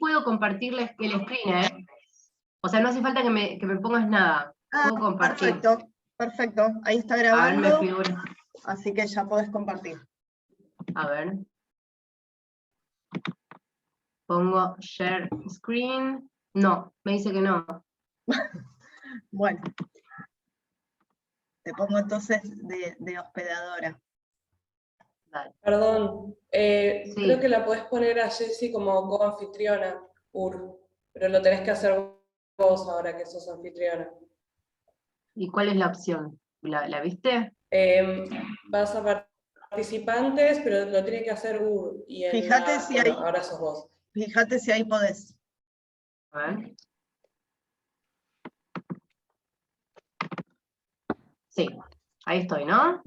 puedo compartirles el screen, ¿eh? O sea, no hace falta que me pongas nada. Puedo compartir. Perfecto, perfecto. Ahí está A ver, grabando, me figura. así que ya podés compartir. A ver. Pongo share screen. No, me dice que no. Bueno. Te pongo entonces de hospedadora. Dale. Perdón, Sí. creo que la podés poner a Jessy como coanfitriona, pero lo tenés que hacer vos ahora que sos anfitriona. ¿Y cuál es la opción? ¿La viste? Vas a participantes, pero lo tiene que hacer y Fíjate si bueno, hay, ahora sos vos. fíjate si ahí podés. A ver. Sí, ahí estoy, ¿no?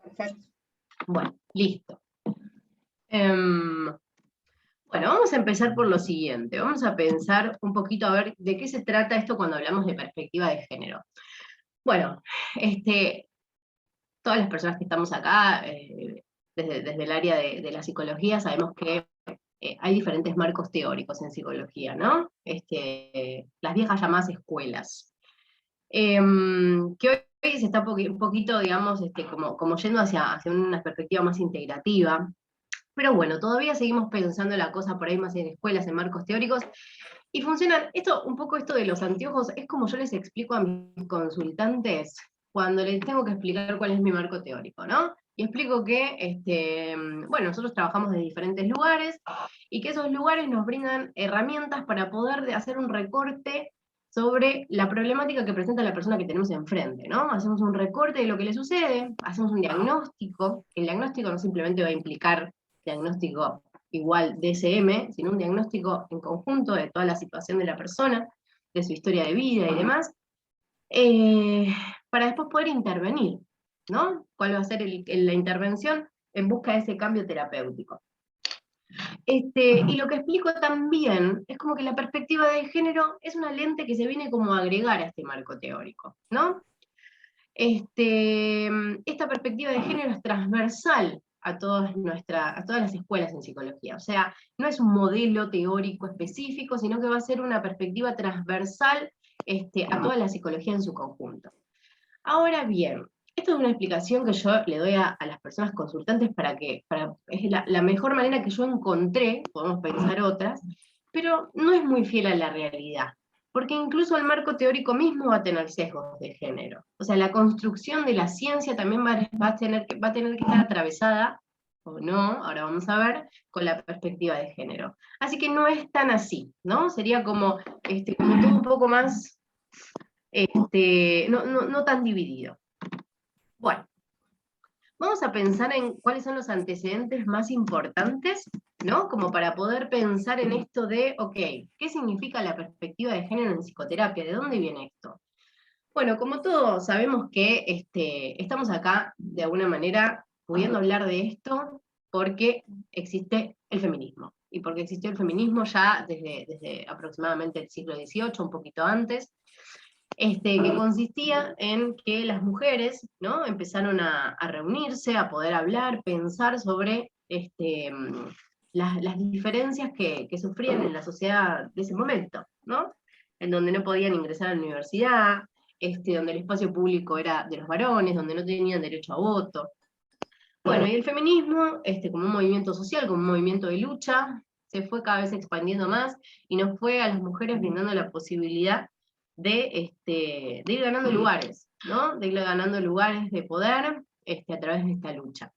Perfecto. Bueno, listo. Bueno, vamos a empezar por lo siguiente. Vamos a pensar un poquito a ver de qué se trata esto cuando hablamos de perspectiva de género. Bueno, todas las personas que estamos acá, desde el área de la psicología, sabemos que hay diferentes marcos teóricos en psicología, ¿no? Las viejas llamadas escuelas. Que hoy se está un poquito, digamos, como yendo hacia una perspectiva más integrativa. Pero bueno, todavía seguimos pensando la cosa por ahí más en escuelas, en marcos teóricos, y funcionan, un poco esto de los anteojos, es como yo les explico a mis consultantes cuando les tengo que explicar cuál es mi marco teórico, ¿no? Y explico que, bueno, nosotros trabajamos de diferentes lugares, y que esos lugares nos brindan herramientas para poder hacer un recorte sobre la problemática que presenta la persona que tenemos enfrente, ¿no? Hacemos un recorte de lo que le sucede, hacemos un diagnóstico, el diagnóstico no simplemente va a implicar diagnóstico igual DSM, sino un diagnóstico en conjunto de toda la situación de la persona, de su historia de vida y demás, para después poder intervenir, ¿no? ¿Cuál va a ser la intervención en busca de ese cambio terapéutico? Y lo que explico también es como que la perspectiva de género es una lente que se viene como a agregar a este marco teórico, ¿no? Esta perspectiva de género es transversal a todas las escuelas en psicología, o sea, no es un modelo teórico específico, sino que va a ser una perspectiva transversal a toda la psicología en su conjunto. Ahora bien, esto es una explicación que yo le doy a las personas consultantes es la mejor manera que yo encontré, podemos pensar otras, pero no es muy fiel a la realidad, porque incluso el marco teórico mismo va a tener sesgos de género. O sea, la construcción de la ciencia también va a tener que estar atravesada, o no, ahora vamos a ver, con la perspectiva de género. Así que no es tan así, ¿no? Sería como todo un poco más, no tan dividido. Bueno, vamos a pensar en cuáles son los antecedentes más importantes, ¿no? Como para poder pensar en esto de, ok, ¿qué significa la perspectiva de género en psicoterapia? ¿De dónde viene esto? Bueno, como todos sabemos que estamos acá, de alguna manera, pudiendo hablar de esto, porque existe el feminismo. Y porque existió el feminismo ya desde aproximadamente el siglo XVIII, un poquito antes, que consistía en que las mujeres, ¿no? Empezaron a reunirse, a poder hablar, pensar sobre las diferencias que sufrían en la sociedad de ese momento, ¿no? En donde no podían ingresar a la universidad, donde el espacio público era de los varones, donde no tenían derecho a voto. Bueno, y el feminismo, como un movimiento social, como un movimiento de lucha, se fue cada vez expandiendo más, y nos fue a las mujeres brindando la posibilidad de ir ganando lugares, ¿no? De ir ganando lugares de poder a través de esta lucha.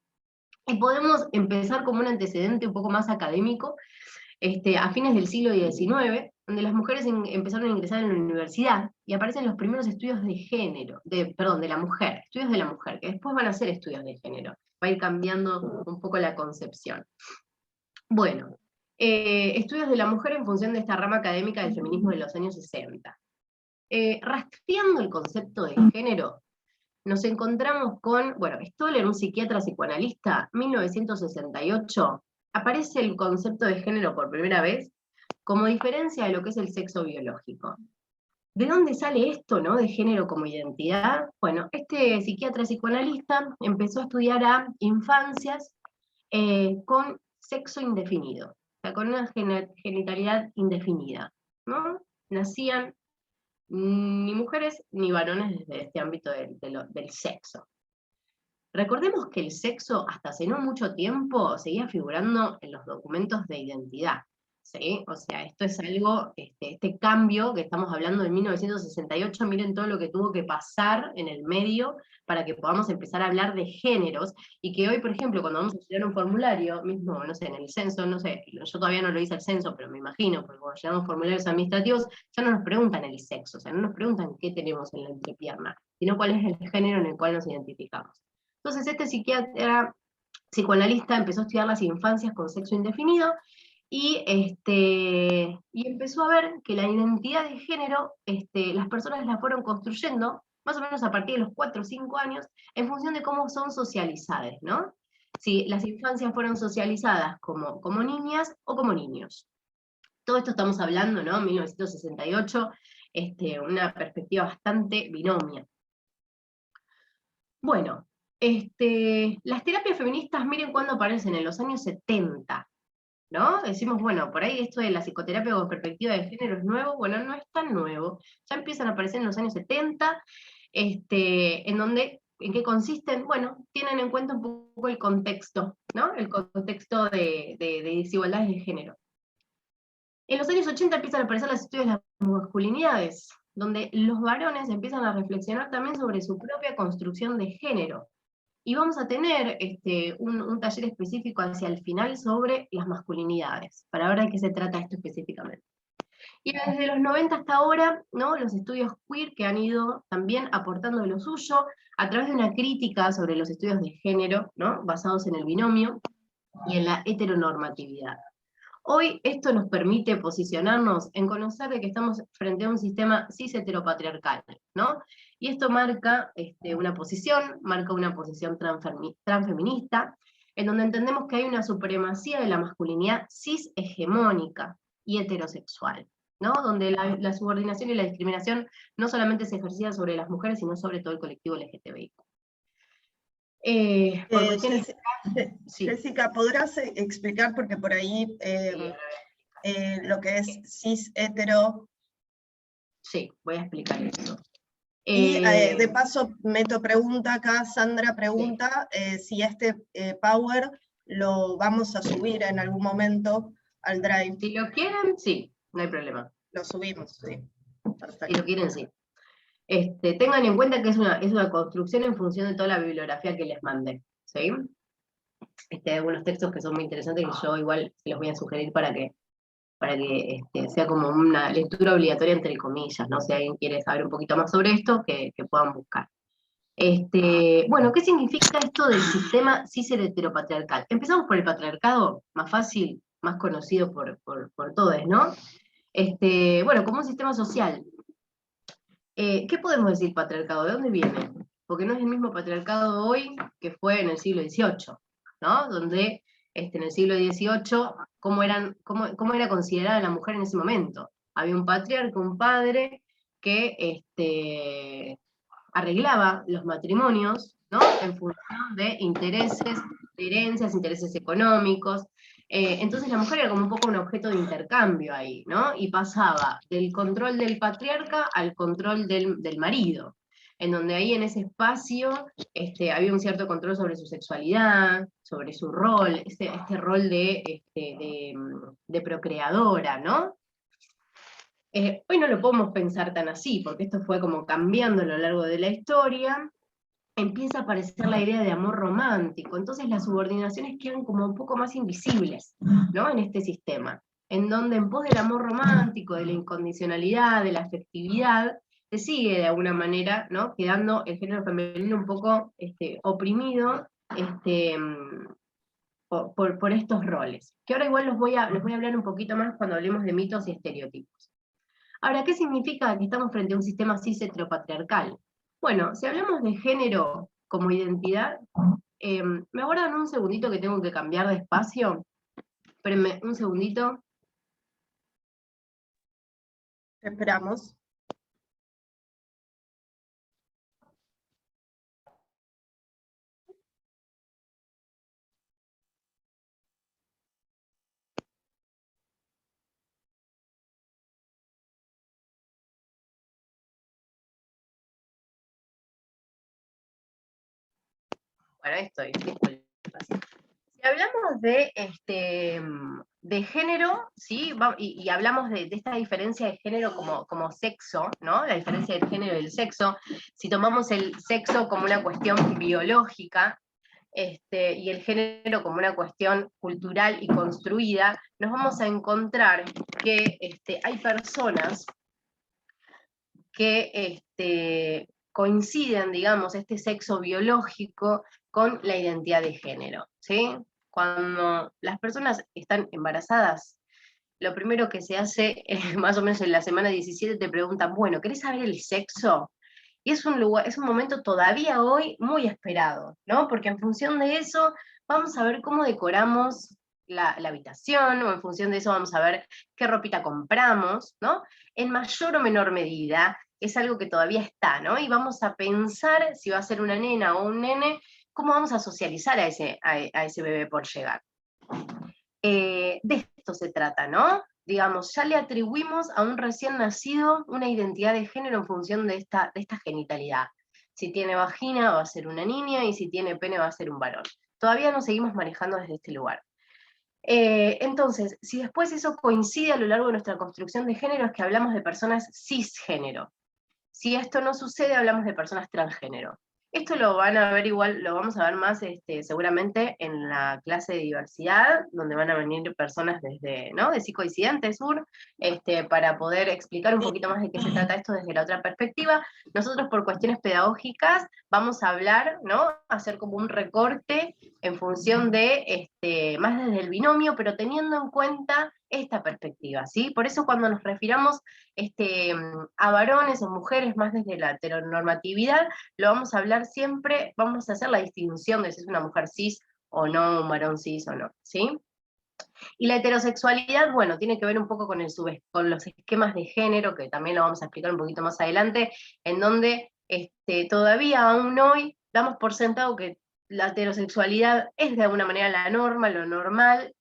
Y podemos empezar como un antecedente un poco más académico, a fines del siglo XIX, donde las mujeres empezaron a ingresar en la universidad, y aparecen los primeros estudios de género, de la mujer, estudios de la mujer, que después van a ser estudios de género, va a ir cambiando un poco la concepción. Bueno, estudios de la mujer en función de esta rama académica del feminismo de los años 60. Rastreando el concepto de género, nos encontramos con, bueno, Stoller, un psiquiatra psicoanalista, 1968, aparece el concepto de género por primera vez como diferencia de lo que es el sexo biológico. ¿De dónde sale esto, no, de género como identidad? Bueno, este psiquiatra psicoanalista empezó a estudiar a infancias con sexo indefinido, sea, con una genitalidad indefinida, ¿no? Nacían ni mujeres ni varones desde este ámbito del sexo. Recordemos que el sexo hasta hace no mucho tiempo seguía figurando en los documentos de identidad, ¿sí? O sea, esto es algo, este cambio que estamos hablando de 1968, miren todo lo que tuvo que pasar en el medio para que podamos empezar a hablar de géneros, y que hoy, por ejemplo, cuando vamos a llenar un formulario, mismo, no sé, en el censo, no sé, yo todavía no lo hice el censo, pero me imagino, porque cuando llenamos formularios administrativos, ya no nos preguntan el sexo, o sea, no nos preguntan qué tenemos en la entrepierna, sino cuál es el género en el cual nos identificamos. Entonces este psiquiatra psicoanalista empezó a estudiar las infancias con sexo indefinido y empezó a ver que la identidad de género las personas la fueron construyendo más o menos a partir de los 4 o 5 años en función de cómo son socializadas, ¿no? Si las infancias fueron socializadas como niñas o como niños. Todo esto estamos hablando, ¿no? 1968, una perspectiva bastante binomia. Bueno, las terapias feministas, miren cuándo aparecen, en los años 70, ¿no? Decimos, bueno, por ahí esto de la psicoterapia con perspectiva de género es nuevo. Bueno, no es tan nuevo, ya empiezan a aparecer en los años 70, ¿en qué consisten? Bueno, tienen en cuenta un poco el contexto, ¿no? El contexto de desigualdades de género. En los años 80 empiezan a aparecer los estudios de las masculinidades, donde los varones empiezan a reflexionar también sobre su propia construcción de género. Y vamos a tener un taller específico hacia el final sobre las masculinidades, para ver de qué se trata esto específicamente. Y desde los 90 hasta ahora, ¿no? Los estudios queer que han ido también aportando lo suyo a través de una crítica sobre los estudios de género, ¿no? Basados en el binomio y en la heteronormatividad. Hoy esto nos permite posicionarnos en conocer de que estamos frente a un sistema cis heteropatriarcal, ¿no? Y esto marca una posición transfeminista, en donde entendemos que hay una supremacía de la masculinidad cis hegemónica y heterosexual, ¿no? Donde la subordinación y la discriminación no solamente se ejercía sobre las mujeres, sino sobre todo el colectivo LGTBI. Por cuestiones... Sí. Jessica, ¿podrás explicar, porque por ahí lo que es cis hetero? Sí, voy a explicar eso. Y de paso meto pregunta acá, Sandra pregunta si Power lo vamos a subir en algún momento al Drive. Si lo quieren, sí, no hay problema. Lo subimos, sí. Perfecto. Si lo quieren, sí. Tengan en cuenta que es una construcción en función de toda la bibliografía que les mandé, ¿sí? Hay algunos textos que son muy interesantes que yo igual se los voy a sugerir para que sea como una lectura obligatoria entre comillas, ¿no? Si alguien quiere saber un poquito más sobre esto, que puedan buscar. Bueno, ¿qué significa esto del sistema cis heteropatriarcal? Empezamos por el patriarcado, más fácil, más conocido por todos, ¿no? Bueno, como un sistema social. ¿Qué podemos decir patriarcado? ¿De dónde viene? Porque no es el mismo patriarcado hoy que fue en el siglo XVIII, ¿no? Donde en el siglo XVIII, ¿cómo era considerada la mujer en ese momento? Había un patriarca, un padre, que arreglaba los matrimonios, ¿no? En función de intereses, de herencias, intereses económicos. Entonces la mujer era como un poco un objeto de intercambio ahí, ¿no? Y pasaba del control del patriarca al control del marido, en donde ahí en ese espacio había un cierto control sobre su sexualidad, sobre su rol, este rol de procreadora, ¿no? Hoy no lo podemos pensar tan así, porque esto fue como cambiando a lo largo de la historia. Empieza a aparecer la idea de amor romántico, entonces las subordinaciones quedan como un poco más invisibles, ¿no? En este sistema, en donde en pos del amor romántico, de la incondicionalidad, de la afectividad, se sigue de alguna manera, ¿no? Quedando el género femenino un poco oprimido por estos roles, que ahora igual les voy a hablar un poquito más cuando hablemos de mitos y estereotipos. Ahora, ¿qué significa que estamos frente a un sistema cis heteropatriarcal? Bueno, si hablamos de género como identidad, ¿me aguardan un segundito que tengo que cambiar de espacio? Espérenme un segundito. Esperamos. Bueno, esto es fácil. Si hablamos de género, ¿sí? Y hablamos de esta diferencia de género como sexo, ¿no? La diferencia del género y el sexo, si tomamos el sexo como una cuestión biológica, y el género como una cuestión cultural y construida, nos vamos a encontrar que hay personas que coinciden, digamos, este sexo biológico con la identidad de género, ¿sí? Cuando las personas están embarazadas, lo primero que se hace, más o menos en la semana 17, te preguntan, bueno, ¿querés saber el sexo? Y es un momento todavía hoy muy esperado, ¿no? Porque en función de eso vamos a ver cómo decoramos la habitación, o en función de eso vamos a ver qué ropita compramos, ¿no? En mayor o menor medida es algo que todavía está, ¿no? Y vamos a pensar si va a ser una nena o un nene, cómo vamos a socializar a ese bebé por llegar. De esto se trata, ¿no? Digamos, ya le atribuimos a un recién nacido una identidad de género en función de esta genitalidad. Si tiene vagina va a ser una niña y si tiene pene va a ser un varón. Todavía nos seguimos manejando desde este lugar. Entonces, si después eso coincide a lo largo de nuestra construcción de género, es que hablamos de personas cisgénero. Si esto no sucede, hablamos de personas transgénero. Esto lo van a ver igual, lo vamos a ver más seguramente en la clase de diversidad, donde van a venir personas desde, ¿no? De Psicoincidente Sur, para poder explicar un poquito más de qué se trata esto desde la otra perspectiva. Nosotros por cuestiones pedagógicas vamos a hablar, ¿no? Hacer como un recorte en función de, más desde el binomio, pero teniendo en cuenta esta perspectiva, ¿sí? Por eso cuando nos refiramos a varones o mujeres más desde la heteronormatividad, lo vamos a hablar siempre, vamos a hacer la distinción de si es una mujer cis o no, un varón cis o no, ¿sí? Y la heterosexualidad, bueno, tiene que ver un poco con los esquemas de género, que también lo vamos a explicar un poquito más adelante, en donde todavía aún hoy damos por sentado que la heterosexualidad es de alguna manera la norma, lo normal,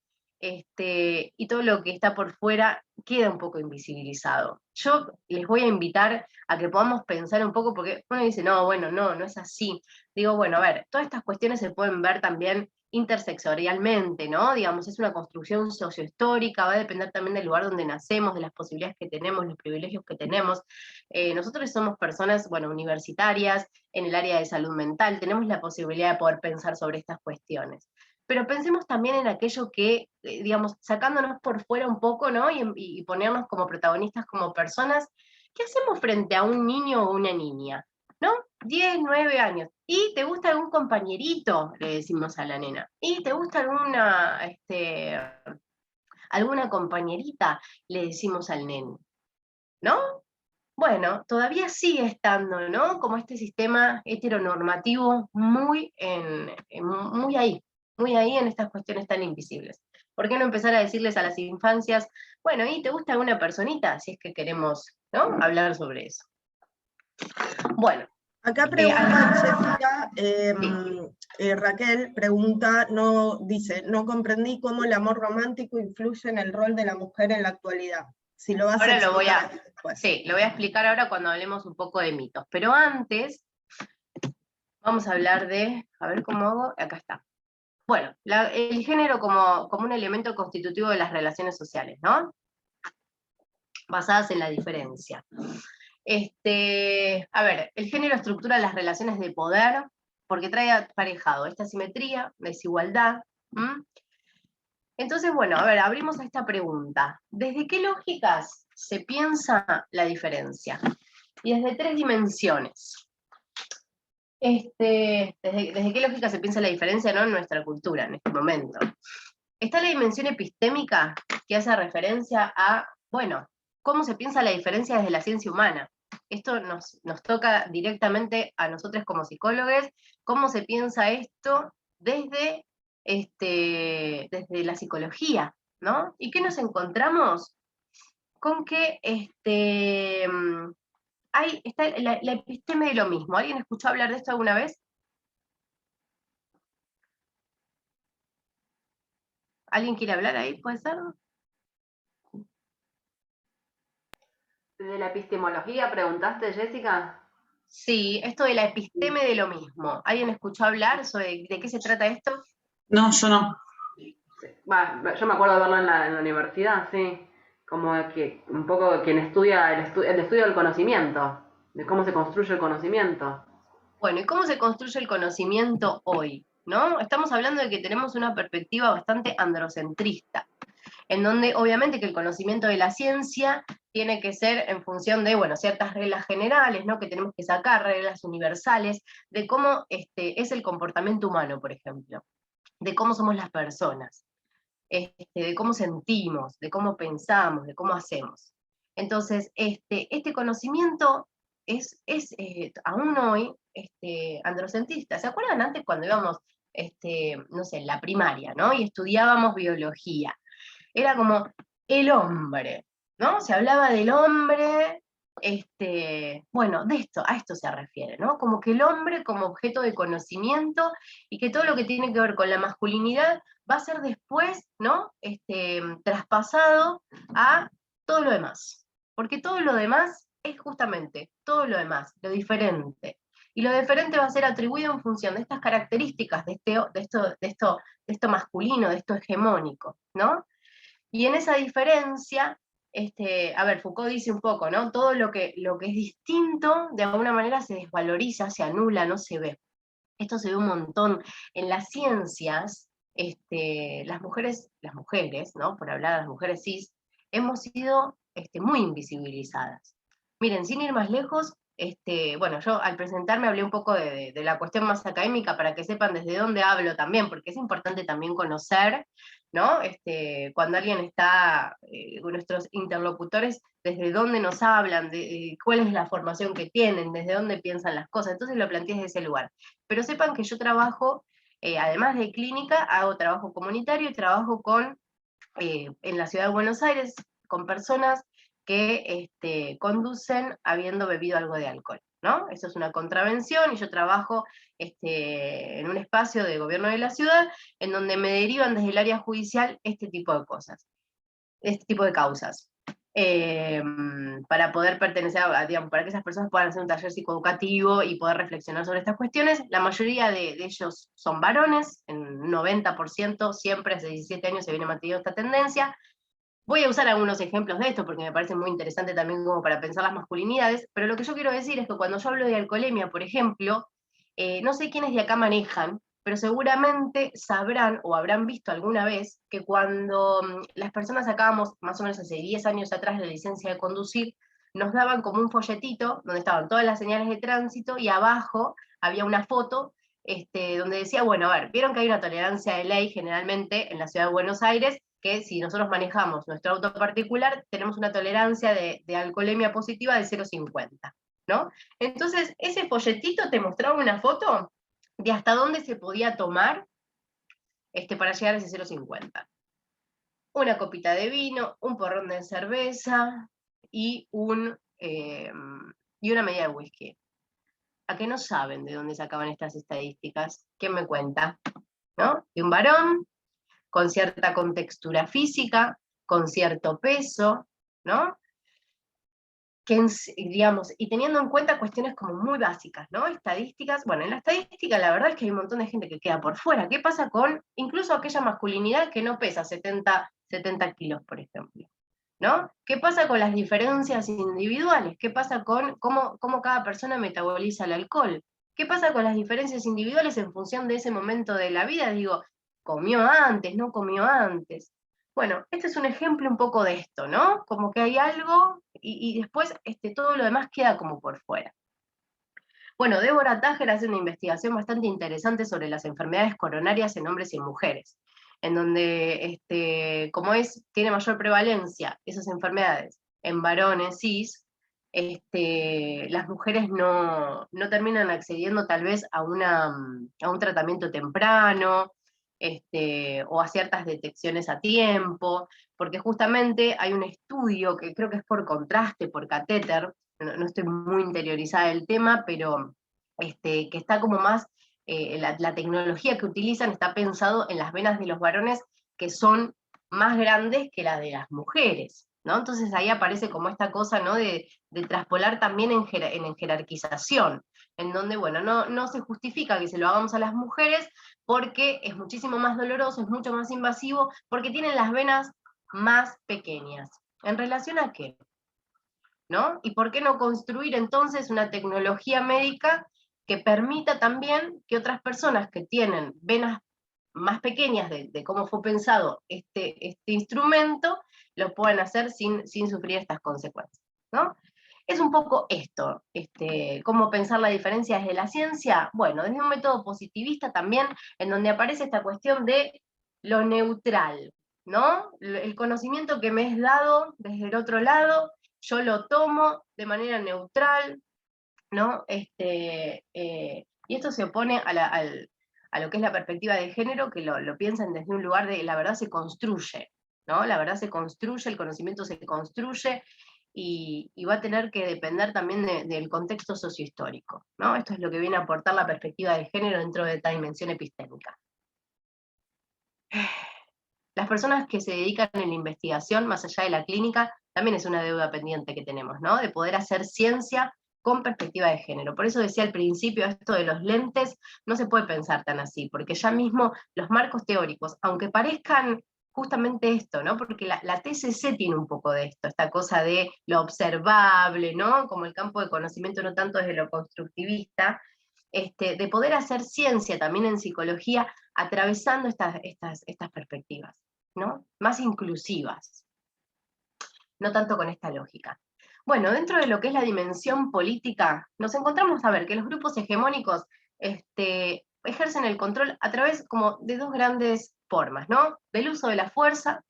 y todo lo que está por fuera queda un poco invisibilizado. Yo les voy a invitar a que podamos pensar un poco, porque uno dice, no, bueno, no es así. Digo, bueno, a ver, todas estas cuestiones se pueden ver también intersectorialmente, ¿no? Digamos, es una construcción sociohistórica, va a depender también del lugar donde nacemos, de las posibilidades que tenemos, los privilegios que tenemos. Nosotros somos personas, bueno, universitarias, en el área de salud mental, tenemos la posibilidad de poder pensar sobre estas cuestiones. Pero pensemos también en aquello que, digamos, sacándonos por fuera un poco, ¿no? Y ponernos como protagonistas, como personas, ¿qué hacemos frente a un niño o una niña? ¿No? 10, 9 años. ¿Y te gusta algún compañerito? Le decimos a la nena. ¿Y te gusta alguna compañerita? Le decimos al nene. ¿No? Bueno, todavía sigue estando, ¿no? Como este sistema heteronormativo muy ahí en estas cuestiones tan invisibles. ¿Por qué no empezar a decirles a las infancias, bueno, ¿y te gusta alguna personita? Si es que queremos, ¿no? Hablar sobre eso. Bueno. Acá pregunta Jessica, Raquel pregunta, dice, no comprendí cómo el amor romántico influye en el rol de la mujer en la actualidad. Si lo vas a explicar después. Sí, lo voy a explicar ahora cuando hablemos un poco de mitos. Pero antes, vamos a hablar de, a ver cómo hago, acá está. Bueno, el género como un elemento constitutivo de las relaciones sociales, ¿no? Basadas en la diferencia. A ver, el género estructura las relaciones de poder porque trae aparejado esta simetría, desigualdad. Entonces, bueno, a ver, abrimos a esta pregunta. ¿Desde qué lógicas se piensa la diferencia? Y desde 3 dimensiones. ¿Desde qué lógica se piensa la diferencia, ¿no? En nuestra cultura, en este momento? Está la dimensión epistémica, que hace referencia a, bueno, cómo se piensa la diferencia desde la ciencia humana. Esto nos toca directamente a nosotros como psicólogos, cómo se piensa esto desde la psicología, ¿no? ¿Y qué nos encontramos? Con que está la episteme de lo mismo. ¿Alguien escuchó hablar de esto alguna vez? ¿Alguien quiere hablar ahí? ¿Puede ser? ¿De la epistemología preguntaste, Jessica? Sí, esto de la episteme de lo mismo. ¿Alguien escuchó hablar sobre de qué se trata esto? No, yo no. Yo me acuerdo de verlo en la universidad, sí, como que un poco quien estudia el estudio del conocimiento, de cómo se construye el conocimiento. Bueno, ¿y cómo se construye el conocimiento hoy? ¿No? Estamos hablando de que tenemos una perspectiva bastante androcentrista, en donde obviamente que el conocimiento de la ciencia tiene que ser en función de, bueno, ciertas reglas generales, ¿no? Que tenemos que sacar, reglas universales, de cómo es el comportamiento humano, por ejemplo, de cómo somos las personas, de cómo sentimos, de cómo pensamos, de cómo hacemos. Entonces, este conocimiento es aún hoy androcentrista. ¿Se acuerdan antes cuando íbamos, no sé, en la primaria, ¿no? Y estudiábamos biología? Era como el hombre, ¿no? Se hablaba del hombre, bueno, a esto se refiere, ¿no? Como que el hombre como objeto de conocimiento y que todo lo que tiene que ver con la masculinidad va a ser después, ¿no? Traspasado a todo lo demás. Porque todo lo demás es justamente todo lo demás, lo diferente. Y lo diferente va a ser atribuido en función de estas características, de esto masculino, de esto hegemónico, ¿no? Y en esa diferencia, a ver, Foucault dice un poco, ¿no? Todo lo que es distinto, de alguna manera se desvaloriza, se anula, no se ve. Esto se ve un montón. En las ciencias, las mujeres, ¿no? Por hablar de las mujeres cis, hemos sido muy invisibilizadas. Miren, sin ir más lejos, bueno, yo al presentarme hablé un poco de la cuestión más académica para que sepan desde dónde hablo también, porque es importante también conocer, ¿no? Cuando alguien está, nuestros interlocutores, desde dónde nos hablan, de cuál es la formación que tienen, desde dónde piensan las cosas, entonces lo planteé desde ese lugar. Pero sepan que yo trabajo, además de clínica, hago trabajo comunitario y trabajo en la ciudad de Buenos Aires, con personas que conducen habiendo bebido algo de alcohol, ¿no? Eso es una contravención y yo trabajo en un espacio de gobierno de la ciudad en donde me derivan desde el área judicial este tipo de cosas, este tipo de causas. Para poder pertenecer digamos, para que esas personas puedan hacer un taller psicoeducativo y poder reflexionar sobre estas cuestiones. La mayoría de ellos son varones, en 90%, siempre hace 17 años se viene manteniendo esta tendencia. Voy a usar algunos ejemplos de esto porque me parece muy interesante también como para pensar las masculinidades, pero lo que yo quiero decir es que cuando yo hablo de alcoholemia, por ejemplo, no sé quiénes de acá manejan, pero seguramente sabrán o habrán visto alguna vez que cuando las personas sacábamos, más o menos hace 10 años atrás, la licencia de conducir, nos daban como un folletito donde estaban todas las señales de tránsito y abajo había una foto donde decía, bueno, a ver, vieron que hay una tolerancia de ley generalmente en la ciudad de Buenos Aires, que si nosotros manejamos nuestro auto particular, tenemos una tolerancia de alcoholemia positiva de 0,50, ¿no? Entonces, ese folletito te mostraba una foto de hasta dónde se podía tomar para llegar a ese 0,50. Una copita de vino, un porrón de cerveza y una medida de whisky. ¿A qué no saben de dónde sacaban estas estadísticas? ¿Quién me cuenta? ¿No? De un varón con cierta contextura física, con cierto peso, ¿no? Que, digamos, y teniendo en cuenta cuestiones como muy básicas, ¿no? Estadísticas, bueno, en la estadística la verdad es que hay un montón de gente que queda por fuera. ¿Qué pasa con incluso aquella masculinidad que no pesa 70 kilos, por ejemplo? ¿No? ¿Qué pasa con las diferencias individuales? ¿Qué pasa con cómo cada persona metaboliza el alcohol? ¿Qué pasa con las diferencias individuales en función de ese momento de la vida? Digo, ¿comió antes? ¿No comió antes? Bueno, este es un ejemplo un poco de esto, ¿no? Como que hay algo y después todo lo demás queda como por fuera. Bueno, Débora Tájer hace una investigación bastante interesante sobre las enfermedades coronarias en hombres y en mujeres, en donde, como tiene mayor prevalencia esas enfermedades en varones cis, las mujeres no terminan accediendo tal vez a un tratamiento temprano, o a ciertas detecciones a tiempo, porque justamente hay un estudio que creo que es por contraste, por catéter, no estoy muy interiorizada del tema, pero que está como más, la tecnología que utilizan está pensado en las venas de los varones que son más grandes que las de las mujeres, ¿no? Entonces ahí aparece como esta cosa, ¿no? de traspolar también en jerarquización, en donde, bueno, no se justifica que se lo hagamos a las mujeres porque es muchísimo más doloroso, es mucho más invasivo, porque tienen las venas más pequeñas. ¿En relación a qué? ¿No? ¿Y por qué no construir entonces una tecnología médica que permita también que otras personas que tienen venas más pequeñas de cómo fue pensado este instrumento, lo puedan hacer sin sufrir estas consecuencias, ¿no? Es un poco esto, cómo pensar la diferencia desde la ciencia, bueno, desde un método positivista también, en donde aparece esta cuestión de lo neutral, ¿no? El conocimiento que me es dado desde el otro lado, yo lo tomo de manera neutral, ¿no? Y esto se opone a lo que es la perspectiva de género, que lo piensan desde un lugar de la verdad se construye, ¿no? La verdad se construye, el conocimiento se construye, y va a tener que depender también del contexto sociohistórico, ¿no? Esto es lo que viene a aportar la perspectiva de género dentro de esta dimensión epistémica. Las personas que se dedican en la investigación, más allá de la clínica, también es una deuda pendiente que tenemos, ¿no? De poder hacer ciencia con perspectiva de género. Por eso decía al principio, esto de los lentes, no se puede pensar tan así, porque ya mismo los marcos teóricos, aunque parezcan justamente esto, ¿no? Porque la TCC tiene un poco de esto, esta cosa de lo observable, ¿no? Como el campo de conocimiento no tanto desde lo constructivista, de poder hacer ciencia también en psicología atravesando estas perspectivas, ¿no? Más inclusivas, no tanto con esta lógica. Bueno, dentro de lo que es la dimensión política, nos encontramos a ver que los grupos hegemónicos ejercen el control a través como de dos grandes formas, ¿no? Del uso de la fuerza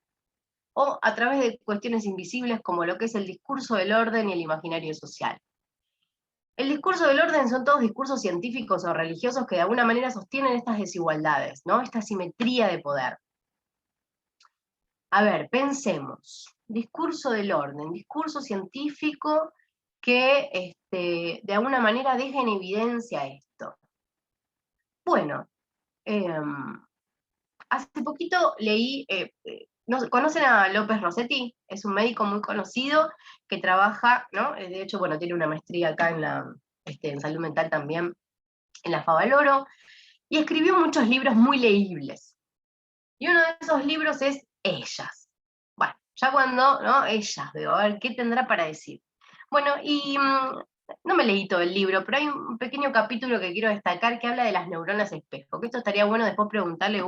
o a través de cuestiones invisibles como lo que es el discurso del orden y el imaginario social. El discurso del orden son todos discursos científicos o religiosos que de alguna manera sostienen estas desigualdades, ¿no? Esta asimetría de poder. A ver, pensemos. Discurso del orden, discurso científico que de alguna manera deja en evidencia esto. Bueno, hace poquito leí, ¿conocen a López Rossetti? Es un médico muy conocido que trabaja, ¿no? De hecho, bueno, tiene una maestría acá en salud mental también, en la Favaloro, y escribió muchos libros muy leíbles. Y uno de esos libros es Ellas. Bueno, ya cuando, ¿no? Ellas, veo, a ver, ¿qué tendrá para decir? Bueno, y no me leí todo el libro, pero hay un pequeño capítulo que quiero destacar que habla de las neuronas espejo, que esto estaría bueno después preguntarle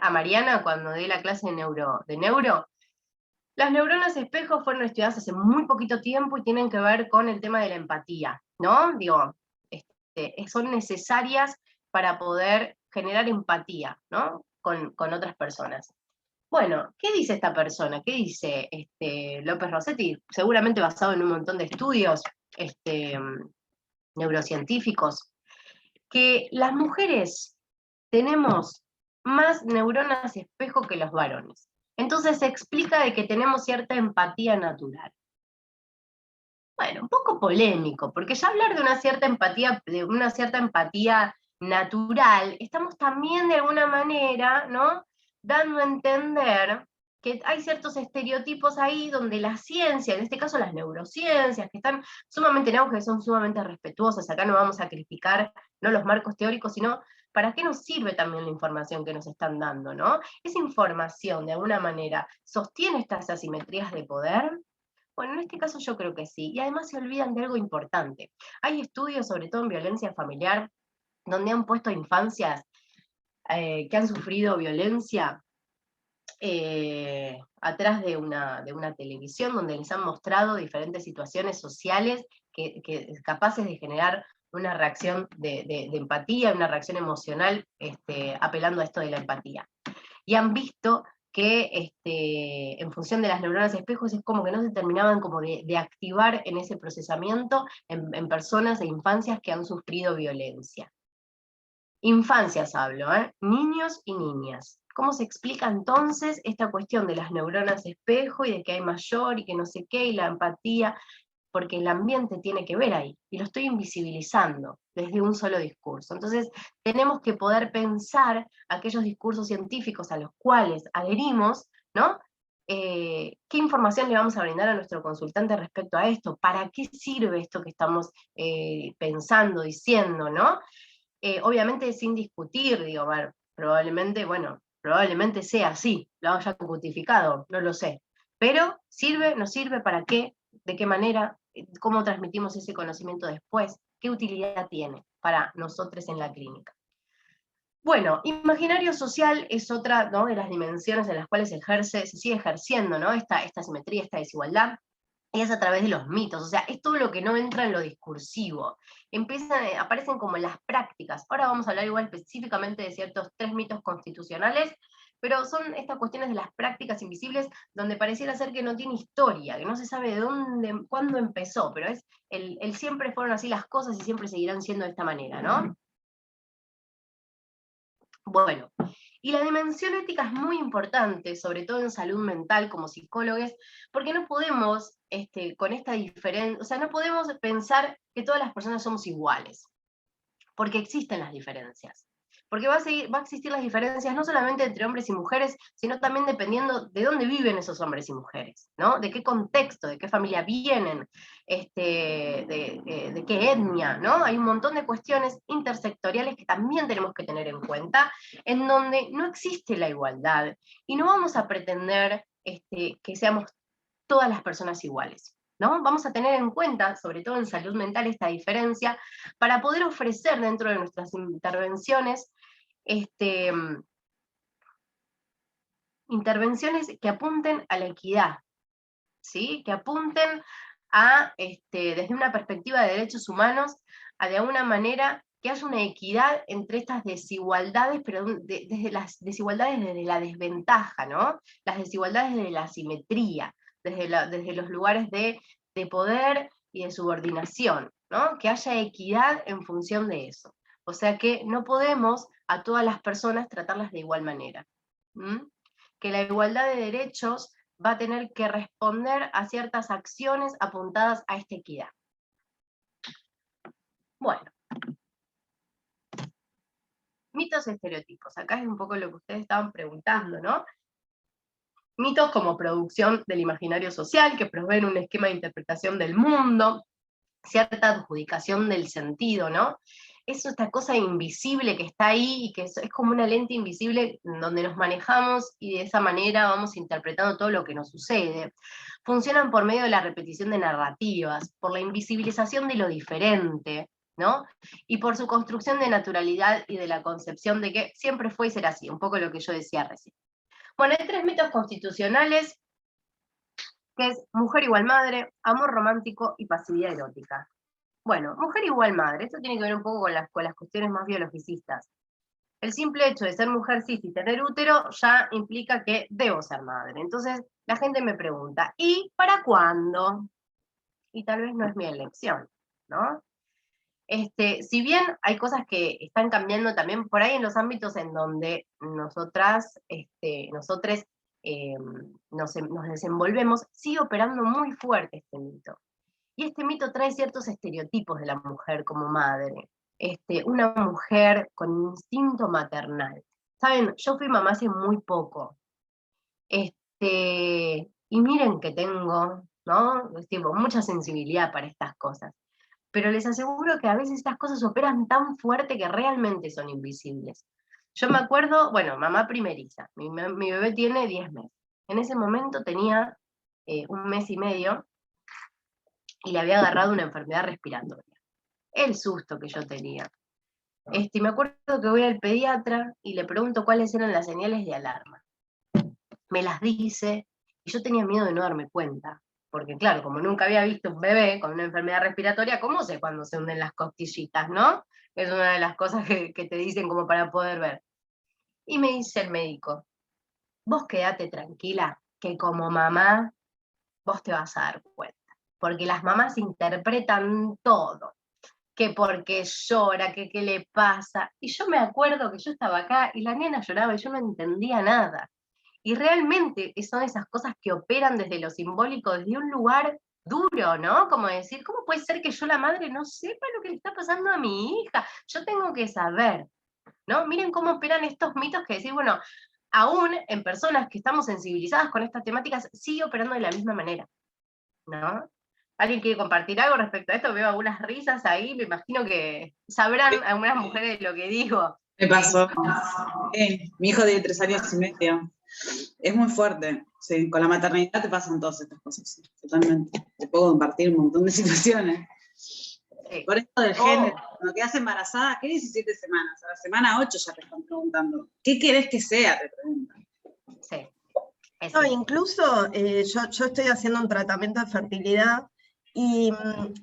a Mariana cuando dé la clase de neuro. Las neuronas espejo fueron estudiadas hace muy poquito tiempo y tienen que ver con el tema de la empatía, ¿no? Digo, son necesarias para poder generar empatía, ¿no? Con otras personas. Bueno, ¿qué dice esta persona? ¿Qué dice López Rossetti? Seguramente basado en un montón de estudios neurocientíficos, que las mujeres tenemos más neuronas espejo que los varones. Entonces se explica de que tenemos cierta empatía natural. Bueno, un poco polémico, porque ya hablar de una cierta empatía natural, estamos también de alguna manera, ¿no? Dando a entender que hay ciertos estereotipos ahí donde la ciencia, en este caso las neurociencias, que están sumamente en auge, son sumamente respetuosas, acá no vamos a criticar no los marcos teóricos, sino para qué nos sirve también la información que nos están dando, ¿no? Esa información, de alguna manera, ¿sostiene estas asimetrías de poder? Bueno, en este caso yo creo que sí, y además se olvidan de algo importante. Hay estudios, sobre todo en violencia familiar, donde han puesto infancias que han sufrido violencia atrás de una televisión, donde les han mostrado diferentes situaciones sociales que capaces de generar una reacción de empatía, una reacción emocional, apelando a esto de la empatía. Y han visto que en función de las neuronas espejos es como que no se terminaban como de activar en ese procesamiento en personas e infancias que han sufrido violencia. Infancias hablo, niños y niñas. ¿Cómo se explica entonces esta cuestión de las neuronas espejo y de que hay mayor y que no sé qué, y la empatía? Porque el ambiente tiene que ver ahí, y lo estoy invisibilizando desde un solo discurso. Entonces, tenemos que poder pensar aquellos discursos científicos a los cuales adherimos, ¿no? qué información le vamos a brindar a nuestro consultante respecto a esto, para qué sirve esto que estamos pensando, diciendo, ¿no? Obviamente sin discutir, digo, bueno, probablemente sea así, lo haya cutificado, no lo sé. Pero, ¿sirve? ¿No sirve? ¿Para qué? ¿De qué manera? ¿Cómo transmitimos ese conocimiento después? ¿Qué utilidad tiene para nosotros en la clínica? Bueno, imaginario social es otra, ¿no?, de las dimensiones en las cuales se sigue ejerciendo, ¿no?, esta simetría, esta desigualdad, y es a través de los mitos, o sea, es todo lo que no entra en lo discursivo. Aparecen como en las prácticas. Ahora vamos a hablar igual específicamente de ciertos 3 mitos constitucionales, pero son estas cuestiones de las prácticas invisibles donde pareciera ser que no tiene historia, que no se sabe de dónde, cuándo empezó, pero es el siempre fueron así las cosas y siempre seguirán siendo de esta manera, ¿no? Bueno, y la dimensión ética es muy importante, sobre todo en salud mental como psicólogos, porque no podemos, con esta diferencia, o sea, no podemos pensar que todas las personas somos iguales, porque existen las diferencias. Porque va a existir las diferencias no solamente entre hombres y mujeres, sino también dependiendo de dónde viven esos hombres y mujeres, ¿no? De qué contexto, de qué familia vienen, de qué etnia, ¿no? Hay un montón de cuestiones intersectoriales que también tenemos que tener en cuenta, en donde no existe la igualdad, y no vamos a pretender que seamos todas las personas iguales, ¿no? Vamos a tener en cuenta, sobre todo en salud mental, esta diferencia, para poder ofrecer dentro de nuestras intervenciones, intervenciones que apunten a la equidad, ¿sí? Que apunten a, desde una perspectiva de derechos humanos, a de alguna manera que haya una equidad entre estas desigualdades, pero desde las desigualdades desde la desventaja, ¿no? Las desigualdades desde la asimetría, desde los lugares de poder y de subordinación, ¿no? Que haya equidad en función de eso. O sea que no podemos a todas las personas tratarlas de igual manera. Que la igualdad de derechos va a tener que responder a ciertas acciones apuntadas a esta equidad. Bueno. Mitos y estereotipos. Acá es un poco lo que ustedes estaban preguntando, ¿no? Mitos como producción del imaginario social, que proveen un esquema de interpretación del mundo, cierta adjudicación del sentido, ¿no? Es esta cosa invisible que está ahí y que es como una lente invisible donde nos manejamos y de esa manera vamos interpretando todo lo que nos sucede. Funcionan por medio de la repetición de narrativas, por la invisibilización de lo diferente, ¿no? Y por su construcción de naturalidad y de la concepción de que siempre fue y será así, un poco lo que yo decía recién. Bueno, hay 3 mitos constitucionales, que es mujer igual madre, amor romántico y pasividad erótica. Bueno, mujer igual madre, esto tiene que ver un poco con las cuestiones más biologicistas. El simple hecho de ser mujer cis y tener útero ya implica que debo ser madre. Entonces la gente me pregunta, ¿y para cuándo? Y tal vez no es mi elección, ¿no? Si bien hay cosas que están cambiando también por ahí en los ámbitos en donde nosotros nos desenvolvemos, sigue operando muy fuerte este mito. Y este mito trae ciertos estereotipos de la mujer como madre. Una mujer con instinto maternal. Saben, yo fui mamá hace muy poco. Y miren que tengo, ¿no? Mucha sensibilidad para estas cosas. Pero les aseguro que a veces estas cosas operan tan fuerte que realmente son invisibles. Yo me acuerdo, bueno, mamá primeriza, mi bebé tiene 10 meses. En ese momento tenía 1 mes y medio, y le había agarrado una enfermedad respiratoria. El susto que yo tenía. Me acuerdo que voy al pediatra y le pregunto cuáles eran las señales de alarma. Me las dice, y yo tenía miedo de no darme cuenta. Porque claro, como nunca había visto un bebé con una enfermedad respiratoria, ¿cómo sé cuándo se hunden las costillitas, no? Es una de las cosas que te dicen como para poder ver. Y me dice el médico, vos quedate tranquila, que como mamá vos te vas a dar cuenta. Porque las mamás interpretan todo, que porque llora, que qué le pasa. Y yo me acuerdo que yo estaba acá y la nena lloraba y yo no entendía nada. Y realmente son esas cosas que operan desde lo simbólico, desde un lugar duro, ¿no? Como decir, ¿cómo puede ser que yo, la madre, no sepa lo que le está pasando a mi hija? Yo tengo que saber, ¿no? Miren cómo operan estos mitos que decir, bueno, aún en personas que estamos sensibilizadas con estas temáticas, sigue operando de la misma manera, ¿no? ¿Alguien quiere compartir algo respecto a esto? Veo algunas risas ahí, me imagino que sabrán algunas mujeres lo que digo. Me pasó. Mi hijo tiene 3 años y medio. Es muy fuerte, sí. Con la maternidad te pasan todas estas cosas, sí, totalmente. Te puedo compartir un montón de situaciones. Sí. Por esto del género, cuando quedas embarazada, ¿qué 17 semanas? A la semana 8 ya te están preguntando. ¿Qué querés que sea? Te preguntan. Sí. No, incluso yo estoy haciendo un tratamiento de fertilidad y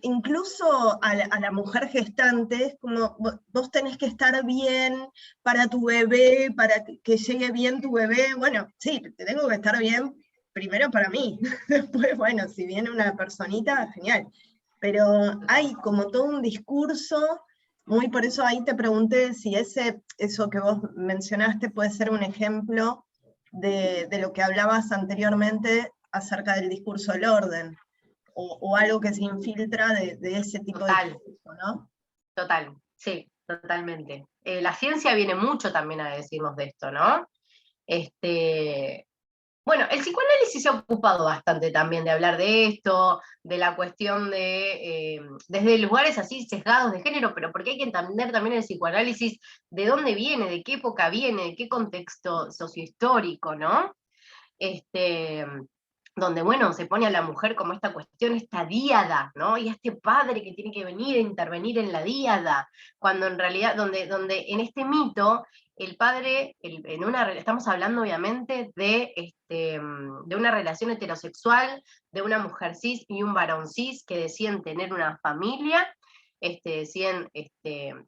incluso a la mujer gestante es como vos tenés que estar bien para tu bebé, para que llegue bien tu bebé. Bueno, sí, tengo que estar bien primero para mí, después, bueno, si viene una personita, genial. Pero hay como todo un discurso, muy por eso ahí te pregunté si eso que vos mencionaste puede ser un ejemplo de lo que hablabas anteriormente acerca del discurso del orden, o algo que se infiltra de ese tipo de discurso, ¿no? Total, sí, totalmente. La ciencia viene mucho también a decirnos de esto, ¿no? Bueno, el psicoanálisis se ha ocupado bastante también de hablar de esto, de la cuestión de, desde lugares así sesgados de género, pero porque hay que entender también el psicoanálisis de dónde viene, de qué época viene, de qué contexto sociohistórico, ¿no? Donde, bueno, se pone a la mujer como esta cuestión, esta díada, ¿no? Y a este padre que tiene que venir a intervenir en la díada, cuando en realidad, donde en este mito, el padre, estamos hablando obviamente de una relación heterosexual, de una mujer cis y un varón cis que deciden tener una familia, deciden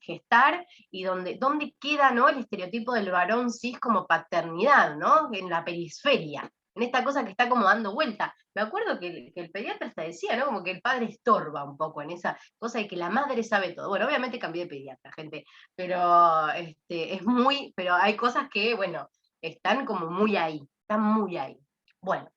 gestar, y donde queda, ¿no?, el estereotipo del varón cis como paternidad, ¿no?, en la periferia, en esta cosa que está como dando vuelta. Me acuerdo que el pediatra hasta decía, ¿no?, como que el padre estorba un poco en esa cosa de que la madre sabe todo. Bueno, obviamente cambié de pediatra, gente, pero pero hay cosas que, bueno, están como muy ahí, están muy ahí. Bueno.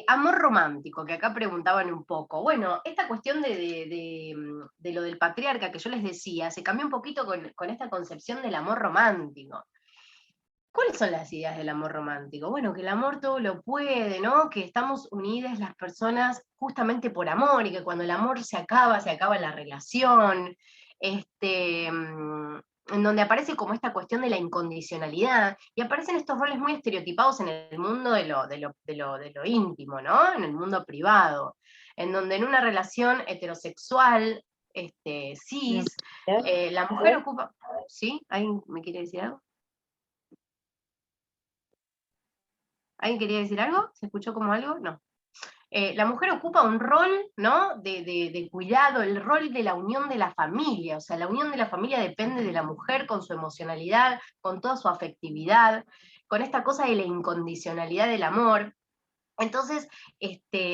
Amor romántico, que acá preguntaban un poco. Bueno, esta cuestión de lo del patriarca que yo les decía, se cambió un poquito con esta concepción del amor romántico. ¿Cuáles son las ideas del amor romántico? Bueno, que el amor todo lo puede, ¿no? Que estamos unidas las personas justamente por amor, y que cuando el amor se acaba la relación. En donde aparece como esta cuestión de la incondicionalidad, y aparecen estos roles muy estereotipados en el mundo de lo íntimo, ¿no? En el mundo privado, en donde en una relación heterosexual, cis, la mujer ocupa... ¿Sí? ¿Alguien me quiere decir algo? ¿Alguien quería decir algo? ¿Se escuchó como algo? No. La mujer ocupa un rol, ¿no?, de cuidado, el rol de la unión de la familia. O sea, la unión de la familia depende de la mujer con su emocionalidad, con toda su afectividad, con esta cosa de la incondicionalidad del amor. Entonces,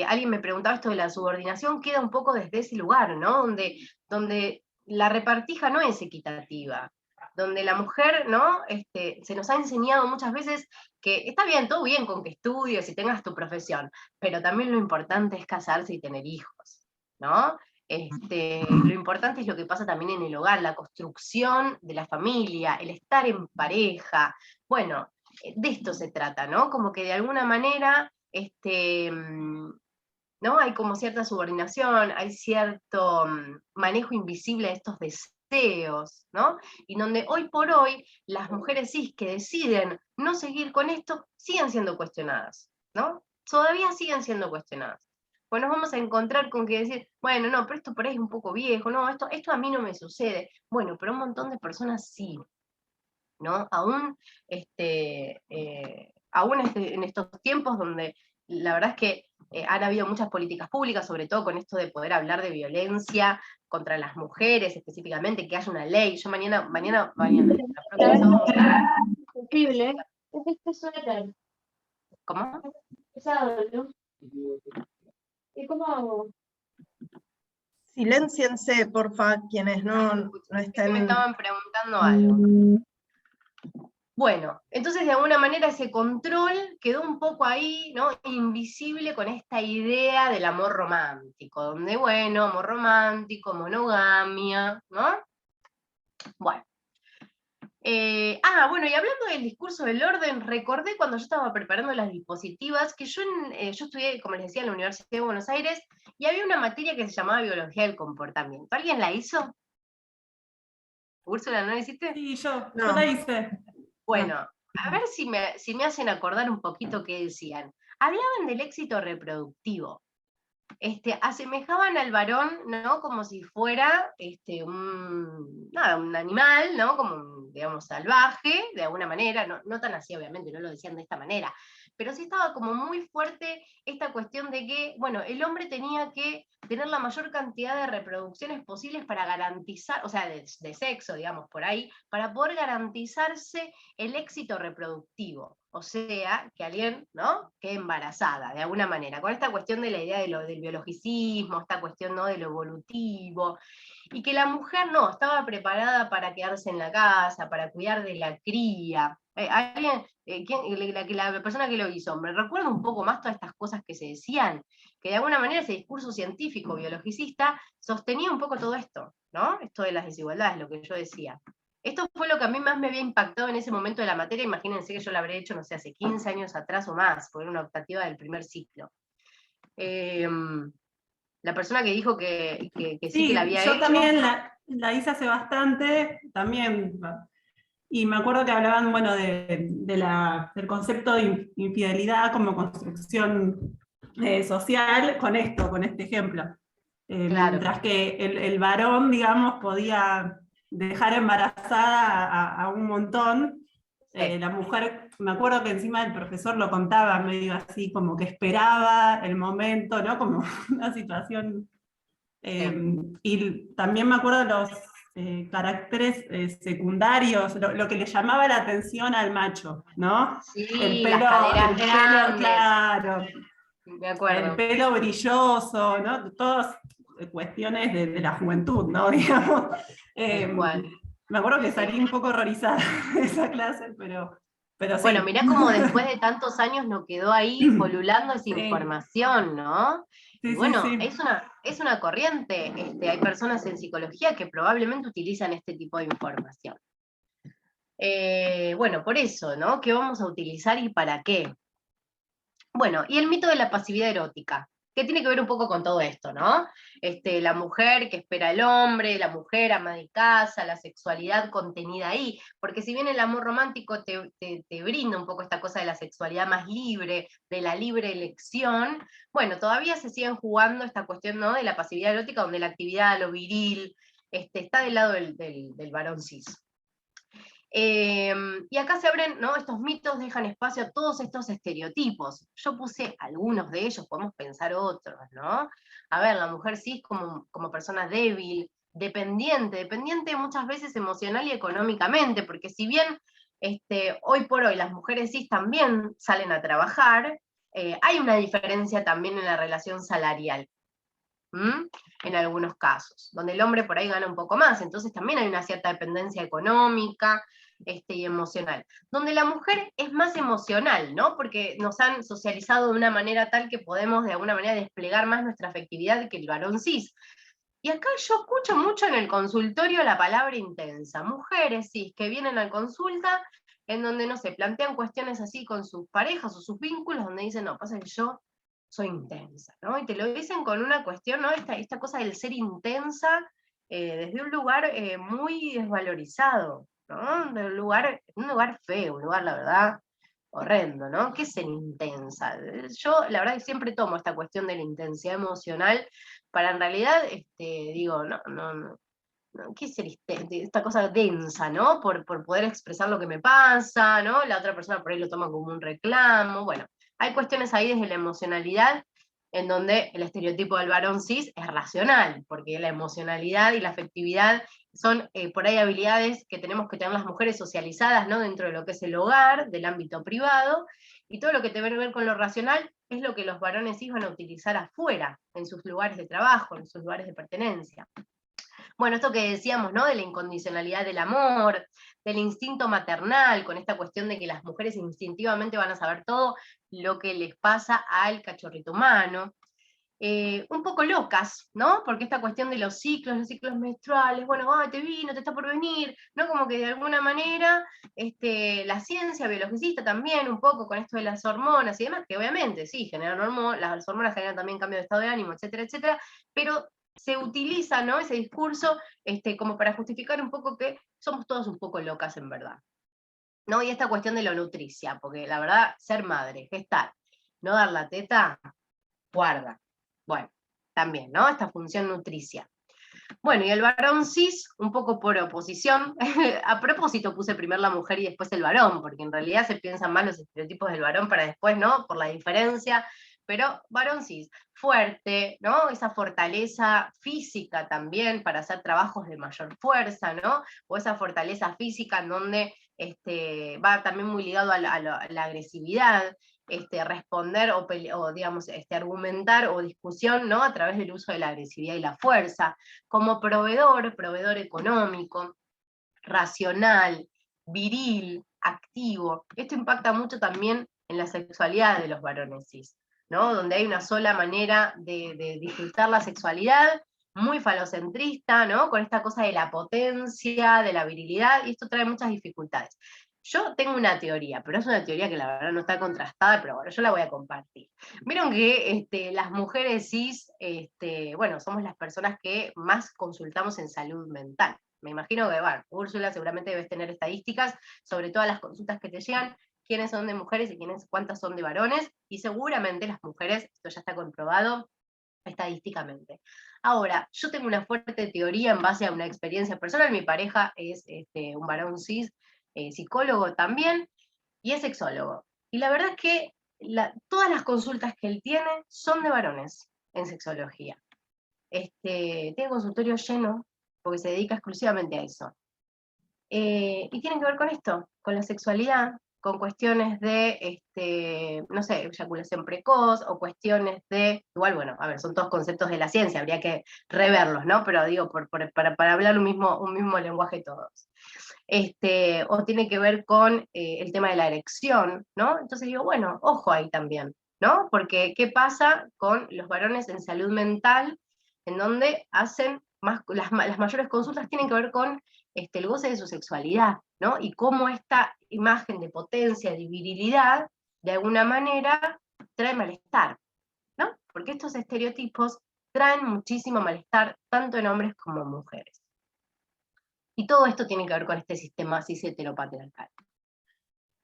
alguien me preguntaba esto de la subordinación, queda un poco desde ese lugar, ¿no?, donde la repartija no es equitativa, donde la mujer, ¿no?, se nos ha enseñado muchas veces que está bien, todo bien con que estudies y tengas tu profesión, pero también lo importante es casarse y tener hijos, ¿no? Lo importante es lo que pasa también en el hogar, la construcción de la familia, el estar en pareja. Bueno, de esto se trata, ¿no? Como que de alguna manera, ¿no?, hay como cierta subordinación, hay cierto manejo invisible de estos deseos, ¿no? Y donde hoy por hoy las mujeres cis que deciden no seguir con esto siguen siendo cuestionadas, ¿no? Todavía siguen siendo cuestionadas. Pues nos vamos a encontrar con que decir, bueno, no, pero esto por ahí es un poco viejo, no, esto a mí no me sucede. Bueno, pero un montón de personas sí, ¿no? Aún en estos tiempos donde la verdad es que han habido muchas políticas públicas, sobre todo con esto de poder hablar de violencia contra las mujeres específicamente, que haya una ley. Yo mañana, la próxima vamos a... Posible. Es este suéter. ¿Cómo? Pesado, ¿no? ¿Y cómo hago? Silénciense, porfa, quienes no estén... Me estaban preguntando algo. Bueno, entonces de alguna manera ese control quedó un poco ahí, ¿no?, invisible con esta idea del amor romántico, donde, bueno, amor romántico, monogamia, ¿no? Bueno, Bueno, y hablando del discurso del orden, recordé cuando yo estaba preparando las dispositivas que yo estudié, como les decía, en la Universidad de Buenos Aires, y había una materia que se llamaba Biología del Comportamiento. ¿Alguien la hizo? ¿Úrsula, no la hiciste? Sí, yo No. la hice. Bueno, a ver si me hacen acordar un poquito qué decían. Hablaban del éxito reproductivo. Asemejaban al varón, ¿no? Como si fuera un animal, ¿no? Como, digamos, salvaje, de alguna manera, no tan así, obviamente, no lo decían de esta manera, pero sí estaba como muy fuerte esta cuestión de que, bueno, el hombre tenía que tener la mayor cantidad de reproducciones posibles para garantizar, o sea, de sexo, digamos, por ahí, para poder garantizarse el éxito reproductivo. O sea, que alguien, ¿no?, quede embarazada, de alguna manera, con esta cuestión de la idea del biologicismo, esta cuestión, ¿no?, de lo evolutivo, y que la mujer no, estaba preparada para quedarse en la casa, para cuidar de la cría. La persona que lo hizo, me recuerda un poco más todas estas cosas que se decían, que de alguna manera ese discurso científico, biologicista, sostenía un poco todo esto, ¿no? Esto de las desigualdades, lo que yo decía. Esto fue lo que a mí más me había impactado en ese momento de la materia. Imagínense que yo la habré hecho, no sé, hace 15 años atrás o más, porque era una optativa del primer ciclo. La persona que dijo que sí, que la había yo hecho. También la hice hace bastante, también, y me acuerdo que hablaban, bueno, del concepto de infidelidad como construcción social con este ejemplo. Claro. Mientras que el varón, digamos, podía dejar embarazada a un montón, Sí. la mujer, me acuerdo que encima el profesor lo contaba medio así, como que esperaba el momento, ¿no? Como una situación. Y también me acuerdo de los caracteres secundarios, lo que le llamaba la atención al macho, ¿no? Sí, las caderas grandes. Claro, Me acuerdo. el pelo brilloso, ¿no? Todas cuestiones de la juventud, ¿no? Digamos. Tal cual. Me acuerdo que salí un poco horrorizada de esa clase, pero sí. Bueno, mirá cómo después de tantos años nos quedó ahí polulando esa información, ¿no? Sí, Y bueno, sí. es una corriente. Hay personas en psicología que probablemente utilizan este tipo de información. Bueno, por eso, ¿no? ¿Qué vamos a utilizar y para qué? Bueno, y el mito de la pasividad erótica, que tiene que ver un poco con todo esto, ¿no? La mujer que espera al hombre, la mujer ama de casa, la sexualidad contenida ahí, porque si bien el amor romántico te brinda un poco esta cosa de la sexualidad más libre, de la libre elección, bueno, todavía se siguen jugando esta cuestión, ¿no?, de la pasividad erótica, donde la actividad, lo viril, está del lado del varón cis. Y acá se abren, ¿no?, estos mitos, dejan espacio a todos estos estereotipos. Yo puse algunos de ellos, podemos pensar otros, ¿no? A ver, la mujer cis como persona débil, dependiente muchas veces emocional y económicamente, porque si bien hoy por hoy las mujeres cis también salen a trabajar, hay una diferencia también en la relación salarial. En algunos casos, donde el hombre por ahí gana un poco más, entonces también hay una cierta dependencia económica y emocional, donde la mujer es más emocional, ¿no? Porque nos han socializado de una manera tal que podemos de alguna manera desplegar más nuestra afectividad que el varón cis. Y acá yo escucho mucho en el consultorio la palabra intensa, mujeres cis que vienen a consulta en donde, no sé, plantean cuestiones así con sus parejas o sus vínculos, donde dicen, no, pasa que yo soy intensa, ¿no? Y te lo dicen con una cuestión, ¿no? Esta cosa del ser intensa desde un lugar muy desvalorizado, ¿no? De un lugar feo, un lugar, la verdad, horrendo, ¿no? ¿Qué es ser intensa? Yo, la verdad, que siempre tomo esta cuestión de la intensidad emocional para en realidad, digo, no, ¿qué es ser esta cosa densa, ¿no? Por poder expresar lo que me pasa, ¿no? La otra persona por ahí lo toma como un reclamo, bueno. Hay cuestiones ahí desde la emocionalidad, en donde el estereotipo del varón cis es racional, porque la emocionalidad y la afectividad son por ahí habilidades que tenemos que tener las mujeres socializadas, ¿no?, dentro de lo que es el hogar, del ámbito privado, y todo lo que tiene que ver con lo racional es lo que los varones cis van a utilizar afuera, en sus lugares de trabajo, en sus lugares de pertenencia. Bueno, esto que decíamos, ¿no?, de la incondicionalidad del amor, del instinto maternal, con esta cuestión de que las mujeres instintivamente van a saber todo lo que les pasa al cachorrito humano. un poco locas, ¿no? Porque esta cuestión de los ciclos menstruales, bueno, te vino, te está por venir, ¿no? Como que de alguna manera la ciencia biologicista también, un poco con esto de las hormonas y demás, que obviamente sí, generan hormonas, las hormonas generan también cambio de estado de ánimo, etcétera, etcétera, pero se utiliza, ¿no? Ese discurso como para justificar un poco que somos todos un poco locas en verdad, ¿no? Y esta cuestión de lo nutricia, porque la verdad, ser madre, gestar, no dar la teta, guarda. Bueno, también, ¿no? Esta función nutricia. Bueno, y el varón cis, un poco por oposición, a propósito puse primero la mujer y después el varón, porque en realidad se piensan más los estereotipos del varón para después, ¿no? Por la diferencia, pero varón cis, fuerte, ¿no? Esa fortaleza física también para hacer trabajos de mayor fuerza, ¿no? O esa fortaleza física en donde va también muy ligado a la agresividad, responder o digamos, argumentar o discusión, ¿no? A través del uso de la agresividad y la fuerza, como proveedor económico, racional, viril, activo. Esto impacta mucho también en la sexualidad de los varones cis, ¿no? Donde hay una sola manera de disfrutar la sexualidad, muy falocentrista, ¿no? Con esta cosa de la potencia, de la virilidad, y esto trae muchas dificultades. Yo tengo una teoría, pero es una teoría que la verdad no está contrastada, pero bueno, yo la voy a compartir. Vieron que las mujeres cis, bueno, somos las personas que más consultamos en salud mental. Me imagino que, bueno, Úrsula seguramente debes tener estadísticas sobre todas las consultas que te llegan, quiénes son de mujeres y cuántas son de varones, y seguramente las mujeres, esto ya está comprobado estadísticamente. Ahora, yo tengo una fuerte teoría en base a una experiencia personal, mi pareja es un varón cis, psicólogo también, y es sexólogo. Y la verdad es que todas las consultas que él tiene son de varones en sexología. Tiene consultorio lleno, porque se dedica exclusivamente a eso. Y tienen que ver con esto, con la sexualidad, con cuestiones de, no sé, eyaculación precoz, o cuestiones de, igual, bueno, a ver, son todos conceptos de la ciencia, habría que reverlos, ¿no? Pero digo, para hablar un mismo lenguaje todos. O tiene que ver con el tema de la erección, ¿no? Entonces digo, bueno, ojo ahí también, ¿no? Porque, ¿qué pasa con los varones en salud mental, en donde hacen las mayores consultas tienen que ver con el goce de su sexualidad, ¿no? Y cómo esta imagen de potencia, de virilidad, de alguna manera, trae malestar, ¿no? Porque estos estereotipos traen muchísimo malestar, tanto en hombres como en mujeres. Y todo esto tiene que ver con este sistema cis heteropatriarcal.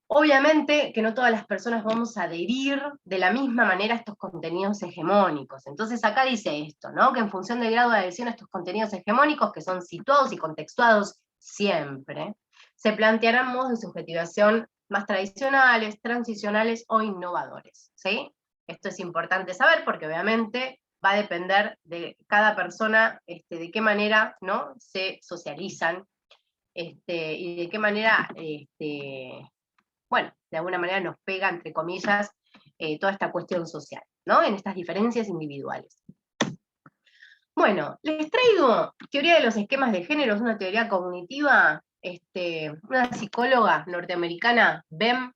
Obviamente que no todas las personas vamos a adherir de la misma manera a estos contenidos hegemónicos. Entonces acá dice esto, ¿no? Que en función del grado de adhesión a estos contenidos hegemónicos, que son situados y contextuados siempre, se plantearán modos de subjetivación más tradicionales, transicionales o innovadores, ¿sí? Esto es importante saber porque obviamente va a depender de cada persona, de qué manera, ¿no? Se socializan, y de qué manera, bueno, de alguna manera nos pega, entre comillas, toda esta cuestión social, ¿no? En estas diferencias individuales. Bueno, les traigo teoría de los esquemas de género, es una teoría cognitiva, una psicóloga norteamericana, Bem,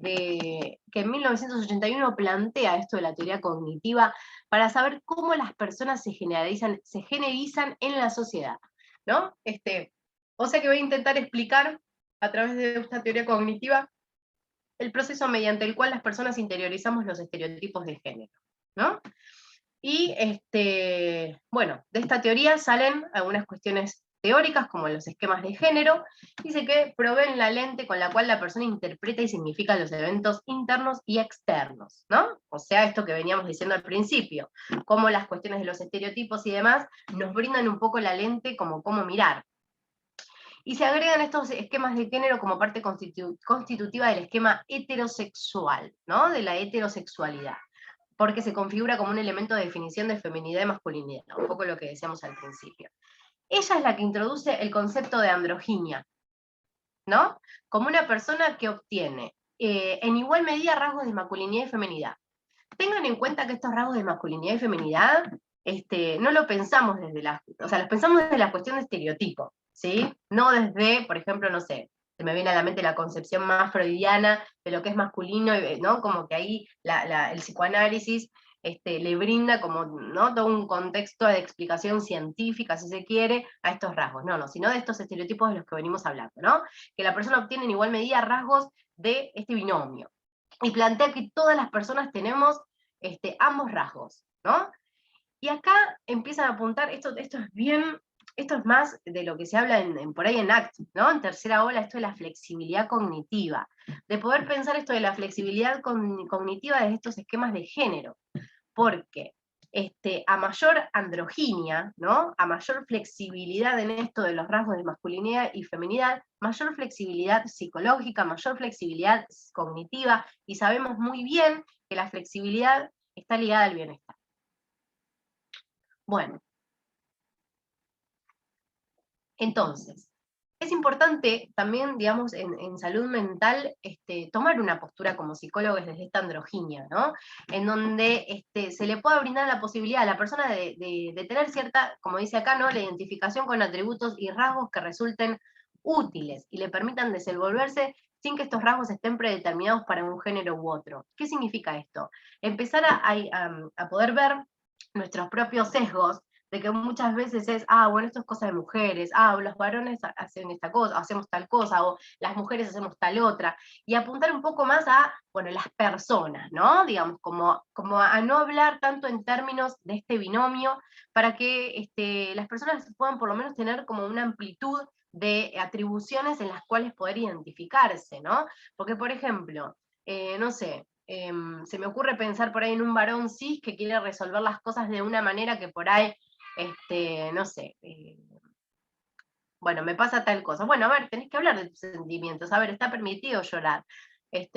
que en 1981 plantea esto de la teoría cognitiva para saber cómo las personas se generalizan en la sociedad, ¿no? O sea que voy a intentar explicar a través de esta teoría cognitiva el proceso mediante el cual las personas interiorizamos los estereotipos de género, ¿no? Y, bueno, de esta teoría salen algunas cuestiones teóricas, como los esquemas de género. Dice que proveen la lente con la cual la persona interpreta y significa los eventos internos y externos, ¿no? O sea, esto que veníamos diciendo al principio, cómo las cuestiones de los estereotipos y demás nos brindan un poco la lente como cómo mirar. Y se agregan estos esquemas de género como parte constitutiva del esquema heterosexual, ¿no? De la heterosexualidad, porque se configura como un elemento de definición de feminidad y masculinidad, un poco lo que decíamos al principio. Ella es la que introduce el concepto de androginia, ¿no? Como una persona que obtiene en igual medida rasgos de masculinidad y feminidad. Tengan en cuenta que estos rasgos de masculinidad y feminidad no lo pensamos desde o sea, los pensamos desde la cuestión de estereotipo, ¿sí? No desde, por ejemplo, no sé, se me viene a la mente la concepción más freudiana de lo que es masculino, ¿no? Como que ahí el psicoanálisis le brinda como, ¿no?, todo un contexto de explicación científica, si se quiere, a estos rasgos. No, sino de estos estereotipos de los que venimos hablando, ¿no? Que la persona obtiene en igual medida rasgos de este binomio. Y plantea que todas las personas tenemos ambos rasgos, ¿no? Y acá empiezan a apuntar, esto es más de lo que se habla por ahí en ACT, ¿no? En tercera ola, esto de la flexibilidad cognitiva, de poder pensar esto de la flexibilidad cognitiva desde estos esquemas de género, porque a mayor androginia, ¿no?, a mayor flexibilidad en esto de los rasgos de masculinidad y feminidad, mayor flexibilidad psicológica, mayor flexibilidad cognitiva, y sabemos muy bien que la flexibilidad está ligada al bienestar. Bueno, entonces, es importante también, digamos, en salud mental, tomar una postura como psicólogos desde esta androginia, ¿no? En donde se le pueda brindar la posibilidad a la persona de tener cierta, como dice acá, ¿no?, la identificación con atributos y rasgos que resulten útiles y le permitan desenvolverse sin que estos rasgos estén predeterminados para un género u otro. ¿Qué significa esto? Empezar a poder ver nuestros propios sesgos, de que muchas veces es, bueno, esto es cosa de mujeres, los varones hacen esta cosa, hacemos tal cosa, o las mujeres hacemos tal otra, y apuntar un poco más a, bueno, las personas, ¿no? Digamos, como a no hablar tanto en términos de este binomio, para que las personas puedan por lo menos tener como una amplitud de atribuciones en las cuales poder identificarse, ¿no? Porque, por ejemplo, no sé, se me ocurre pensar por ahí en un varón cis que quiere resolver las cosas de una manera que por ahí, no sé, bueno, me pasa tal cosa. Bueno, a ver, tenés que hablar de tus sentimientos. A ver, ¿está permitido llorar?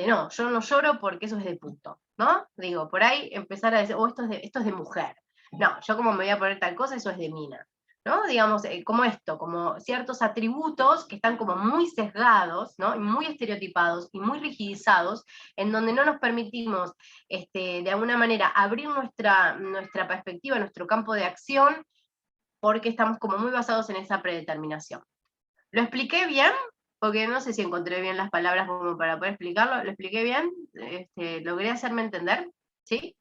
No, yo no lloro porque eso es de puto, ¿no? Digo, por ahí empezar a decir, esto es de mujer. No, yo como me voy a poner tal cosa, eso es de mina, ¿no? Digamos, como esto, como ciertos atributos que están como muy sesgados, ¿no?, muy estereotipados y muy rigidizados, en donde no nos permitimos, de alguna manera, abrir nuestra perspectiva, nuestro campo de acción, porque estamos como muy basados en esa predeterminación. ¿Lo expliqué bien? Porque no sé si encontré bien las palabras como para poder explicarlo. ¿Lo expliqué bien? ¿Logré hacerme entender? ¿Sí?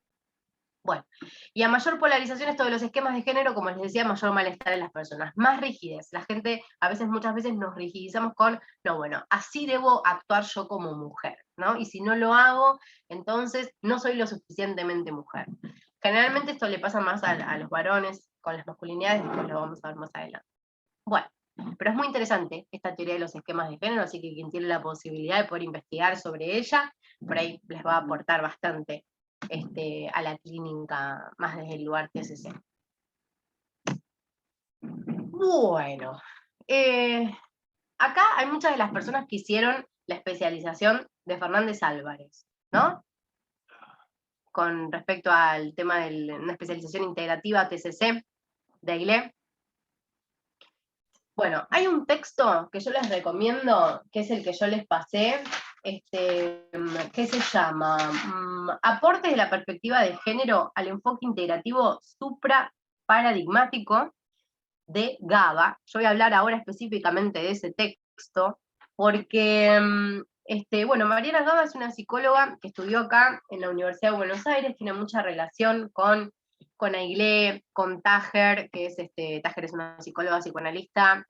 Bueno, y a mayor polarización esto de los esquemas de género, como les decía, mayor malestar en las personas, más rigidez. La gente, muchas veces nos rigidizamos con, no, bueno, así debo actuar yo como mujer, ¿no? Y si no lo hago, entonces no soy lo suficientemente mujer. Generalmente esto le pasa más a los varones con las masculinidades, después lo vamos a ver más adelante. Bueno, pero es muy interesante esta teoría de los esquemas de género, así que quien tiene la posibilidad de poder investigar sobre ella, por ahí les va a aportar bastante a la clínica, más desde el lugar TCC. Bueno, acá hay muchas de las personas que hicieron la especialización de Fernández Álvarez, ¿no? Con respecto al tema de una especialización integrativa TCC de ILE. Bueno, hay un texto que yo les recomiendo, que es el que yo les pasé, que se llama Aportes de la perspectiva de género al enfoque integrativo supraparadigmático, de Gaba. Yo voy a hablar ahora específicamente de ese texto, porque, bueno, Mariana Gaba es una psicóloga que estudió acá en la Universidad de Buenos Aires, tiene mucha relación con Aguilé, con Tajer, que es, Tajer es una psicóloga psicoanalista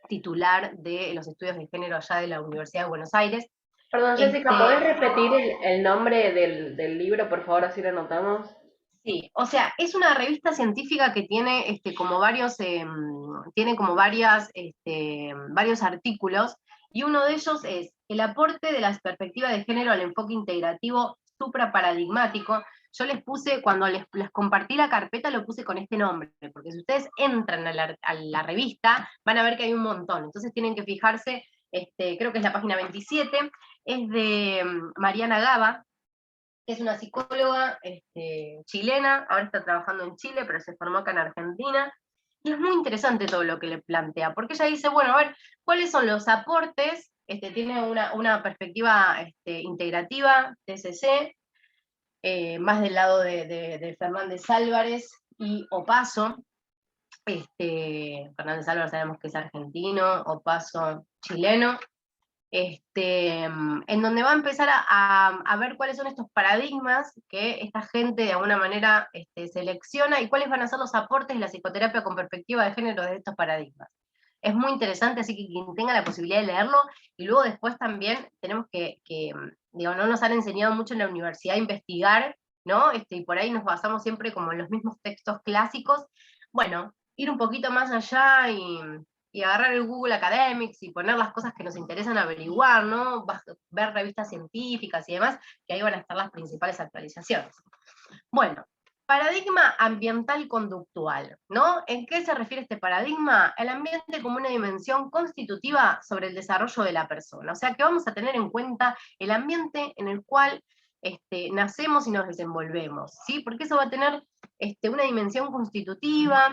titular de los estudios de género allá de la Universidad de Buenos Aires. Perdón, Jessica, ¿podés repetir el nombre del libro, por favor, así lo anotamos? Sí, o sea, es una revista científica que tiene como varios, varios artículos, y uno de ellos es el aporte de las perspectivas de género al enfoque integrativo supraparadigmático. Yo les puse, cuando les compartí la carpeta, lo puse con este nombre, porque si ustedes entran a la revista, van a ver que hay un montón, entonces tienen que fijarse, creo que es la página 27, es de Mariana Gaba, que es una psicóloga chilena, ahora está trabajando en Chile, pero se formó acá en Argentina, y es muy interesante todo lo que le plantea, porque ella dice, bueno, a ver, ¿cuáles son los aportes? Tiene una perspectiva integrativa, TCC, más del lado de Fernández Álvarez y Opaso. Fernández Álvarez sabemos que es argentino, Opaso chileno. en donde va a empezar a ver cuáles son estos paradigmas que esta gente de alguna manera selecciona y cuáles van a ser los aportes de la psicoterapia con perspectiva de género de estos paradigmas. Es muy interesante, así que quien tenga la posibilidad de leerlo, y luego después también tenemos que digo, no nos han enseñado mucho en la universidad a investigar, ¿no? Y por ahí nos basamos siempre como en los mismos textos clásicos. Bueno, ir un poquito más allá y agarrar el Google Academics y poner las cosas que nos interesan averiguar, ¿no? Ver revistas científicas y demás, que ahí van a estar las principales actualizaciones. Bueno, paradigma ambiental conductual, ¿no? ¿En qué se refiere este paradigma? El ambiente como una dimensión constitutiva sobre el desarrollo de la persona. O sea, que vamos a tener en cuenta el ambiente en el cual nacemos y nos desenvolvemos, ¿sí? Porque eso va a tener una dimensión constitutiva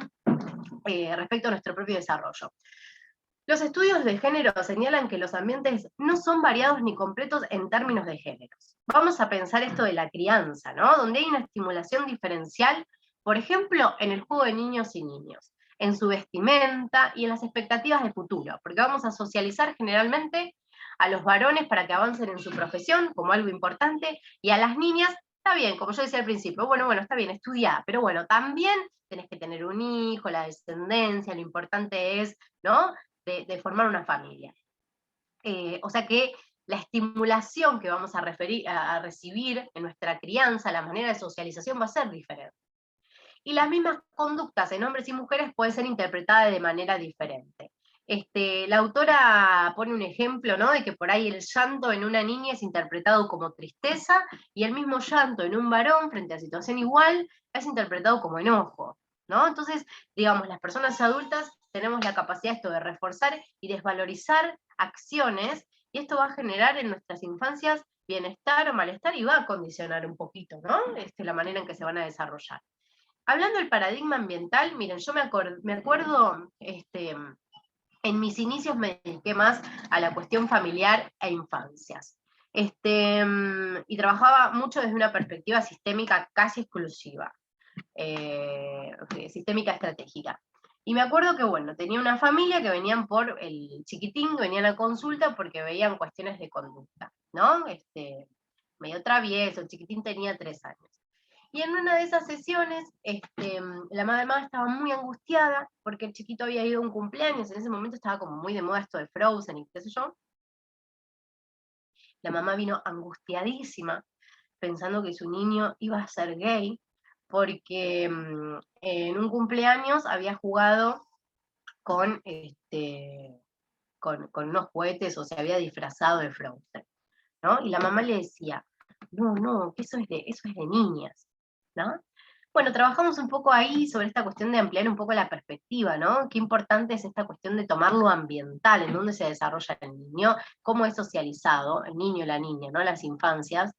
respecto a nuestro propio desarrollo. Los estudios de género señalan que los ambientes no son variados ni completos en términos de géneros. Vamos a pensar esto de la crianza, ¿no? Donde hay una estimulación diferencial, por ejemplo, en el juego de niños y niños, en su vestimenta y en las expectativas de futuro, porque vamos a socializar generalmente a los varones para que avancen en su profesión como algo importante, y a las niñas, está bien, como yo decía al principio, bueno, está bien, estudiá, pero bueno, también tenés que tener un hijo, la descendencia, lo importante es, ¿no? De formar una familia. O sea que la estimulación que vamos a recibir en nuestra crianza, la manera de socialización va a ser diferente. Y las mismas conductas en hombres y mujeres pueden ser interpretadas de manera diferente. La autora pone un ejemplo, ¿no? De que por ahí el llanto en una niña es interpretado como tristeza, y el mismo llanto en un varón frente a situación igual es interpretado como enojo, ¿no? Entonces, digamos, las personas adultas tenemos la capacidad esto de reforzar y desvalorizar acciones, y esto va a generar en nuestras infancias bienestar o malestar, y va a condicionar un poquito, ¿no? La manera en que se van a desarrollar. Hablando del paradigma ambiental, miren, yo me acuerdo, en mis inicios me dediqué más a la cuestión familiar e infancias. Y trabajaba mucho desde una perspectiva sistémica casi exclusiva, sistémica estratégica. Y me acuerdo que, bueno, tenía una familia que venían por el chiquitín, que venían a consulta porque veían cuestiones de conducta, ¿no? Medio travieso, el chiquitín tenía 3 años. Y en una de esas sesiones, la mamá estaba muy angustiada porque el chiquito había ido a un cumpleaños, en ese momento estaba como muy de moda esto de Frozen y qué sé yo. La mamá vino angustiadísima, pensando que su niño iba a ser gay, porque en un cumpleaños había jugado con unos juguetes, o se había disfrazado de Frozen, ¿no? Y la mamá le decía, no, que eso es de niñas, ¿no? Bueno, trabajamos un poco ahí sobre esta cuestión de ampliar un poco la perspectiva, ¿no? Qué importante es esta cuestión de tomar lo ambiental, en dónde se desarrolla el niño, cómo es socializado, el niño y la niña, ¿no? Las infancias.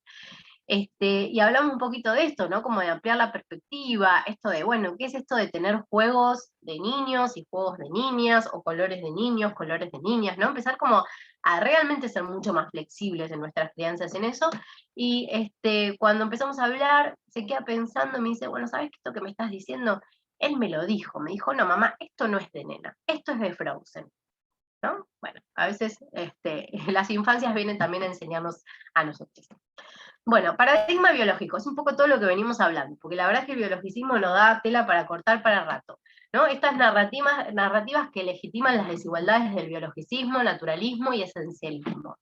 Y hablamos un poquito de esto, ¿no? Como de ampliar la perspectiva, esto de, bueno, ¿qué es esto de tener juegos de niños y juegos de niñas, o colores de niños, colores de niñas, ¿no? Empezar como a realmente ser mucho más flexibles en nuestras crianzas en eso, y cuando empezamos a hablar, se queda pensando, me dice, bueno, ¿sabes esto que me estás diciendo? Él me lo dijo, me dijo, no, mamá, esto no es de nena, esto es de Frozen, ¿no? Bueno, a veces las infancias vienen también a enseñarnos a nosotros. Bueno, paradigma biológico, es un poco todo lo que venimos hablando, porque la verdad es que el biologicismo nos da tela para cortar para rato, ¿no? Estas narrativas que legitiman las desigualdades del biologicismo, naturalismo y esencialismo.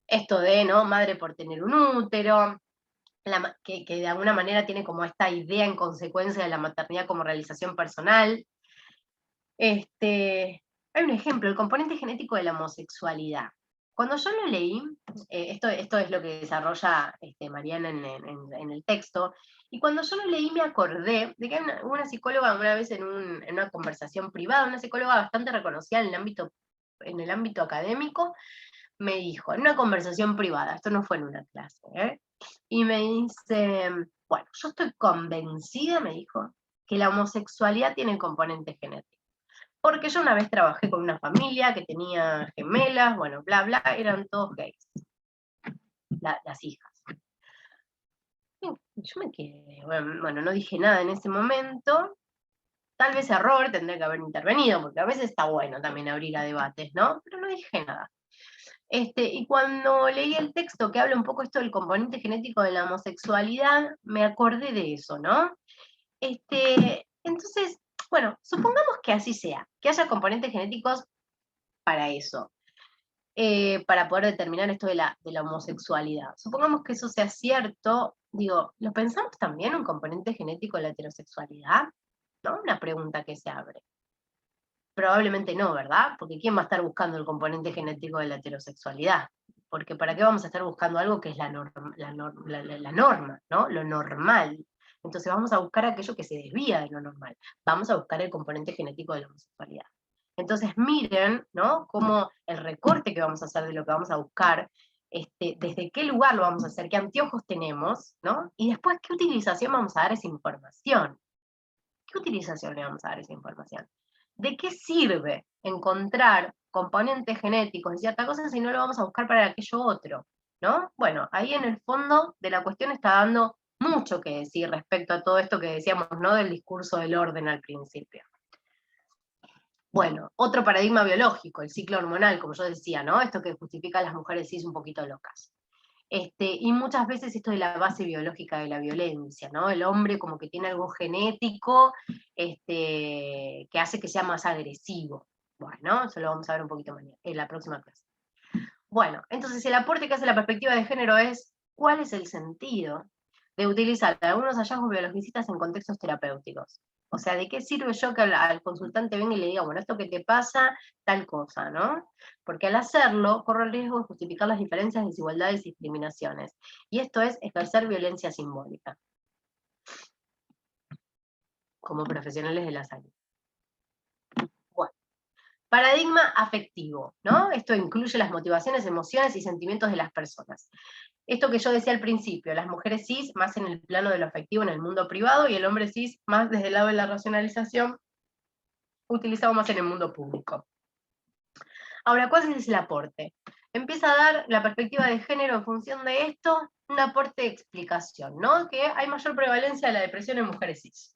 Esto de, ¿no? Madre por tener un útero, que de alguna manera tiene como esta idea en consecuencia de la maternidad como realización personal. Hay un ejemplo, el componente genético de la homosexualidad. Cuando yo lo leí, esto es lo que desarrolla Mariana en el texto, y cuando yo lo leí me acordé de que una psicóloga una vez en una conversación privada, una psicóloga bastante reconocida en el ámbito académico, me dijo, en una conversación privada, esto no fue en una clase, y me dice, bueno, yo estoy convencida, me dijo, que la homosexualidad tiene componente genético. Porque yo una vez trabajé con una familia que tenía gemelas, bueno, bla, bla, eran todos gays, las hijas. Y yo me quedé, bueno, no dije nada en ese momento, tal vez error, tendré que haber intervenido, porque a veces está bueno también abrir a debates, ¿no? Pero no dije nada. Y cuando leí el texto que habla un poco esto del componente genético de la homosexualidad, me acordé de eso, ¿no? Entonces, bueno, supongamos que así sea, que haya componentes genéticos para eso, para poder determinar esto de la homosexualidad. Supongamos que eso sea cierto, digo, ¿lo pensamos también un componente genético de la heterosexualidad? ¿No? Una pregunta que se abre. Probablemente no, ¿verdad? Porque ¿quién va a estar buscando el componente genético de la heterosexualidad? Porque ¿para qué vamos a estar buscando algo que es la norma, ¿no? Lo normal. Entonces vamos a buscar aquello que se desvía de lo normal. Vamos a buscar el componente genético de la homosexualidad. Entonces miren, ¿no? Cómo el recorte que vamos a hacer de lo que vamos a buscar, desde qué lugar lo vamos a hacer, qué anteojos tenemos, ¿no? Y después qué utilización vamos a dar a esa información. ¿Qué utilización le vamos a dar a esa información? ¿De qué sirve encontrar componentes genéticos de cierta cosa si no lo vamos a buscar para aquello otro? ¿No? Bueno, ahí en el fondo de la cuestión está dando mucho que decir respecto a todo esto que decíamos, ¿no? Del discurso del orden al principio. Bueno, otro paradigma biológico, el ciclo hormonal, como yo decía, ¿no? Esto que justifica a las mujeres cis un poquito locas. Y muchas veces esto de la base biológica de la violencia, ¿no? El hombre como que tiene algo genético que hace que sea más agresivo. Bueno, eso lo vamos a ver un poquito mañana, en la próxima clase. Bueno, entonces el aporte que hace la perspectiva de género es, ¿cuál es el sentido de utilizar algunos hallazgos biologicistas en contextos terapéuticos? O sea, ¿de qué sirve yo que al consultante venga y le diga, bueno, esto que te pasa, tal cosa, ¿no? Porque al hacerlo, corro el riesgo de justificar las diferencias, desigualdades y discriminaciones. Y esto es ejercer violencia simbólica, como profesionales de la salud. Bueno, paradigma afectivo, ¿no? Esto incluye las motivaciones, emociones y sentimientos de las personas. Esto que yo decía al principio, las mujeres cis más en el plano de lo afectivo en el mundo privado y el hombre cis más desde el lado de la racionalización, utilizado más en el mundo público. Ahora, ¿cuál es el aporte? Empieza a dar la perspectiva de género en función de esto, un aporte de explicación, ¿no? Que hay mayor prevalencia de la depresión en mujeres cis.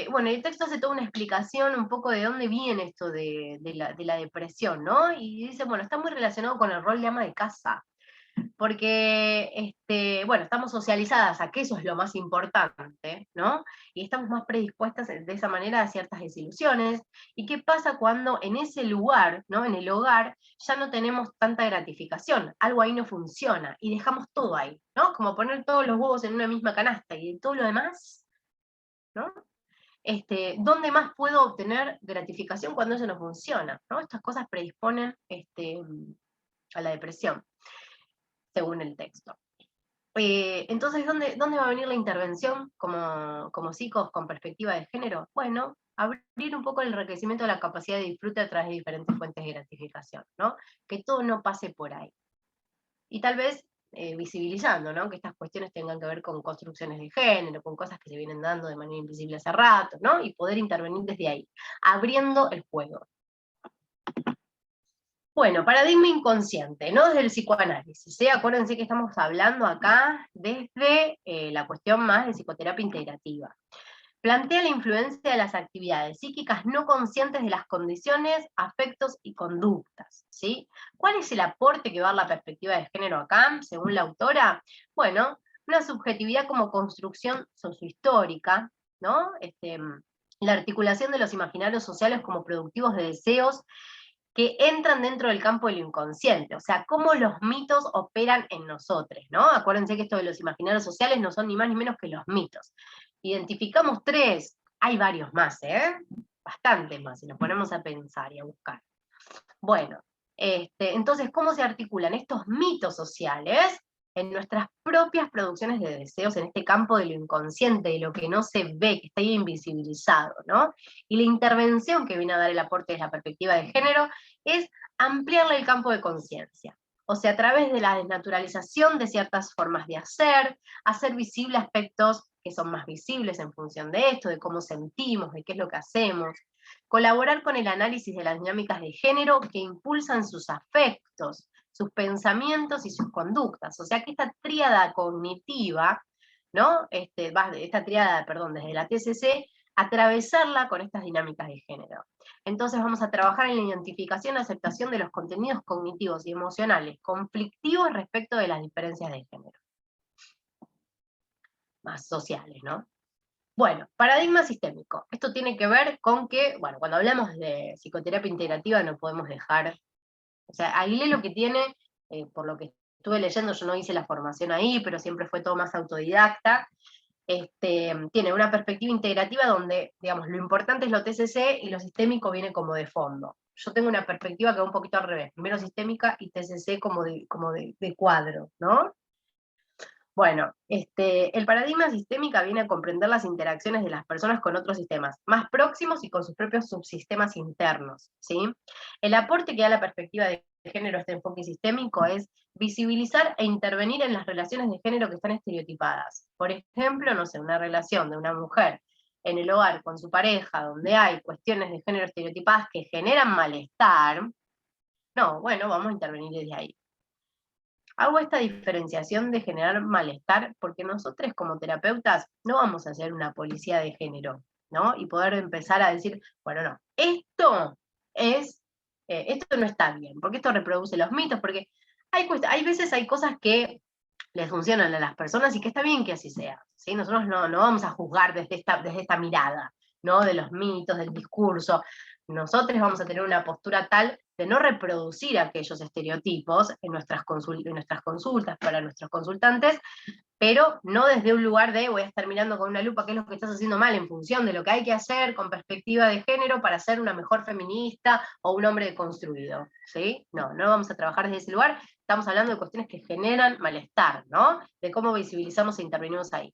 Bueno, el texto hace toda una explicación un poco de dónde viene esto de la depresión, ¿no? Y dice, bueno, está muy relacionado con el rol de ama de casa, porque, bueno, estamos socializadas a que eso es lo más importante, ¿no? Y estamos más predispuestas de esa manera a ciertas desilusiones. ¿Y qué pasa cuando en ese lugar, ¿no? En el hogar, ya no tenemos tanta gratificación? Algo ahí no funciona, y dejamos todo ahí, ¿no? Como poner todos los huevos en una misma canasta, y de todo lo demás, ¿no? ¿Dónde más puedo obtener gratificación cuando eso no funciona? ¿No? Estas cosas predisponen a la depresión, según el texto. Entonces, ¿dónde va a venir la intervención como psicos con perspectiva de género? Bueno, abrir un poco el enriquecimiento de la capacidad de disfrute a través de diferentes fuentes de gratificación, ¿no? Que todo no pase por ahí. Y tal vez visibilizando, ¿no? Que estas cuestiones tengan que ver con construcciones de género, con cosas que se vienen dando de manera invisible hace rato, ¿no? Y poder intervenir desde ahí, abriendo el juego. Bueno, paradigma inconsciente, no desde el psicoanálisis, ¿sí? Acuérdense que estamos hablando acá desde la cuestión más de psicoterapia integrativa. Plantea la influencia de las actividades psíquicas no conscientes de las condiciones, afectos y conductas, ¿sí? ¿Cuál es el aporte que va a dar la perspectiva de género acá, según la autora? Bueno, una subjetividad como construcción sociohistórica, ¿no? La articulación de los imaginarios sociales como productivos de deseos que entran dentro del campo del inconsciente, o sea, cómo los mitos operan en nosotros, ¿no? Acuérdense que esto de los imaginarios sociales no son ni más ni menos que los mitos. Identificamos 3, hay varios más, bastantes más, si nos ponemos a pensar y a buscar. Bueno, entonces, ¿cómo se articulan estos mitos sociales en nuestras propias producciones de deseos, en este campo de lo inconsciente, de lo que no se ve, que está ahí invisibilizado, ¿no? Y la intervención que viene a dar el aporte desde la perspectiva de género es ampliarle el campo de conciencia. O sea, a través de la desnaturalización de ciertas formas de hacer visible aspectos que son más visibles en función de esto, de cómo sentimos, de qué es lo que hacemos. Colaborar con el análisis de las dinámicas de género que impulsan sus afectos, sus pensamientos y sus conductas. O sea que esta tríada cognitiva, ¿no? Esta tríada, perdón, desde la TCC, atravesarla con estas dinámicas de género. Entonces vamos a trabajar en la identificación y aceptación de los contenidos cognitivos y emocionales conflictivos respecto de las diferencias de género. Más sociales, ¿no? Bueno, paradigma sistémico. Esto tiene que ver con que, bueno, cuando hablamos de psicoterapia integrativa no podemos dejar, o sea, Aguilé lo que tiene, por lo que estuve leyendo, yo no hice la formación ahí, pero siempre fue todo más autodidacta, tiene una perspectiva integrativa donde, digamos, lo importante es lo TCC y lo sistémico viene como de fondo. Yo tengo una perspectiva que va un poquito al revés, primero sistémica y TCC como de cuadro, ¿no? Bueno, el paradigma sistémica viene a comprender las interacciones de las personas con otros sistemas, más próximos y con sus propios subsistemas internos, ¿sí? El aporte que da la perspectiva de género a este enfoque sistémico es visibilizar e intervenir en las relaciones de género que están estereotipadas. Por ejemplo, no sé, una relación de una mujer en el hogar con su pareja, donde hay cuestiones de género estereotipadas que generan malestar, no, bueno, vamos a intervenir desde ahí. Hago esta diferenciación de generar malestar porque nosotros como terapeutas no vamos a ser una policía de género, ¿no? Y poder empezar a decir, bueno, no, esto no está bien, porque esto reproduce los mitos, porque hay veces hay cosas que les funcionan a las personas y que está bien que así sea, ¿sí? Nosotros no vamos a juzgar desde esta mirada, ¿no? De los mitos, del discurso. Nosotros vamos a tener una postura tal de no reproducir aquellos estereotipos en nuestras consultas para nuestros consultantes, pero no desde un lugar de voy a estar mirando con una lupa qué es lo que estás haciendo mal, en función de lo que hay que hacer con perspectiva de género para ser una mejor feminista o un hombre deconstruido, ¿sí? No vamos a trabajar desde ese lugar, estamos hablando de cuestiones que generan malestar, ¿no? De cómo visibilizamos e intervenimos ahí.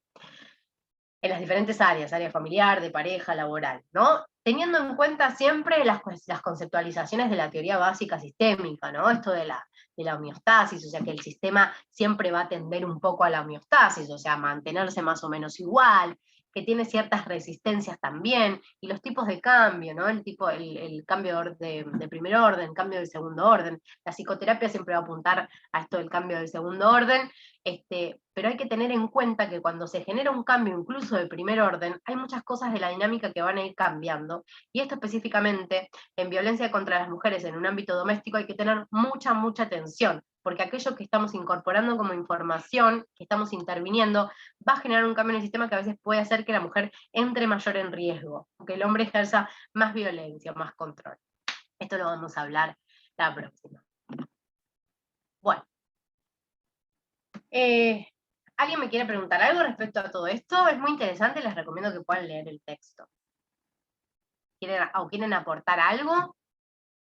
En las diferentes áreas, área familiar, de pareja, laboral, ¿no? Teniendo en cuenta siempre las conceptualizaciones de la teoría básica sistémica, ¿no? Esto de la homeostasis, o sea que el sistema siempre va a tender un poco a la homeostasis, o sea, mantenerse más o menos igual, que tiene ciertas resistencias también, y los tipos de cambio, ¿no? El cambio de primer orden, cambio de segundo orden. La psicoterapia siempre va a apuntar a esto del cambio del segundo orden, pero hay que tener en cuenta que cuando se genera un cambio incluso de primer orden, hay muchas cosas de la dinámica que van a ir cambiando, y esto específicamente en violencia contra las mujeres en un ámbito doméstico hay que tener mucha atención, porque aquello que estamos incorporando como información, que estamos interviniendo, va a generar un cambio en el sistema que a veces puede hacer que la mujer entre mayor en riesgo, que el hombre ejerza más violencia, más control. Esto lo vamos a hablar la próxima. Bueno. ¿Alguien me quiere preguntar algo respecto a todo esto? Es muy interesante, les recomiendo que puedan leer el texto. ¿Quieren aportar algo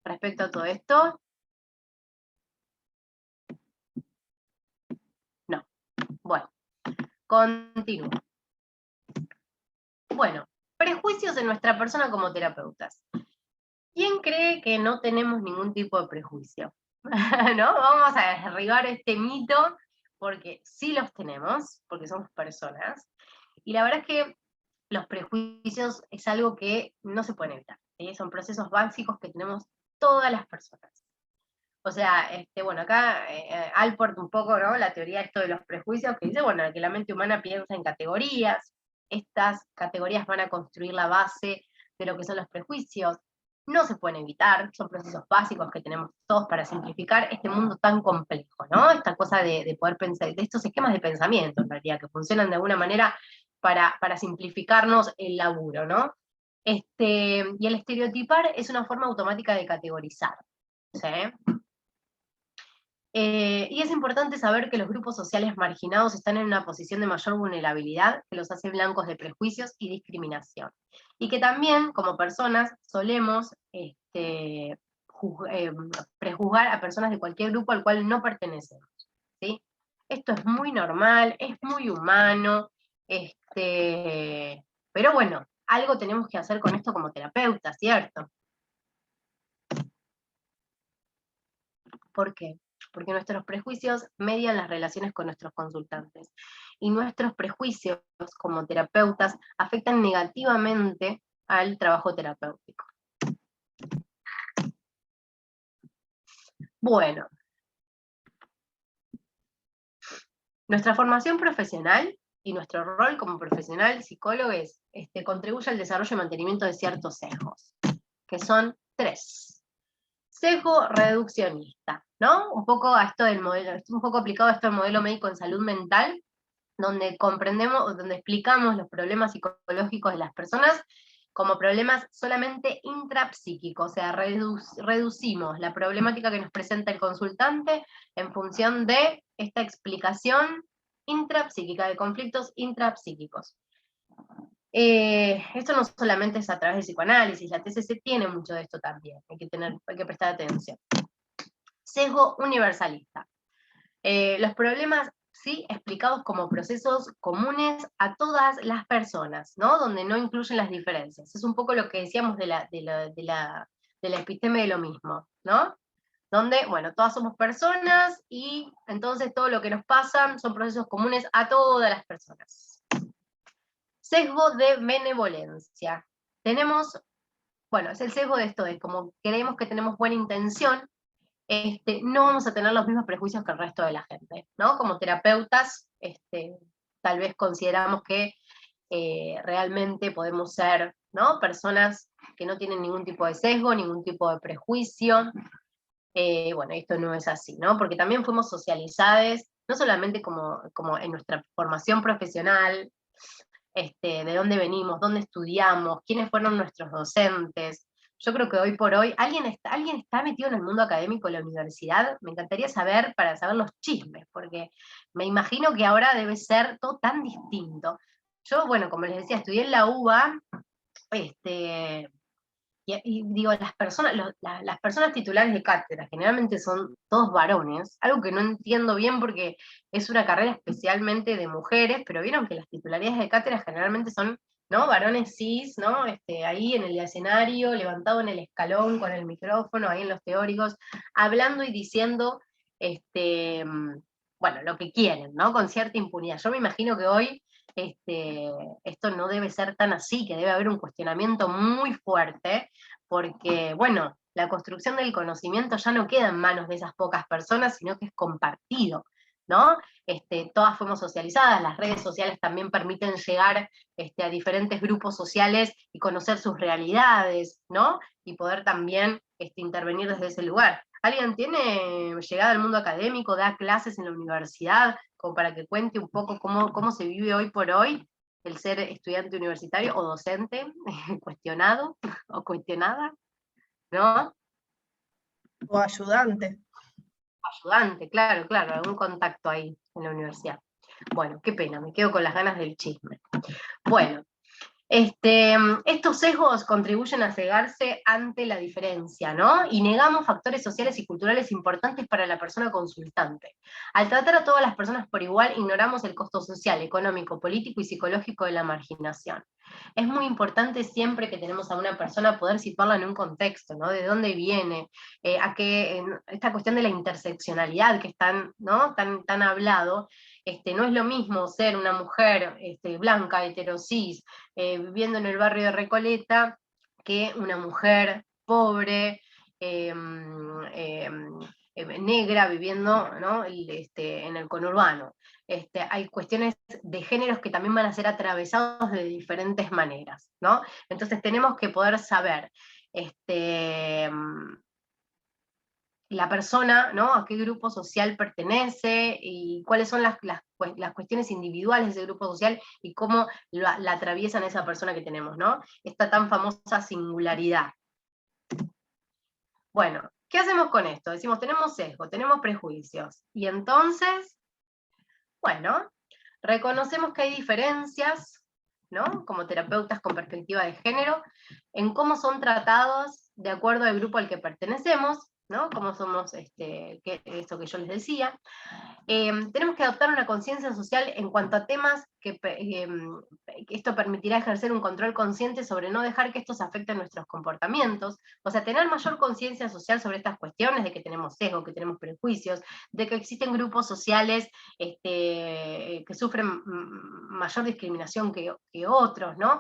respecto a todo esto? No. Bueno, continúo. Bueno, prejuicios en nuestra persona como terapeutas. ¿Quién cree que no tenemos ningún tipo de prejuicio? ¿No? Vamos a derribar este mito, porque sí los tenemos, porque somos personas, y la verdad es que los prejuicios es algo que no se puede evitar, ¿sí? Son procesos básicos que tenemos todas las personas. O sea, bueno, acá Alport un poco, ¿no? La teoría esto de los prejuicios, que dice, bueno, que la mente humana piensa en categorías, estas categorías van a construir la base de lo que son los prejuicios, no se pueden evitar, son procesos básicos que tenemos todos para simplificar este mundo tan complejo, ¿no? Esta cosa de poder pensar, de estos esquemas de pensamiento, en realidad, que funcionan de alguna manera para simplificarnos el laburo, ¿no? Y el estereotipar es una forma automática de categorizar, ¿sí? Y es importante saber que los grupos sociales marginados están en una posición de mayor vulnerabilidad que los hace blancos de prejuicios y discriminación. Y que también, como personas, solemos prejuzgar a personas de cualquier grupo al cual no pertenecemos, ¿sí? Esto es muy normal, es muy humano, pero bueno, algo tenemos que hacer con esto como terapeutas, ¿cierto? ¿Por qué? Porque nuestros prejuicios median las relaciones con nuestros consultantes. Y nuestros prejuicios como terapeutas afectan negativamente al trabajo terapéutico. Bueno. Nuestra formación profesional y nuestro rol como profesional psicólogo es contribuye al desarrollo y mantenimiento de ciertos sesgos, que son 3. Sesgo reduccionista, ¿no? Un poco a esto del modelo, un poco aplicado a esto del modelo médico en salud mental, donde comprendemos, donde explicamos los problemas psicológicos de las personas como problemas solamente intrapsíquicos, o sea, reducimos la problemática que nos presenta el consultante en función de esta explicación intrapsíquica, de conflictos intrapsíquicos. Esto no solamente es a través del psicoanálisis, la TCC tiene mucho de esto también, hay que prestar atención. Sesgo universalista. Los problemas, sí, explicados como procesos comunes a todas las personas, ¿no? Donde no incluyen las diferencias. Es un poco lo que decíamos de la episteme de lo mismo, ¿no? Donde, bueno, todas somos personas y entonces todo lo que nos pasa son procesos comunes a todas las personas. Sesgo de benevolencia. Tenemos, bueno, es el sesgo de esto, de como creemos que tenemos buena intención, no vamos a tener los mismos prejuicios que el resto de la gente, ¿no? Como terapeutas, tal vez consideramos que realmente podemos ser, ¿no? Personas que no tienen ningún tipo de sesgo, ningún tipo de prejuicio. Bueno, esto no es así, ¿no? Porque también fuimos socializados, no solamente como en nuestra formación profesional, de dónde venimos, dónde estudiamos, quiénes fueron nuestros docentes. Yo creo que hoy por hoy, ¿alguien está metido en el mundo académico de la universidad? Me encantaría saber, para saber los chismes, porque me imagino que ahora debe ser todo tan distinto. Yo, bueno, como les decía, estudié en la UBA, y digo, las personas titulares de cátedra generalmente son todos varones, algo que no entiendo bien porque es una carrera especialmente de mujeres, pero vieron que las titularidades de cátedra generalmente son, ¿no? Varones cis, ¿no? Ahí en el escenario, levantado en el escalón, con el micrófono, ahí en los teóricos, hablando y diciendo, bueno, lo que quieren, ¿no? Con cierta impunidad. Yo me imagino que hoy esto no debe ser tan así, que debe haber un cuestionamiento muy fuerte, porque, bueno, la construcción del conocimiento ya no queda en manos de esas pocas personas, sino que es compartido, ¿no? Todas fuimos socializadas, las redes sociales también permiten llegar a diferentes grupos sociales y conocer sus realidades, ¿no? Y poder también intervenir desde ese lugar. ¿Alguien tiene llegada al mundo académico, da clases en la universidad, como para que cuente un poco cómo se vive hoy por hoy el ser estudiante universitario o docente cuestionado o cuestionada? ¿No? O ayudante. Ayudante, claro, algún contacto ahí en la universidad. Bueno, qué pena, me quedo con las ganas del chisme. Bueno, estos sesgos contribuyen a cegarse ante la diferencia, ¿no? Y negamos factores sociales y culturales importantes para la persona consultante. Al tratar a todas las personas por igual, ignoramos el costo social, económico, político y psicológico de la marginación. Es muy importante siempre que tenemos a una persona poder situarla en un contexto, ¿no? De dónde viene, esta cuestión de la interseccionalidad que es ¿no? tan hablado. No es lo mismo ser una mujer blanca, heterosis, viviendo en el barrio de Recoleta, que una mujer pobre, negra, viviendo, ¿no? en el conurbano. Hay cuestiones de géneros que también van a ser atravesados de diferentes maneras, ¿no? Entonces tenemos que poder saber la persona, ¿no? A qué grupo social pertenece y cuáles son las cuestiones individuales de ese grupo social y cómo la atraviesan esa persona que tenemos, ¿no? Esta tan famosa singularidad. Bueno, ¿qué hacemos con esto? Decimos, tenemos sesgo, tenemos prejuicios, y entonces, bueno, reconocemos que hay diferencias, ¿no? Como terapeutas con perspectiva de género, en cómo son tratados de acuerdo al grupo al que pertenecemos, ¿no? Cómo somos, esto que yo les decía. Tenemos que adoptar una conciencia social en cuanto a temas que esto permitirá ejercer un control consciente sobre no dejar que estos afecten nuestros comportamientos, o sea, tener mayor conciencia social sobre estas cuestiones, de que tenemos sesgo, que tenemos prejuicios, de que existen grupos sociales que sufren mayor discriminación que otros, ¿no?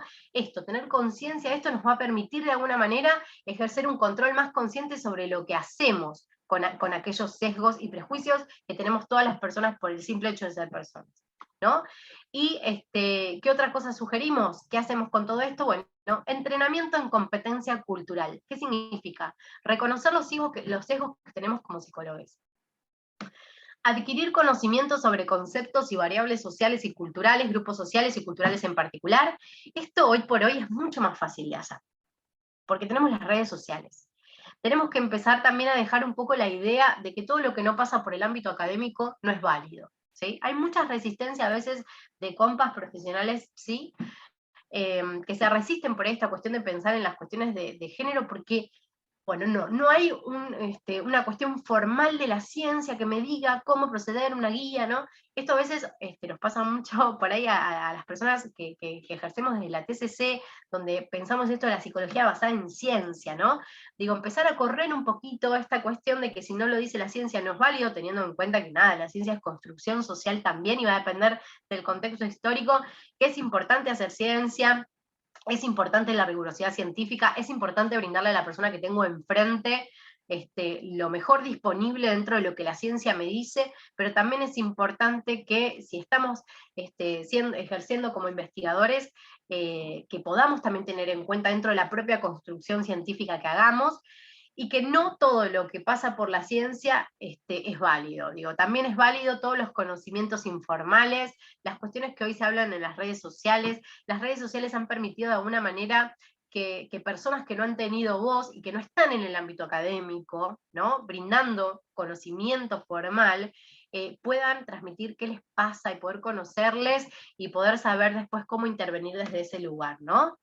Tener conciencia de esto nos va a permitir de alguna manera ejercer un control más consciente sobre lo que hacemos con aquellos sesgos y prejuicios que tenemos todas las personas por el simple hecho de ser personas. ¿no? Y ¿qué otra cosa sugerimos? ¿Qué hacemos con todo esto? Bueno, entrenamiento en competencia cultural. ¿Qué significa? Reconocer los sesgos que tenemos como psicólogos. Adquirir conocimiento sobre conceptos y variables sociales y culturales, grupos sociales y culturales en particular. Esto hoy por hoy es mucho más fácil de hacer, porque tenemos las redes sociales. Tenemos que empezar también a dejar un poco la idea de que todo lo que no pasa por el ámbito académico no es válido, ¿sí? Hay mucha resistencia a veces de compas profesionales, ¿sí? Que se resisten por esta cuestión de pensar en las cuestiones de género, porque bueno, no hay una cuestión formal de la ciencia que me diga cómo proceder, una guía, ¿no? Esto a veces nos pasa mucho por ahí a las personas que ejercemos desde la TCC, donde pensamos esto de la psicología basada en ciencia, ¿no? Digo, empezar a correr un poquito esta cuestión de que si no lo dice la ciencia no es válido, teniendo en cuenta que nada, la ciencia es construcción social también y va a depender del contexto histórico, que es importante hacer ciencia, es importante la rigurosidad científica, es importante brindarle a la persona que tengo enfrente lo mejor disponible dentro de lo que la ciencia me dice, pero también es importante que si estamos ejerciendo como investigadores, que podamos también tener en cuenta dentro de la propia construcción científica que hagamos, y que no todo lo que pasa por la ciencia es válido. Digo, también es válido todos los conocimientos informales, las cuestiones que hoy se hablan en las redes sociales. Las redes sociales han permitido de alguna manera que personas que no han tenido voz y que no están en el ámbito académico, ¿no? Brindando conocimiento formal, puedan transmitir qué les pasa y poder conocerles y poder saber después cómo intervenir desde ese lugar, ¿no?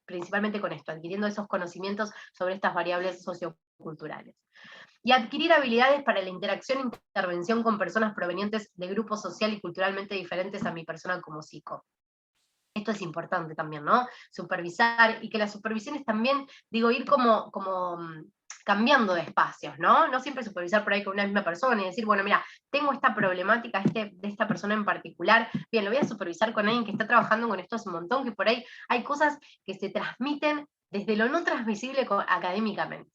Principalmente con esto, adquiriendo esos conocimientos sobre estas variables socioculturales. Y adquirir habilidades para la interacción e intervención con personas provenientes de grupos social y culturalmente diferentes a mi persona como psico. Esto es importante también, ¿no? Supervisar, y que las supervisiones también, digo, ir como cambiando de espacios, ¿no? No siempre supervisar por ahí con una misma persona y decir, bueno, mira, tengo esta problemática de esta persona en particular, bien, lo voy a supervisar con alguien que está trabajando con esto hace un montón, que por ahí hay cosas que se transmiten desde lo no transmisible académicamente,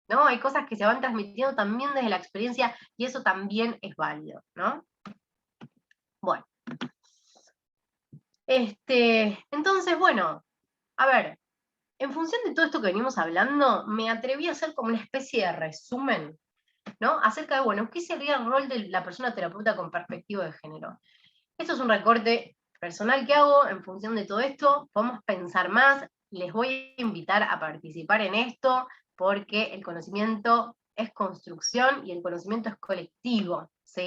¿no? Hay cosas que se van transmitiendo también desde la experiencia y eso también es válido, ¿no? Bueno. Entonces, bueno, a ver, en función de todo esto que venimos hablando, me atreví a hacer como una especie de resumen, ¿no? Acerca de, bueno, ¿qué sería el rol de la persona terapeuta con perspectiva de género? Esto es un recorte personal que hago en función de todo esto, podemos pensar más, les voy a invitar a participar en esto, porque el conocimiento es construcción y el conocimiento es colectivo, ¿sí?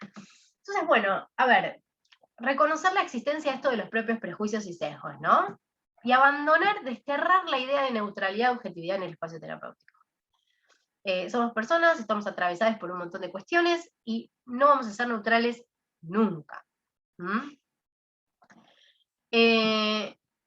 Entonces, bueno, a ver, reconocer la existencia de esto de los propios prejuicios y sesgos, ¿no? Y abandonar, desterrar la idea de neutralidad y objetividad en el espacio terapéutico. Somos personas, estamos atravesadas por un montón de cuestiones y no vamos a ser neutrales nunca.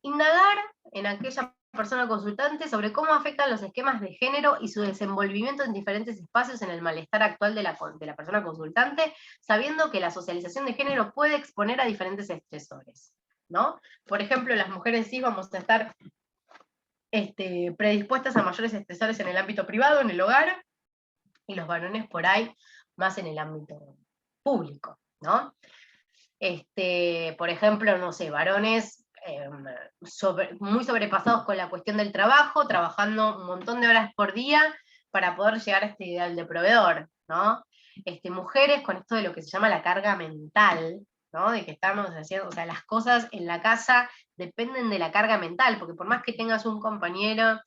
Indagar en aquella persona consultante sobre cómo afectan los esquemas de género y su desenvolvimiento en diferentes espacios en el malestar actual de la persona consultante, sabiendo que la socialización de género puede exponer a diferentes estresores, ¿no? Por ejemplo, las mujeres sí vamos a estar predispuestas a mayores estresores en el ámbito privado, en el hogar, y los varones por ahí más en el ámbito público, ¿no? Por ejemplo, no sé, varones muy sobrepasados con la cuestión del trabajo, trabajando un montón de horas por día para poder llegar a este ideal de proveedor, ¿no? Mujeres con esto de lo que se llama la carga mental, ¿no? De que estamos haciendo, o sea, las cosas en la casa dependen de la carga mental, porque por más que tengas un compañero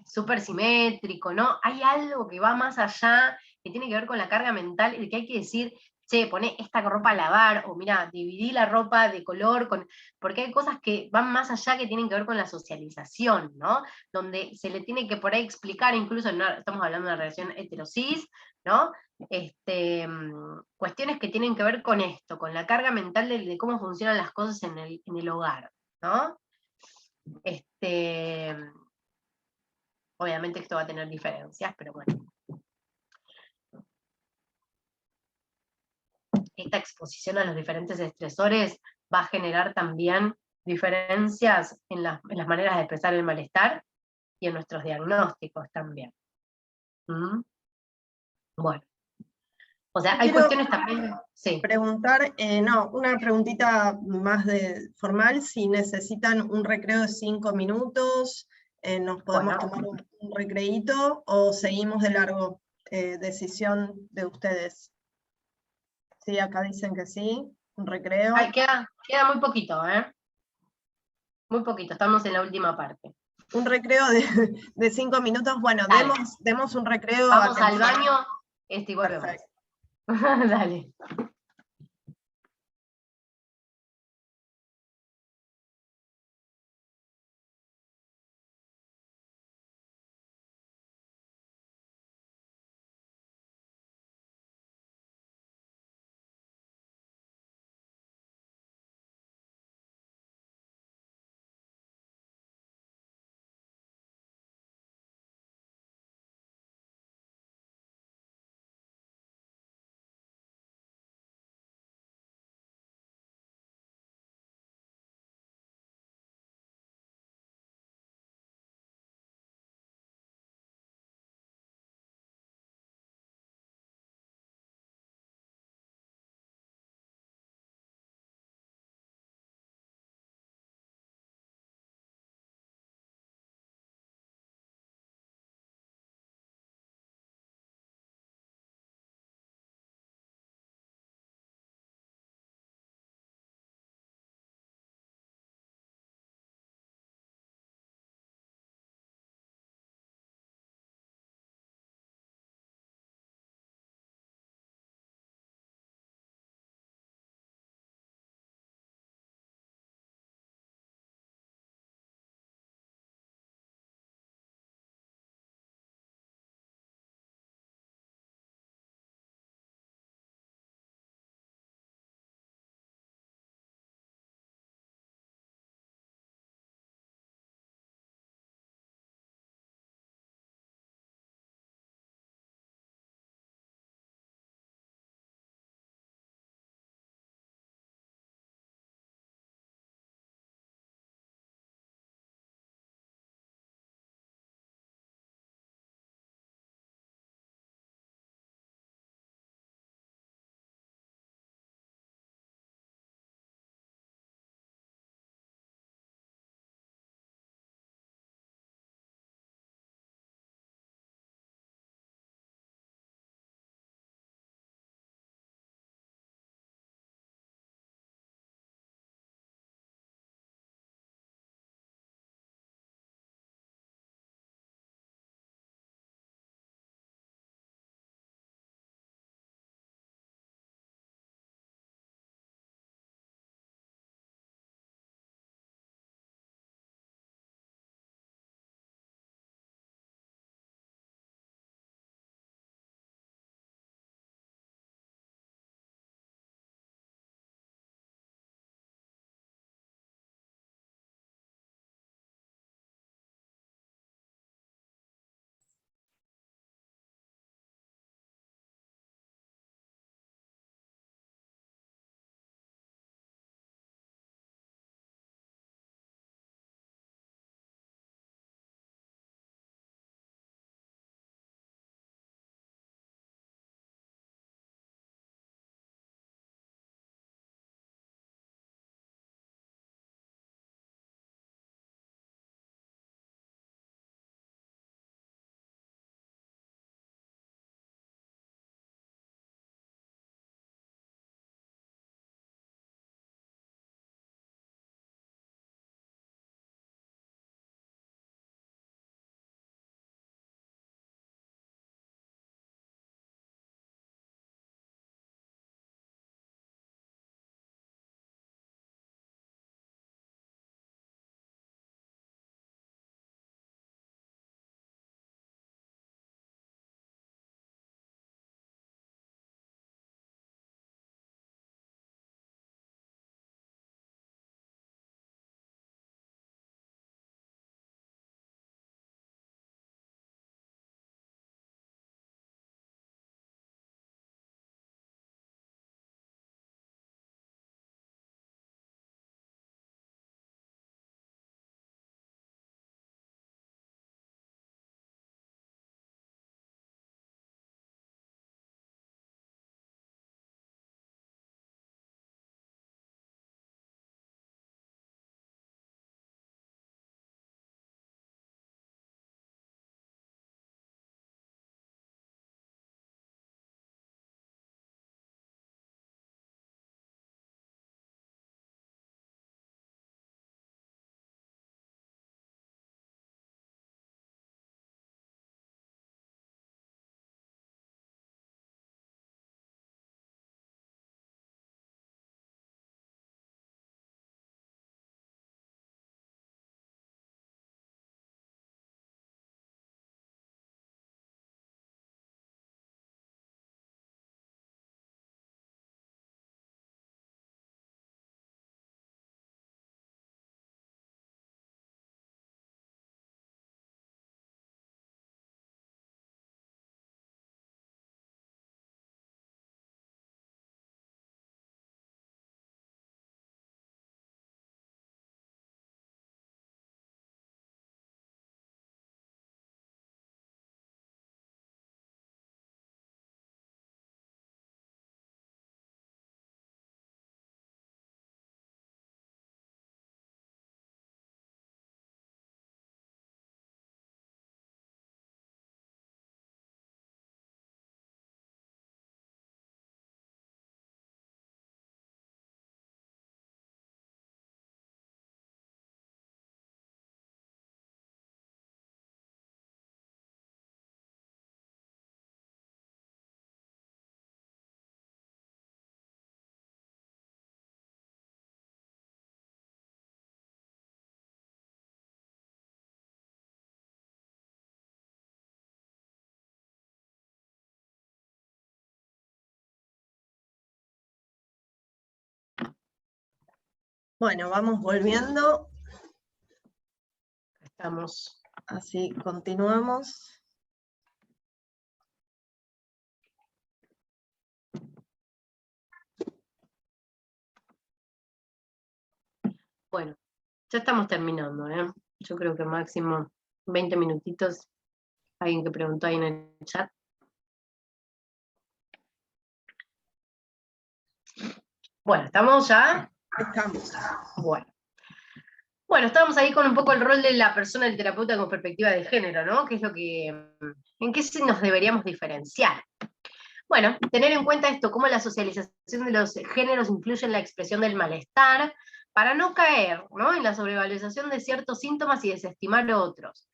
súper simétrico, ¿no? Hay algo que va más allá, que tiene que ver con la carga mental, y que hay que decir, che, poné esta ropa a lavar, o mira, dividí la ropa de color, porque hay cosas que van más allá, que tienen que ver con la socialización, ¿no? Donde se le tiene que por ahí explicar, incluso estamos hablando de una relación heterosis, ¿no? Cuestiones que tienen que ver con esto, con la carga mental de cómo funcionan las cosas en el hogar, ¿no? Obviamente esto va a tener diferencias, pero bueno. Esta exposición a los diferentes estresores va a generar también diferencias en las maneras de expresar el malestar y en nuestros diagnósticos también. Bueno. O sea, hay Quiero cuestiones también, sí. preguntar, no, una preguntita más formal, si necesitan un recreo de 5 minutos, nos podemos Bueno. tomar un recreíto o seguimos de largo, decisión de ustedes. Sí, acá dicen que sí, un recreo. Ay, queda muy poquito, ¿eh? Muy poquito, estamos en la última parte. Un recreo de 5 minutos, bueno, Dale. demos un recreo. Vamos al atención. baño y volvemos. Perfecto. Dale. Bueno, vamos volviendo, Estamos. así continuamos. Bueno, ya estamos terminando, ¿eh? Yo creo que máximo 20 minutitos. Alguien que preguntó ahí en el chat. Bueno, ¿estamos ya? Estamos. Bueno, estábamos ahí con un poco el rol de la persona del terapeuta con perspectiva de género, ¿no? ¿Qué es lo que, en qué nos deberíamos diferenciar? Bueno, tener en cuenta esto, cómo la socialización de los géneros influye en la expresión del malestar, para no caer, ¿no?, en la sobrevalorización de ciertos síntomas y desestimar otros.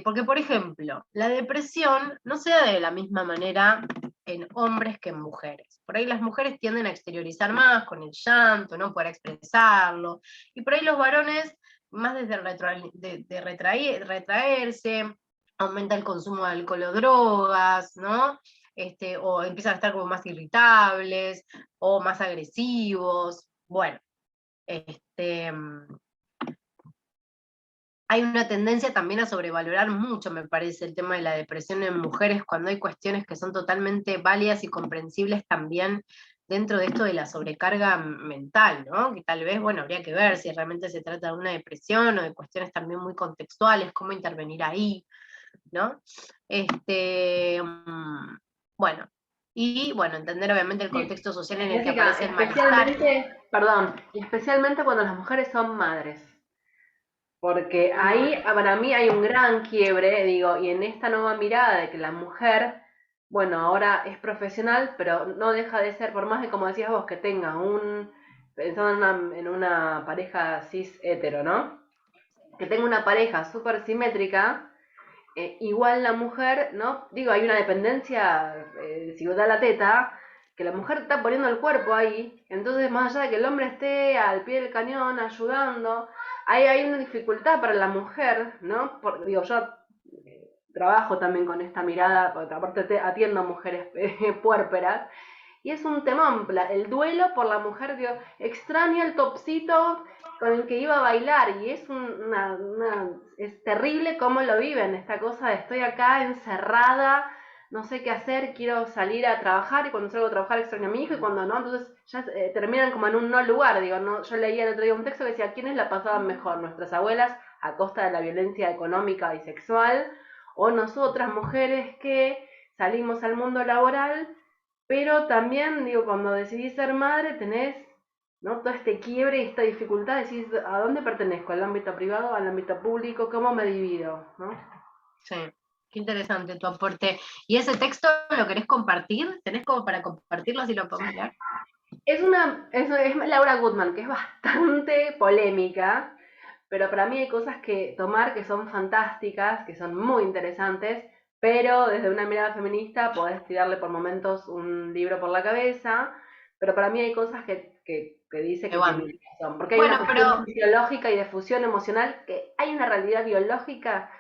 Porque, por ejemplo, la depresión no se da de la misma manera en hombres que en mujeres. Por ahí las mujeres tienden a exteriorizar más con el llanto, ¿no?, para expresarlo, y por ahí los varones más desde retraerse, aumenta el consumo de alcohol o drogas, ¿no? O empiezan a estar como más irritables, o más agresivos. Bueno, hay una tendencia también a sobrevalorar mucho, me parece, el tema de la depresión en mujeres, cuando hay cuestiones que son totalmente válidas y comprensibles también dentro de esto de la sobrecarga mental, ¿no? Que tal vez, bueno, habría que ver si realmente se trata de una depresión o de cuestiones también muy contextuales, cómo intervenir ahí, ¿no? Bueno, y bueno, entender obviamente el contexto social en el que Jessica, aparece el malestar. y especialmente cuando las mujeres son madres. Porque ahí, para mí, hay un gran quiebre, digo, y en esta nueva mirada de que la mujer, bueno, ahora es profesional, pero no deja de ser, por más de, como decías vos, que tenga pensando en una pareja cis hetero, ¿no? Que tenga una pareja súper simétrica, igual la mujer, ¿no? Digo, hay una dependencia, si da la teta, que la mujer está poniendo el cuerpo ahí, entonces más allá de que el hombre esté al pie del cañón ayudando, hay una dificultad para la mujer, ¿no? Digo, yo trabajo también con esta mirada, porque aparte atiendo a mujeres puérperas, y es un temón, el duelo por la mujer, digo, extraña el topsito con el que iba a bailar, y es es terrible cómo lo viven, esta cosa de estoy acá encerrada, no sé qué hacer, quiero salir a trabajar, y cuando salgo a trabajar extraño a mi hijo, y cuando no, entonces ya terminan como en un no lugar, digo, no, yo leía el otro día un texto que decía, ¿quiénes la pasaban mejor? ¿Nuestras abuelas a costa de la violencia económica y sexual? ¿O nosotras mujeres que salimos al mundo laboral, pero también, digo, cuando decidís ser madre tenés, ¿no?, todo este quiebre y esta dificultad, decís, ¿a dónde pertenezco? ¿Al ámbito privado? ¿Al ámbito público? ¿Cómo me divido? ¿No? Sí, qué interesante tu aporte. ¿Y ese texto lo querés compartir? ¿Tenés como para compartirlo si lo podemos leer? Es Laura Goodman, que es bastante polémica, pero para mí hay cosas que tomar que son fantásticas, que son muy interesantes, pero desde una mirada feminista podés tirarle por momentos un libro por la cabeza, pero para mí hay cosas que dice que tienen razón, porque hay una cuestión fisiológica y de fusión emocional, que hay una realidad biológica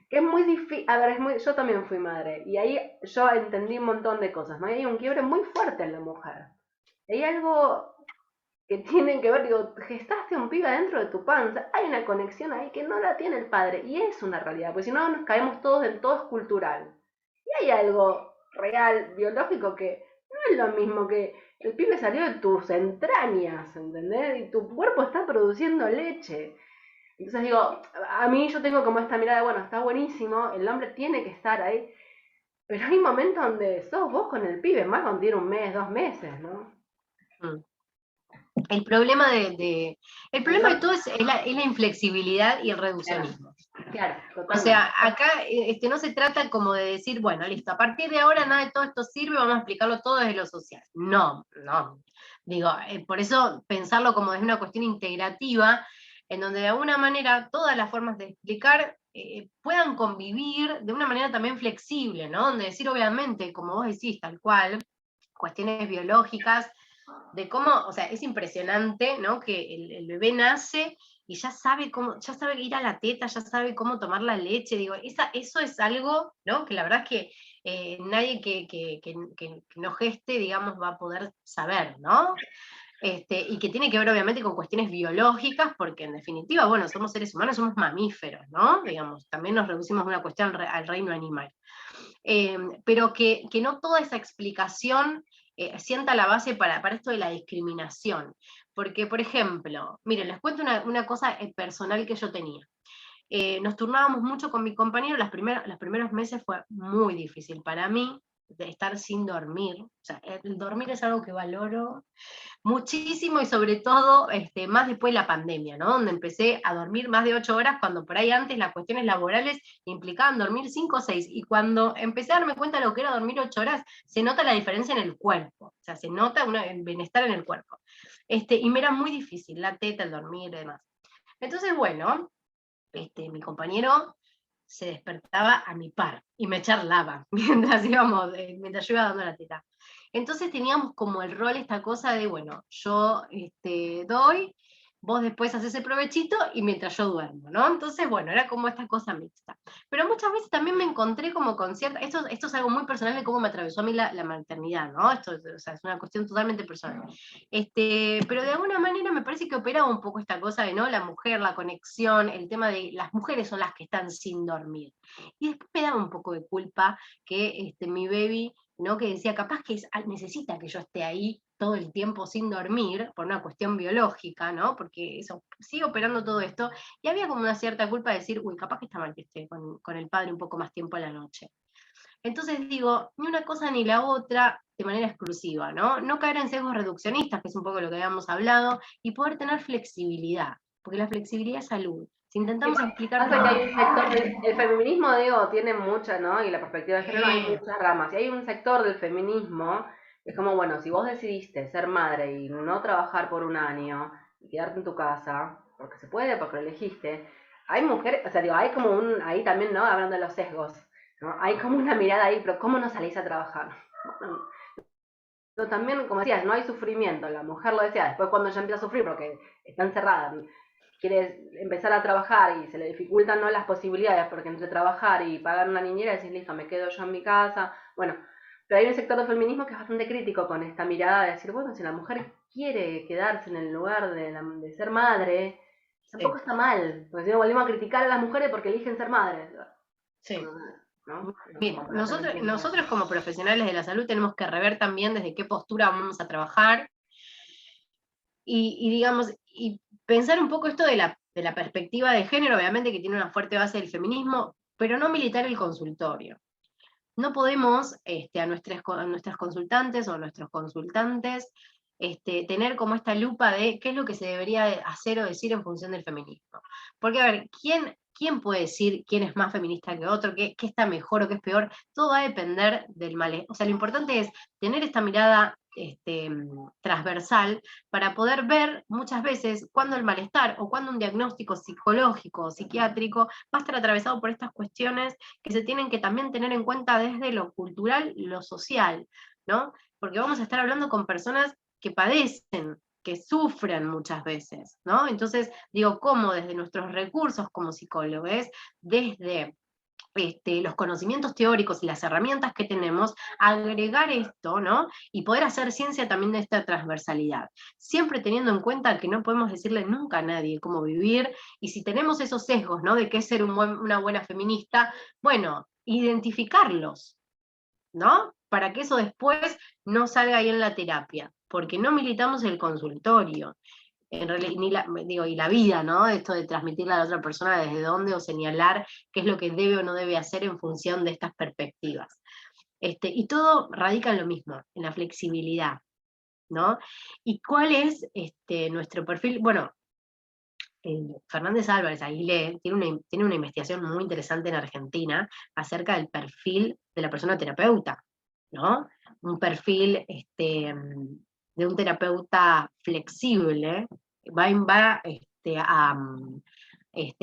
que es muy difícil. A ver, yo también fui madre, y ahí yo entendí un montón de cosas, ¿no? Y hay un quiebre muy fuerte en la mujer. Hay algo que tienen que ver, digo, gestaste un pibe dentro de tu panza, hay una conexión ahí que no la tiene el padre, y es una realidad, porque si no nos caemos todos en todo es cultural. Y hay algo real, biológico, que no es lo mismo que el pibe salió de tus entrañas, ¿entendés? Y tu cuerpo está produciendo leche. Entonces digo, a mí yo tengo como esta mirada de, bueno, está buenísimo, el hombre tiene que estar ahí, pero hay momentos donde sos vos con el pibe, más cuando tiene 1 mes, 2 meses, ¿no? El problema de todo es la inflexibilidad y el reduccionismo. Claro, totalmente. O sea, acá no se trata como de decir, bueno, listo, a partir de ahora nada de todo esto sirve, vamos a explicarlo todo desde lo social. No. Digo, por eso pensarlo como desde una cuestión integrativa, en donde de alguna manera todas las formas de explicar puedan convivir de una manera también flexible, ¿no? Donde decir, obviamente, como vos decís, tal cual, cuestiones biológicas, de cómo, o sea, es impresionante, ¿no?, que el bebé nace y ya sabe ir a la teta, ya sabe cómo tomar la leche, digo, eso es algo, ¿no?, que la verdad es que nadie que no geste, digamos, va a poder saber, ¿no? y que tiene que ver obviamente con cuestiones biológicas, porque en definitiva, bueno, somos seres humanos, somos mamíferos, ¿no? Digamos, también nos reducimos a una cuestión al reino animal. Pero que no toda esa explicación sienta la base para esto de la discriminación. Porque, por ejemplo, miren, les cuento una cosa personal que yo tenía. Nos turnábamos mucho con mi compañero, los primeros meses fue muy difícil para mí, de estar sin dormir. O sea, el dormir es algo que valoro muchísimo, y sobre todo más después de la pandemia, ¿no? Donde empecé a dormir más de 8 horas, cuando por ahí antes las cuestiones laborales implicaban dormir 5 o 6, y cuando empecé a darme cuenta de lo que era dormir 8 horas, se nota la diferencia en el cuerpo, o sea, se nota el bienestar en el cuerpo. Y me era muy difícil, la teta, el dormir y demás. Entonces, bueno, mi compañero se despertaba a mi par y me charlaba mientras yo iba dando la teta. Entonces teníamos como el rol, esta cosa de, bueno, yo doy, vos después haces el provechito y mientras yo duermo, ¿no? Entonces, bueno, era como esta cosa mixta. Pero muchas veces también me encontré como con cierta, esto es algo muy personal de cómo me atravesó a mí la maternidad, ¿no? Esto, o sea, es una cuestión totalmente personal. Pero de alguna manera me parece que operaba un poco esta cosa de, ¿no? La mujer, la conexión, el tema de las mujeres son las que están sin dormir. Y después me daba un poco de culpa que mi baby, ¿no? Que decía, capaz que necesita que yo esté ahí todo el tiempo sin dormir, por una cuestión biológica, ¿no? Porque eso, sigue operando todo esto, y había como una cierta culpa de decir, uy, capaz que está mal que esté con el padre un poco más tiempo a la noche. Entonces digo, ni una cosa ni la otra de manera exclusiva, ¿no? No caer en sesgos reduccionistas, que es un poco lo que habíamos hablado, y poder tener flexibilidad, porque la flexibilidad es salud. Si intentamos explicar... Pasa que hay un sector el feminismo, digo, tiene mucha, ¿no? Y la perspectiva de género hay muchas ramas. Y hay un sector del feminismo, que es como, bueno, si vos decidiste ser madre y no trabajar por un año, y quedarte en tu casa, porque se puede, porque lo elegiste, hay mujeres, o sea, digo, hay como ahí también, ¿no? Hablando de los sesgos, ¿no? Hay como una mirada ahí, pero ¿cómo no salís a trabajar? Bueno, pero también, como decías, no hay sufrimiento, la mujer lo decía, después cuando ya empieza a sufrir porque está encerrada, quiere empezar a trabajar y se le dificultan, ¿no?, las posibilidades, porque entre trabajar y pagar una niñera decís, listo, me quedo yo en mi casa, bueno, pero hay un sector del feminismo que es bastante crítico con esta mirada de decir, bueno, si la mujer quiere quedarse en el lugar de ser madre, tampoco está mal, porque si no volvemos a criticar a las mujeres porque eligen ser madres. Sí. ¿No? Bien, nosotros como profesionales de la salud tenemos que rever también desde qué postura vamos a trabajar, y digamos, y pensar un poco esto de la perspectiva de género, obviamente que tiene una fuerte base del feminismo, pero no militar el consultorio. No podemos a nuestras consultantes o nuestros consultantes tener como esta lupa de qué es lo que se debería hacer o decir en función del feminismo. Porque, a ver, ¿quién puede decir quién es más feminista que otro, qué está mejor o qué es peor? Todo va a depender del mal. O sea, lo importante es tener esta mirada transversal para poder ver muchas veces cuando el malestar o cuando un diagnóstico psicológico o psiquiátrico va a estar atravesado por estas cuestiones que se tienen que también tener en cuenta desde lo cultural y lo social, ¿no? Porque vamos a estar hablando con personas que padecen, que sufren muchas veces, ¿no? Entonces, digo, cómo desde nuestros recursos como psicólogos, desde los conocimientos teóricos y las herramientas que tenemos, agregar esto, ¿no? Y poder hacer ciencia también de esta transversalidad. Siempre teniendo en cuenta que no podemos decirle nunca a nadie cómo vivir, y si tenemos esos sesgos, ¿no? De qué es ser una buena feminista, bueno, identificarlos, ¿no? Para que eso después no salga ahí en la terapia, porque no militamos el consultorio. En realidad, y la vida, ¿no? Esto de transmitirle a la otra persona desde dónde o señalar qué es lo que debe o no debe hacer en función de estas perspectivas. Y todo radica en lo mismo, en la flexibilidad, ¿no? ¿Y cuál es nuestro perfil? Bueno, Fernández Álvarez Aguilé tiene una investigación muy interesante en Argentina acerca del perfil de la persona terapeuta, ¿no? Un perfil de un terapeuta flexible va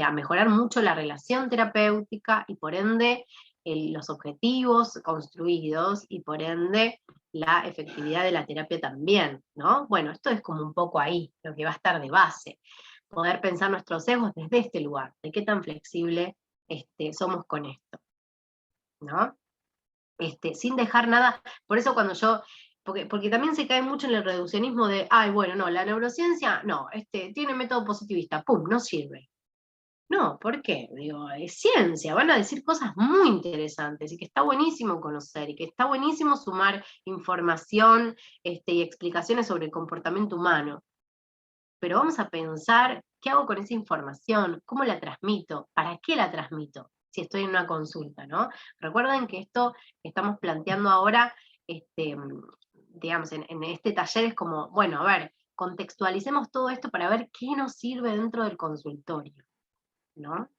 a mejorar mucho la relación terapéutica y por ende los objetivos construidos y por ende la efectividad de la terapia también, ¿no? Bueno, esto es como un poco ahí, lo que va a estar de base. Poder pensar nuestros egos desde este lugar, de qué tan flexible somos con esto, ¿no? Sin dejar nada, por eso cuando yo porque también se cae mucho en el reduccionismo de, ay, bueno, no, la neurociencia, no, tiene método positivista, pum, no sirve. No, ¿por qué? Digo, es ciencia, van a decir cosas muy interesantes y que está buenísimo conocer y que está buenísimo sumar información y explicaciones sobre el comportamiento humano. Pero vamos a pensar, ¿qué hago con esa información? ¿Cómo la transmito? ¿Para qué la transmito? Si estoy en una consulta, ¿no? Recuerden que esto que estamos planteando ahora, digamos, en este taller es como, bueno, a ver, contextualicemos todo esto para ver qué nos sirve dentro del consultorio, ¿no?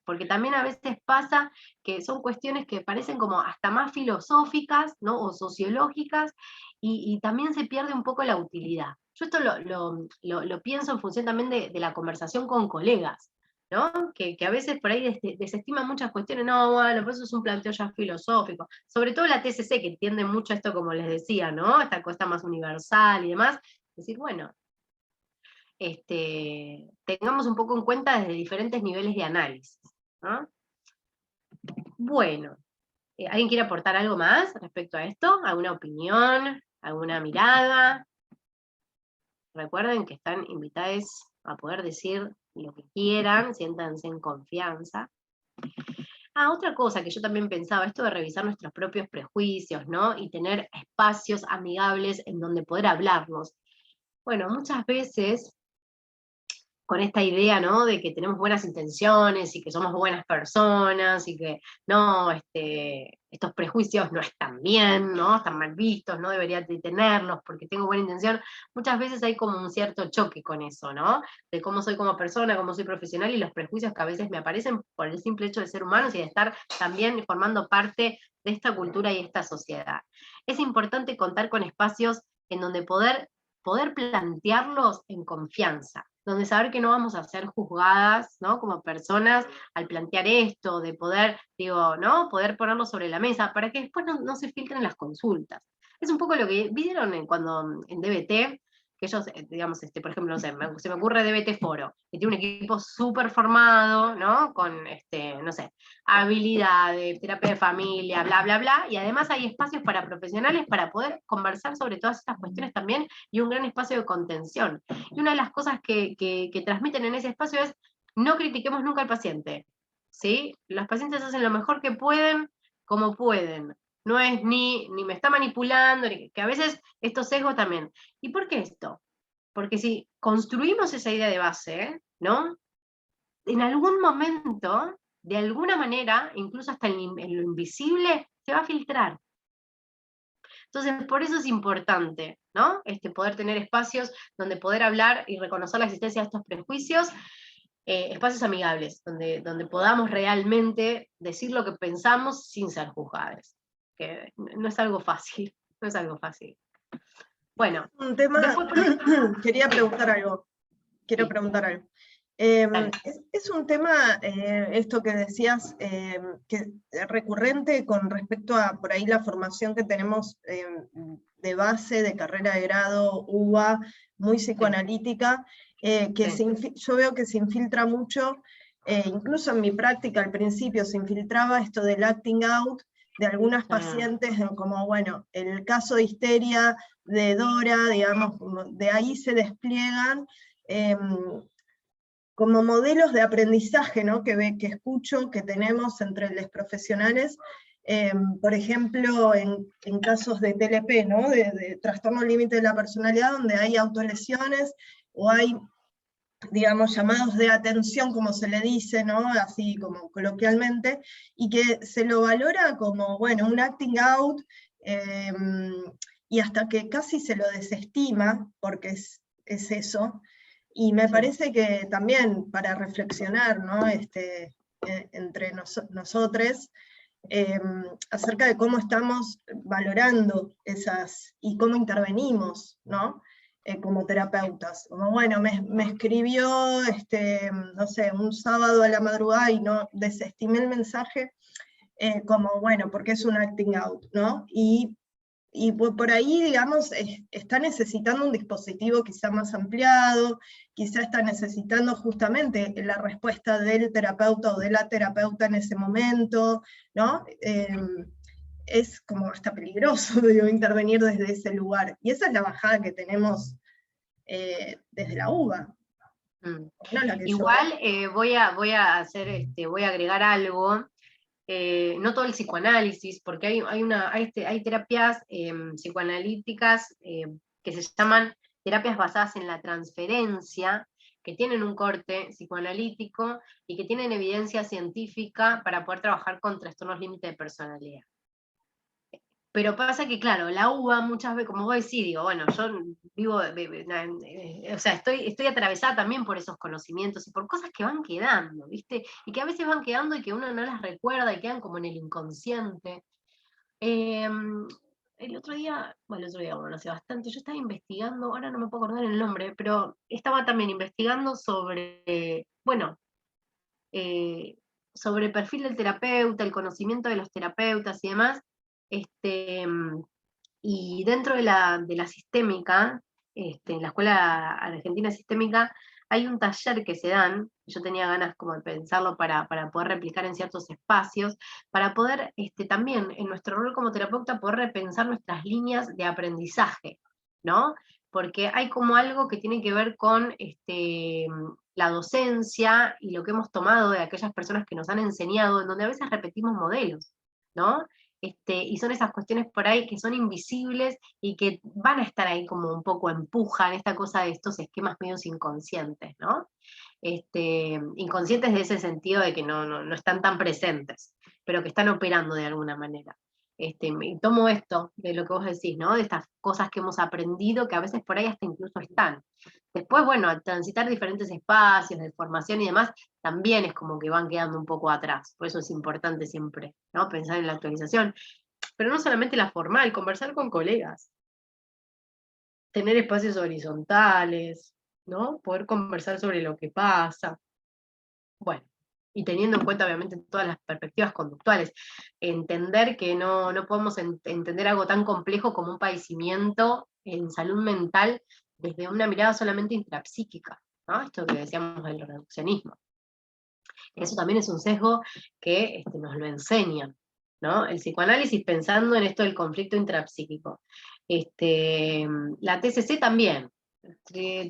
Porque también a veces pasa que son cuestiones que parecen como hasta más filosóficas, ¿no? O sociológicas, y también se pierde un poco la utilidad. Yo esto lo pienso en función también de la conversación con colegas, ¿no? Que a veces por ahí desestiman muchas cuestiones, no, bueno, por eso es un planteo ya filosófico. Sobre todo la TCC, que entiende mucho esto, como les decía, ¿no? Esta cosa más universal y demás. Decir, bueno, tengamos un poco en cuenta desde diferentes niveles de análisis, ¿no? Bueno, ¿alguien quiere aportar algo más respecto a esto? ¿Alguna opinión? ¿Alguna mirada? Recuerden que están invitados a poder decir lo que quieran, siéntanse en confianza. Otra cosa que yo también pensaba, esto de revisar nuestros propios prejuicios, ¿no? Y tener espacios amigables en donde poder hablarnos. Bueno, muchas veces con esta idea, ¿no? De que tenemos buenas intenciones y que somos buenas personas y que no, estos prejuicios no están bien, ¿no? Están mal vistos, no debería de tenerlos porque tengo buena intención. Muchas veces hay como un cierto choque con eso, ¿no? De cómo soy como persona, cómo soy profesional y los prejuicios que a veces me aparecen por el simple hecho de ser humanos y de estar también formando parte de esta cultura y esta sociedad. Es importante contar con espacios en donde poder plantearlos en confianza, donde saber que no vamos a ser juzgadas, ¿no? Como personas al plantear esto, de poder, digo, ¿no? Poder ponerlo sobre la mesa, para que después no se filtren las consultas. Es un poco lo que vieron cuando en DBT, que ellos, digamos, por ejemplo, no sé, se me ocurre DBT Foro, que tiene un equipo súper formado, ¿no? Con, no sé, habilidades, terapia de familia, bla, bla, bla, y además hay espacios para profesionales para poder conversar sobre todas estas cuestiones también, y un gran espacio de contención. Y una de las cosas que transmiten en ese espacio es, no critiquemos nunca al paciente, ¿sí? Los pacientes hacen lo mejor que pueden, como pueden. No es ni me está manipulando, que a veces estos sesgos también. ¿Y por qué esto? Porque si construimos esa idea de base, ¿no? En algún momento, de alguna manera, incluso hasta en lo invisible, se va a filtrar. Entonces, por eso es importante, ¿no? Poder tener espacios donde poder hablar y reconocer la existencia de estos prejuicios, espacios amigables, donde podamos realmente decir lo que pensamos sin ser juzgados. Que no es algo fácil, no es algo fácil. Bueno, un tema, quería preguntar algo. Quiero preguntar algo. Es un tema, esto que decías, que recurrente con respecto a por ahí la formación que tenemos de base, de carrera de grado, UBA, muy psicoanalítica, que yo veo que se infiltra mucho, incluso en mi práctica al principio se infiltraba esto del acting out de algunas pacientes, como bueno, el caso de histeria de Dora, digamos, de ahí se despliegan como modelos de aprendizaje, ¿no? que escucho, que tenemos entre los profesionales, por ejemplo, en casos de TLP, ¿no? de trastorno límite de la personalidad, donde hay autolesiones, o hay, digamos, llamados de atención, como se le dice, ¿no? Así como coloquialmente, y que se lo valora como, bueno, un acting out, y hasta que casi se lo desestima, porque es eso. Y me parece que también para reflexionar, ¿no? Entre nosotros, acerca de cómo estamos valorando esas, y cómo intervenimos, ¿no? Como terapeutas. Como bueno, me escribió, no sé, un sábado a la madrugada y no desestimé el mensaje, como bueno, porque es un acting out, ¿no? Y por ahí, digamos, está necesitando un dispositivo quizá más ampliado, quizá está necesitando justamente la respuesta del terapeuta o de la terapeuta en ese momento, ¿no? es como hasta peligroso, digo, intervenir desde ese lugar. Y esa es la bajada que tenemos desde la UBA. Mm. No la que Igual voy a agregar algo. No todo el psicoanálisis, porque hay terapias psicoanalíticas que se llaman terapias basadas en la transferencia, que tienen un corte psicoanalítico y que tienen evidencia científica para poder trabajar con trastornos límite de personalidad. Pero pasa que, claro, la UBA muchas veces, como vos decís, digo, bueno, yo vivo, o sea, estoy atravesada también por esos conocimientos y por cosas que van quedando, ¿viste? Y que a veces van quedando y que uno no las recuerda y quedan como en el inconsciente. El otro día, bueno, no hace bastante, yo estaba investigando, ahora no me puedo acordar el nombre, pero estaba también investigando sobre, bueno, sobre el perfil del terapeuta, el conocimiento de los terapeutas y demás, y dentro de la sistémica, en la Escuela Argentina Sistémica, hay un taller que se dan, yo tenía ganas como de pensarlo para poder replicar en ciertos espacios, para poder también en nuestro rol como terapeuta poder repensar nuestras líneas de aprendizaje, ¿no? Porque hay como algo que tiene que ver con la docencia y lo que hemos tomado de aquellas personas que nos han enseñado, en donde a veces repetimos modelos, ¿no? Y son esas cuestiones por ahí que son invisibles y que van a estar ahí como un poco empujan esta cosa de estos esquemas medios inconscientes, ¿no? Inconscientes de ese sentido de que no están tan presentes, pero que están operando de alguna manera. Y tomo esto de lo que vos decís, ¿no? De estas cosas que hemos aprendido que a veces por ahí hasta incluso están. Después, bueno, al transitar diferentes espacios de formación y demás, también es como que van quedando un poco atrás. Por eso es importante siempre, ¿no? Pensar en la actualización. Pero no solamente la formal, conversar con colegas, tener espacios horizontales, ¿no? Poder conversar sobre lo que pasa. Bueno, y teniendo en cuenta obviamente todas las perspectivas conductuales, entender que no podemos entender algo tan complejo como un padecimiento en salud mental desde una mirada solamente intrapsíquica, ¿no? Esto que decíamos del reduccionismo. Eso también es un sesgo que nos lo enseñan, ¿no? El psicoanálisis pensando en esto del conflicto intrapsíquico. La TCC también,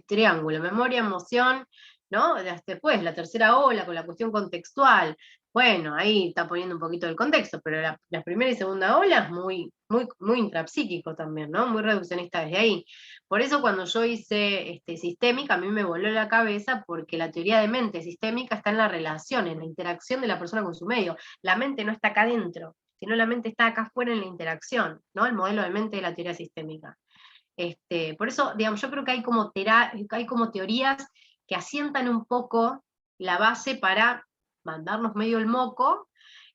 triángulo, memoria, emoción, ¿no? Después, la tercera ola con la cuestión contextual. Bueno, ahí está poniendo un poquito el contexto, pero la primera y segunda ola es muy intrapsíquico también, ¿no? Muy reduccionista desde ahí. Por eso cuando yo hice sistémica, a mí me voló la cabeza porque la teoría de mente sistémica está en la relación, en la interacción de la persona con su medio. La mente no está acá adentro, sino la mente está acá afuera en la interacción, ¿no? El modelo de mente de la teoría sistémica. Por eso, digamos, yo creo que hay como teorías que asientan un poco la base para mandarnos medio el moco,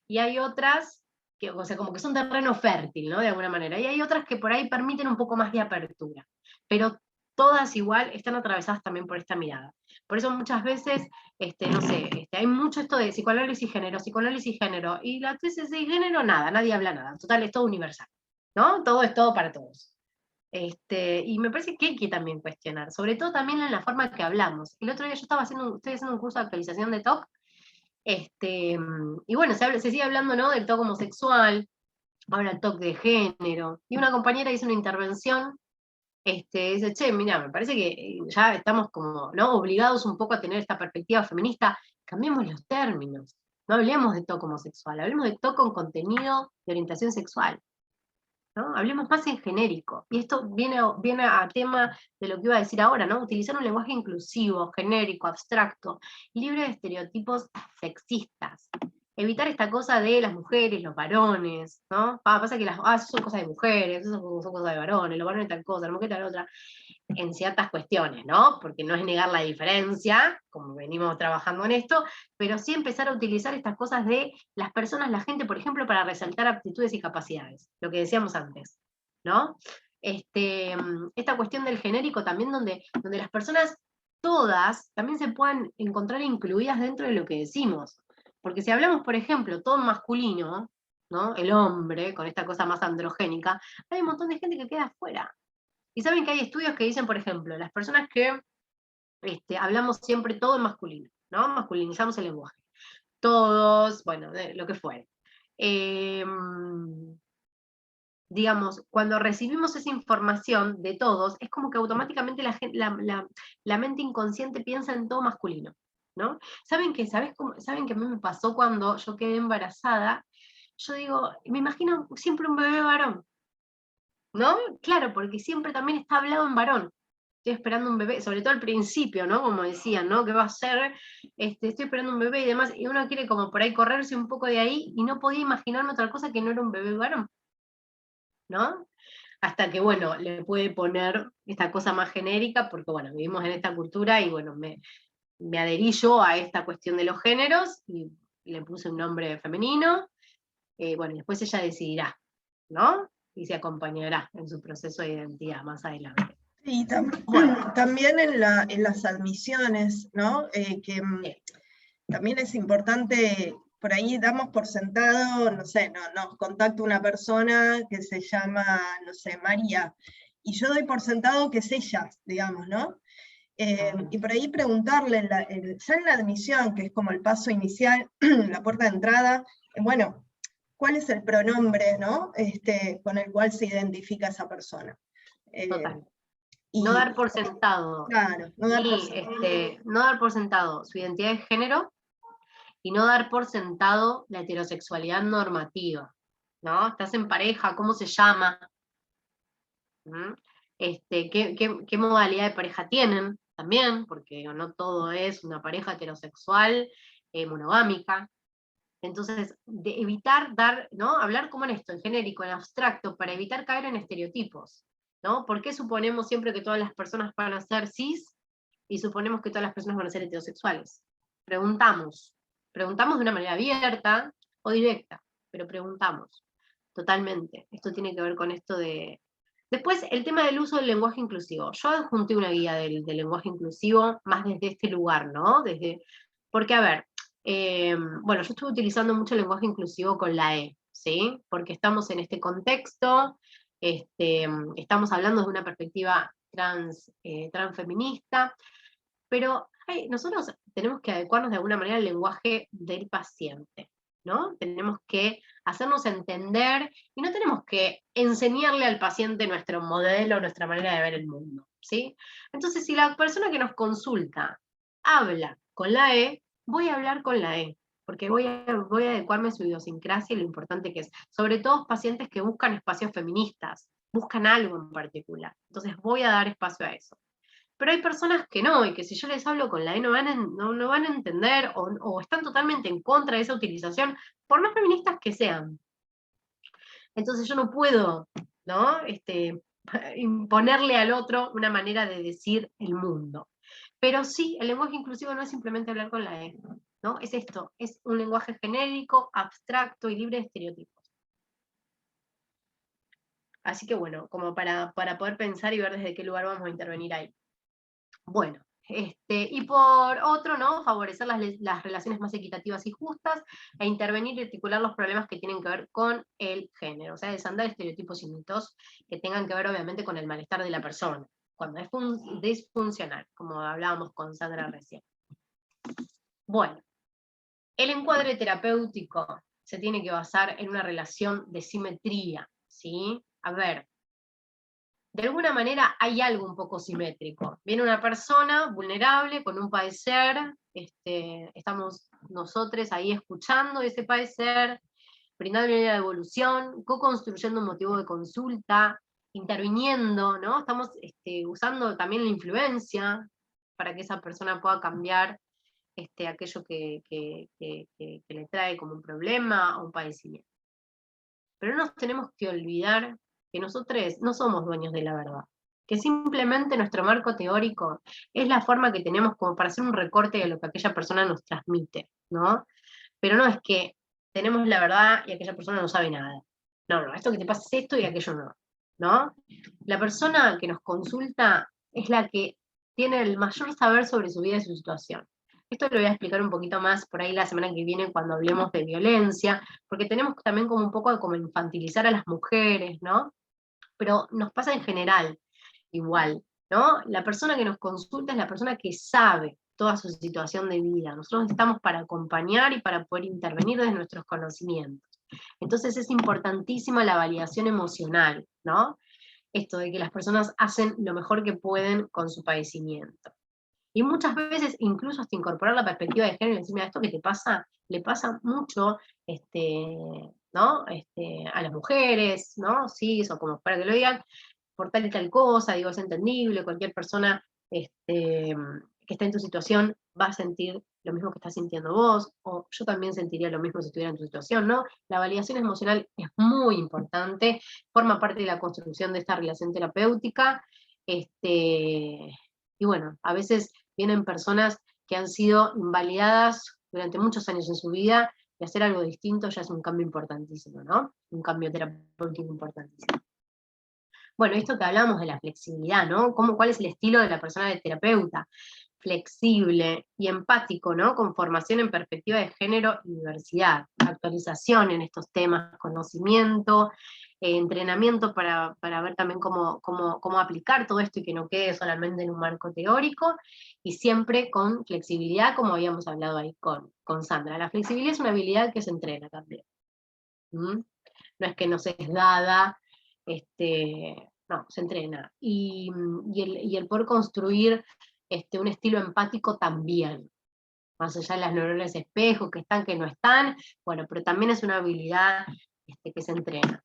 y hay otras que, o sea, como que son terreno fértil, ¿no? De alguna manera, y hay otras que por ahí permiten un poco más de apertura, pero todas igual están atravesadas también por esta mirada. Por eso muchas veces, no sé, hay mucho esto de psicoanálisis género, y la tesis de género, nada, nadie habla nada, total, es todo universal, ¿no? Todo es todo para todos. Y me parece que hay que también cuestionar, sobre todo también en la forma que hablamos. El otro día yo estoy haciendo un curso de actualización de TOC, y bueno, se sigue hablando, ¿no? Del TOC homosexual, ahora el TOC de género, y una compañera hizo una intervención, dice, che, mira, me parece que ya estamos como, ¿no? Obligados un poco a tener esta perspectiva feminista, cambiemos los términos, no hablemos de TOC homosexual, hablemos de TOC con contenido de orientación sexual. ¿No? Hablemos más en genérico. Y esto viene a tema de lo que iba a decir ahora, ¿no? Utilizar un lenguaje inclusivo, genérico, abstracto, libre de estereotipos sexistas. Evitar esta cosa de las mujeres, los varones, ¿no? Pasa que eso son cosas de mujeres, eso son cosas de varones, los varones tal cosa, la mujer tal otra, en ciertas cuestiones, ¿no? Porque no es negar la diferencia, como venimos trabajando en esto, pero sí empezar a utilizar estas cosas de las personas, la gente, por ejemplo, para resaltar aptitudes y capacidades, lo que decíamos antes, ¿no? Esta cuestión del genérico también donde las personas todas también se puedan encontrar incluidas dentro de lo que decimos. Porque si hablamos, por ejemplo, todo masculino, ¿no? El hombre, con esta cosa más androgénica, hay un montón de gente que queda afuera. Y saben que hay estudios que dicen, por ejemplo, las personas que hablamos siempre todo en masculino, ¿no? Masculinizamos el lenguaje. Todos, bueno, lo que fuere. digamos, cuando recibimos esa información de todos, es como que automáticamente la mente inconsciente piensa en todo masculino, ¿no? ¿Saben qué a mí me pasó cuando yo quedé embarazada? Yo digo, me imagino siempre un bebé varón, ¿no? Claro, porque siempre también está hablado en varón. Estoy esperando un bebé, sobre todo al principio, ¿no? Como decían, ¿no? ¿Qué va a ser? Estoy esperando un bebé y demás, y uno quiere como por ahí correrse un poco de ahí, y no podía imaginarme otra cosa que no era un bebé varón, ¿no? Hasta que, bueno, le pude poner esta cosa más genérica, porque, bueno, vivimos en esta cultura, y bueno, me adherí yo a esta cuestión de los géneros, y le puse un nombre femenino, bueno, después ella decidirá, ¿no? Y se acompañará en su proceso de identidad más adelante. Y Bueno. también en las admisiones, ¿no? También es importante, por ahí damos por sentado, no sé, nos contacta una persona que se llama, no sé, María, y yo doy por sentado que es ella, digamos, ¿no? Y por ahí preguntarle, ya en la admisión, que es como el paso inicial, la puerta de entrada, bueno, ¿cuál es el pronombre, ¿no? Con el cual se identifica esa persona? Total. No dar por sentado. Claro, no dar por sentado. No dar por sentado su identidad de género, y no dar por sentado la heterosexualidad normativa, ¿no? Estás en pareja, ¿cómo se llama? ¿Mm? ¿Qué modalidad de pareja tienen? También, porque no todo es una pareja heterosexual monogámica. Entonces, de evitar ¿no? Hablar como en esto, en genérico, en abstracto, para evitar caer en estereotipos, ¿no? ¿Por qué suponemos siempre que todas las personas van a ser cis y suponemos que todas las personas van a ser heterosexuales? Preguntamos de una manera abierta o directa, pero preguntamos, totalmente. Esto tiene que ver con esto de... Después, el tema del uso del lenguaje inclusivo. Yo adjunté una guía del lenguaje inclusivo más desde este lugar, ¿no? Porque, a ver, bueno, yo estuve utilizando mucho el lenguaje inclusivo con la E, ¿sí? Porque estamos en este contexto, estamos hablando de una perspectiva transfeminista, pero nosotros tenemos que adecuarnos de alguna manera al lenguaje del paciente, ¿no? Tenemos que hacernos entender, y no tenemos que enseñarle al paciente nuestro modelo, nuestra manera de ver el mundo, ¿sí? Entonces, si la persona que nos consulta habla con la E, voy a hablar con la E, porque voy a adecuarme a su idiosincrasia y lo importante que es. Sobre todo pacientes que buscan espacios feministas, buscan algo en particular. Entonces voy a dar espacio a eso. Pero hay personas que no, y que si yo les hablo con la E no van a entender, o están totalmente en contra de esa utilización, por más feministas que sean. Entonces yo no puedo, ¿no? Imponerle al otro una manera de decir el mundo. Pero sí, el lenguaje inclusivo no es simplemente hablar con la E, ¿no? Es esto, es un lenguaje genérico, abstracto y libre de estereotipos. Así que bueno, como para poder pensar y ver desde qué lugar vamos a intervenir ahí. Bueno, y por otro, ¿no? Favorecer las relaciones más equitativas y justas, e intervenir y articular los problemas que tienen que ver con el género, o sea, desandar estereotipos y mitos que tengan que ver obviamente con el malestar de la persona, cuando es disfuncional, como hablábamos con Sandra recién. Bueno, el encuadre terapéutico se tiene que basar en una relación de simetría, ¿sí? A ver, de alguna manera hay algo un poco simétrico. Viene una persona vulnerable con un padecer, estamos nosotros ahí escuchando ese padecer, brindando una idea de evolución, co-construyendo un motivo de consulta, interviniendo, ¿no? Estamos usando también la influencia para que esa persona pueda cambiar aquello que le trae como un problema o un padecimiento. Pero no nos tenemos que olvidar que nosotros no somos dueños de la verdad, que simplemente nuestro marco teórico es la forma que tenemos como para hacer un recorte de lo que aquella persona nos transmite, ¿no? Pero no es que tenemos la verdad y aquella persona no sabe nada. No, esto que te pasa es esto y aquello no, ¿no? La persona que nos consulta es la que tiene el mayor saber sobre su vida y su situación. Esto lo voy a explicar un poquito más por ahí la semana que viene cuando hablemos de violencia, porque tenemos también como un poco de como infantilizar a las mujeres, ¿no? Pero nos pasa en general igual, ¿no? La persona que nos consulta es la persona que sabe toda su situación de vida. Nosotros estamos para acompañar y para poder intervenir desde nuestros conocimientos. Entonces es importantísima la validación emocional, ¿no? Esto de que las personas hacen lo mejor que pueden con su padecimiento. Y muchas veces, incluso hasta incorporar la perspectiva de género y decir, mira, esto que te pasa, le pasa mucho, ¿no? A las mujeres, ¿no? Sí, o como para que lo digan, por tal y tal cosa, digo, es entendible, cualquier persona que está en tu situación va a sentir lo mismo que estás sintiendo vos, o yo también sentiría lo mismo si estuviera en tu situación, ¿no? La validación emocional es muy importante, forma parte de la construcción de esta relación terapéutica, y bueno, a veces vienen personas que han sido invalidadas durante muchos años en su vida, y hacer algo distinto ya es un cambio importantísimo, ¿no? Un cambio terapéutico importantísimo. Bueno, esto que hablamos de la flexibilidad, ¿no? ¿Cuál es el estilo de la persona de terapeuta? Flexible y empático, ¿no? Con formación en perspectiva de género y diversidad, actualización en estos temas, conocimiento, entrenamiento para ver también cómo aplicar todo esto y que no quede solamente en un marco teórico, y siempre con flexibilidad, como habíamos hablado ahí con Sandra. La flexibilidad es una habilidad que se entrena también. ¿Mm? No es que nos es dada, no, se entrena. Y el poder construir un estilo empático también, más allá de las neuronas espejo, que están, que no están, bueno, pero también es una habilidad que se entrena.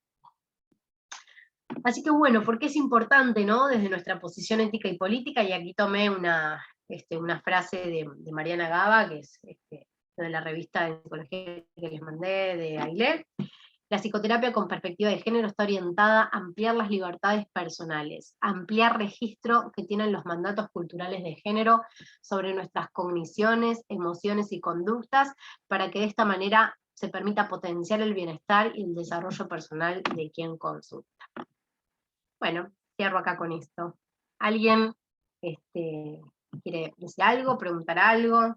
Así que bueno, porque es importante, ¿no? Desde nuestra posición ética y política, y aquí tomé una frase de Mariana Gaba, que es de la revista de psicología que les mandé, de Ailé. La psicoterapia con perspectiva de género está orientada a ampliar las libertades personales, ampliar registro que tienen los mandatos culturales de género sobre nuestras cogniciones, emociones y conductas, para que de esta manera se permita potenciar el bienestar y el desarrollo personal de quien consulta. Bueno, cierro acá con esto. ¿Alguien quiere decir algo, preguntar algo,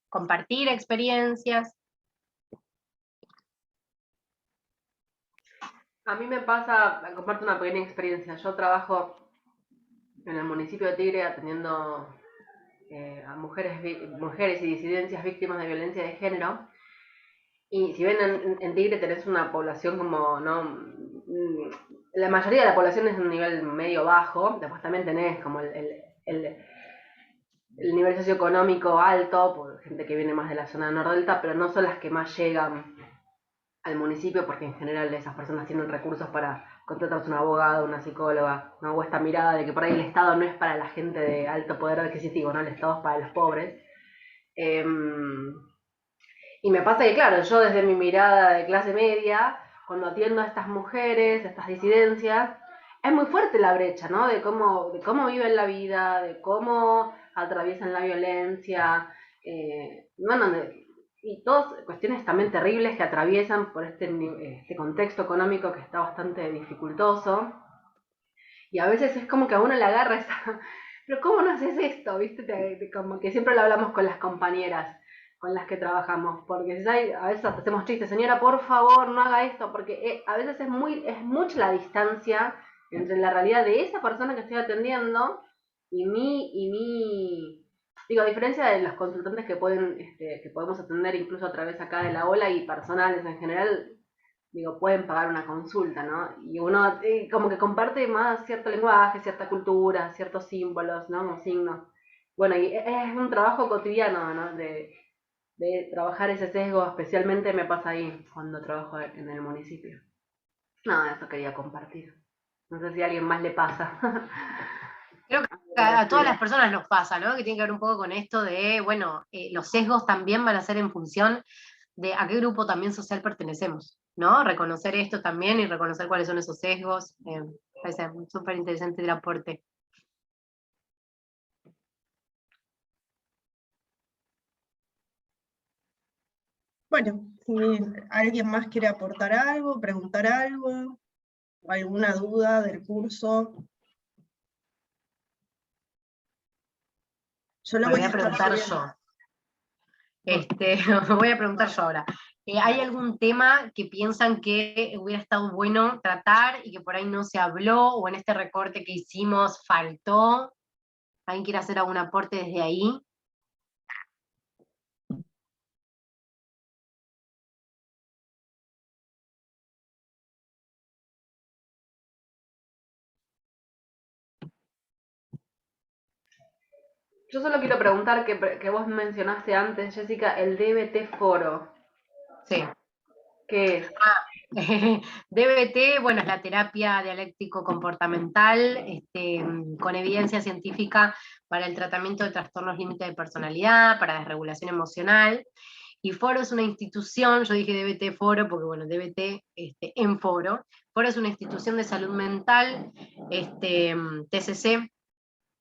compartir experiencias? A mí me pasa, comparto una pequeña experiencia. Yo trabajo en el municipio de Tigre atendiendo a mujeres y disidencias víctimas de violencia de género. Y si ven en Tigre tenés una población como, ¿no? La mayoría de la población es de un nivel medio bajo, después también tenés como el nivel socioeconómico alto, por gente que viene más de la zona nordelta, pero no son las que más llegan al municipio, porque en general esas personas tienen recursos para contratarse un abogado, una psicóloga, ¿no? O esta mirada de que por ahí el Estado no es para la gente de alto poder adquisitivo, ¿no? El Estado es para los pobres. Y me pasa que, claro, yo desde mi mirada de clase media, cuando atiendo a estas mujeres, a estas disidencias, es muy fuerte la brecha, ¿no? De cómo viven la vida, de cómo atraviesan la violencia, y todas cuestiones también terribles que atraviesan por este contexto económico que está bastante dificultoso. Y a veces es como que a uno le agarra esa, pero ¿cómo no haces esto? ¿Viste? Como que siempre lo hablamos con las compañeras con las que trabajamos, porque a veces hacemos chistes, señora, por favor, no haga esto, porque a veces es mucha la distancia entre la realidad de esa persona que estoy atendiendo y digo, a diferencia de los consultantes que podemos atender incluso a través acá de la ola y personales en general, digo, pueden pagar una consulta, ¿no? Y uno como que comparte más cierto lenguaje, cierta cultura, ciertos símbolos, ¿no? Como signos. Bueno, y es un trabajo cotidiano, ¿no? De trabajar ese sesgo, especialmente me pasa ahí, cuando trabajo en el municipio. No, eso quería compartir. No sé si a alguien más le pasa. Creo que a todas las personas nos pasa, ¿no? Que tiene que ver un poco con esto de, bueno, los sesgos también van a ser en función de a qué grupo también social pertenecemos, ¿no? Reconocer esto también y reconocer cuáles son esos sesgos. Parece súper interesante el aporte. Bueno, si alguien más quiere aportar algo, preguntar algo, alguna duda del curso. Yo lo voy a preguntar yo. Voy a preguntar yo ahora. ¿Hay algún tema que piensan que hubiera estado bueno tratar y que por ahí no se habló, o en este recorte que hicimos faltó? ¿Alguien quiere hacer algún aporte desde ahí? Yo solo quiero preguntar que vos mencionaste antes, Jessica, el DBT Foro. Sí. ¿Qué es? DBT, bueno, es la terapia dialéctico-comportamental con evidencia científica para el tratamiento de trastornos límite de personalidad, para desregulación emocional. Y Foro es una institución, yo dije DBT Foro porque, bueno, DBT en Foro. Foro es una institución de salud mental, TCC,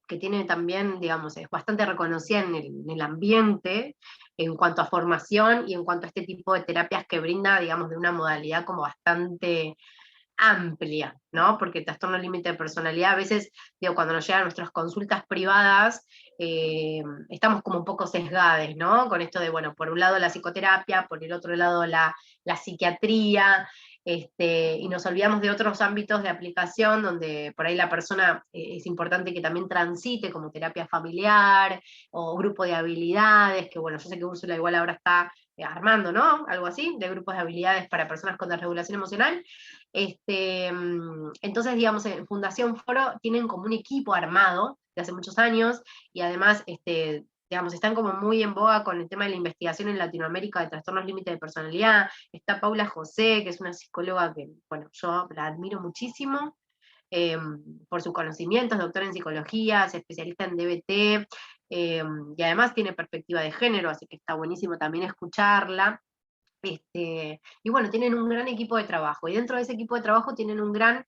que tiene también, digamos, es bastante reconocida en el ambiente en cuanto a formación y en cuanto a este tipo de terapias que brinda, digamos, de una modalidad como bastante amplia, ¿no? Porque el trastorno límite de personalidad, a veces, digo, cuando nos llegan nuestras consultas privadas, estamos como un poco sesgadas, ¿no? Con esto de, bueno, por un lado la psicoterapia, por el otro lado la psiquiatría, y nos olvidamos de otros ámbitos de aplicación donde por ahí la persona es importante que también transite, como terapia familiar o grupo de habilidades, que bueno, yo sé que Úrsula igual ahora está armando, ¿no? Algo así, de grupos de habilidades para personas con desregulación emocional. Entonces, digamos, en Fundación Foro tienen como un equipo armado de hace muchos años, y además, digamos, están como muy en boga con el tema de la investigación en Latinoamérica de trastornos límite de personalidad. Está Paula José, que es una psicóloga que, bueno, yo la admiro muchísimo, por sus conocimientos, doctora en psicología, es especialista en DBT, y además tiene perspectiva de género, así que está buenísimo también escucharla. Y bueno, tienen un gran equipo de trabajo, y dentro de ese equipo de trabajo tienen un gran,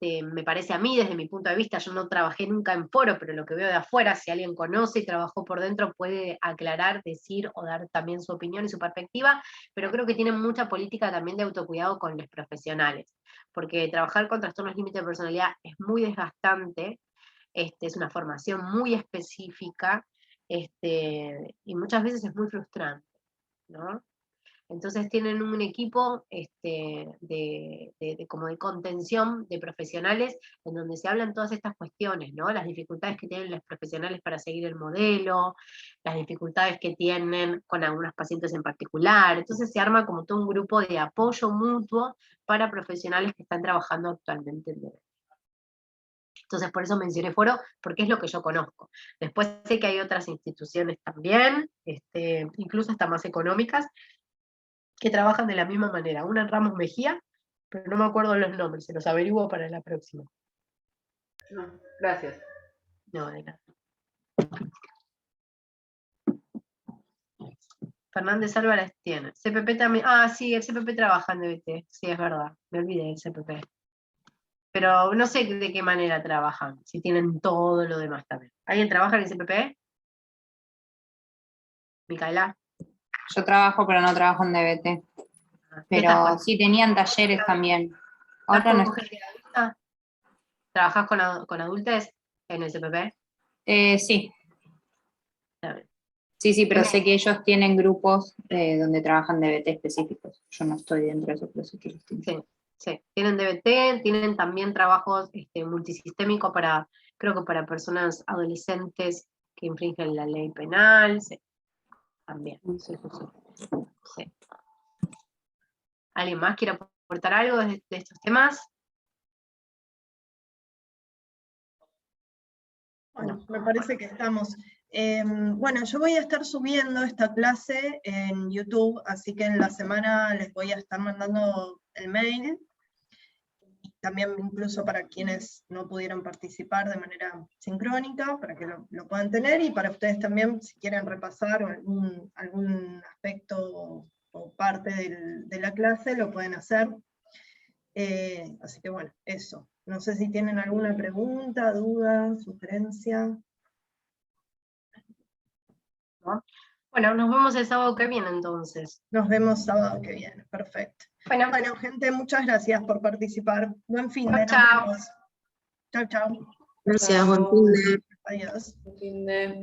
me parece a mí, desde mi punto de vista, yo no trabajé nunca en Foro, pero lo que veo de afuera, si alguien conoce y trabajó por dentro, puede aclarar, decir o dar también su opinión y su perspectiva, pero creo que tienen mucha política también de autocuidado con los profesionales, porque trabajar con trastornos límite de personalidad es muy desgastante, es una formación muy específica, y muchas veces es muy frustrante, ¿no? Entonces tienen un equipo como de contención de profesionales en donde se hablan todas estas cuestiones, ¿no? Las dificultades que tienen los profesionales para seguir el modelo, las dificultades que tienen con algunos pacientes en particular. Entonces se arma como todo un grupo de apoyo mutuo para profesionales que están trabajando actualmente en DBT. Entonces por eso mencioné Foro, porque es lo que yo conozco. Después sé que hay otras instituciones también, incluso hasta más económicas, que trabajan de la misma manera. Una en Ramos Mejía, pero no me acuerdo los nombres, se los averiguo para la próxima. No, gracias. No, de nada. Fernández Álvarez tiene. CPP también. Ah, sí, el CPP trabaja en DBT. Sí, es verdad. Me olvidé del CPP. Pero no sé de qué manera trabajan, si tienen todo lo demás también. ¿Alguien trabaja en el CPP? Micaela. Yo trabajo, pero no trabajo en DBT. Pero sí tenían talleres también. Ahora no estoy. ¿Trabajás con adultos en el CPP? Sí. Sí, pero sé que ellos tienen grupos donde trabajan DBT específicos. Yo no estoy dentro de eso, pero sé que los tienen. Sí, tienen DBT, tienen también trabajos multisistémicos creo que para personas adolescentes que infringen la ley penal, sí, también. Sí. ¿Alguien más quiere aportar algo de estos temas? Bueno, me parece que estamos. Bueno, yo voy a estar subiendo esta clase en YouTube, así que en la semana les voy a estar mandando el mail, también incluso para quienes no pudieron participar de manera sincrónica, para que lo puedan tener, y para ustedes también, si quieren repasar algún aspecto o parte de la clase, lo pueden hacer. Así que bueno, eso. No sé si tienen alguna pregunta, duda, sugerencia. ¿No? Bueno, nos vemos el sábado que viene entonces. Nos vemos sábado que viene, perfecto. Bueno, gente, muchas gracias por participar. Buen fin de Chao. Chao, chao. Gracias, buen fin de. Adiós. Buen fin de.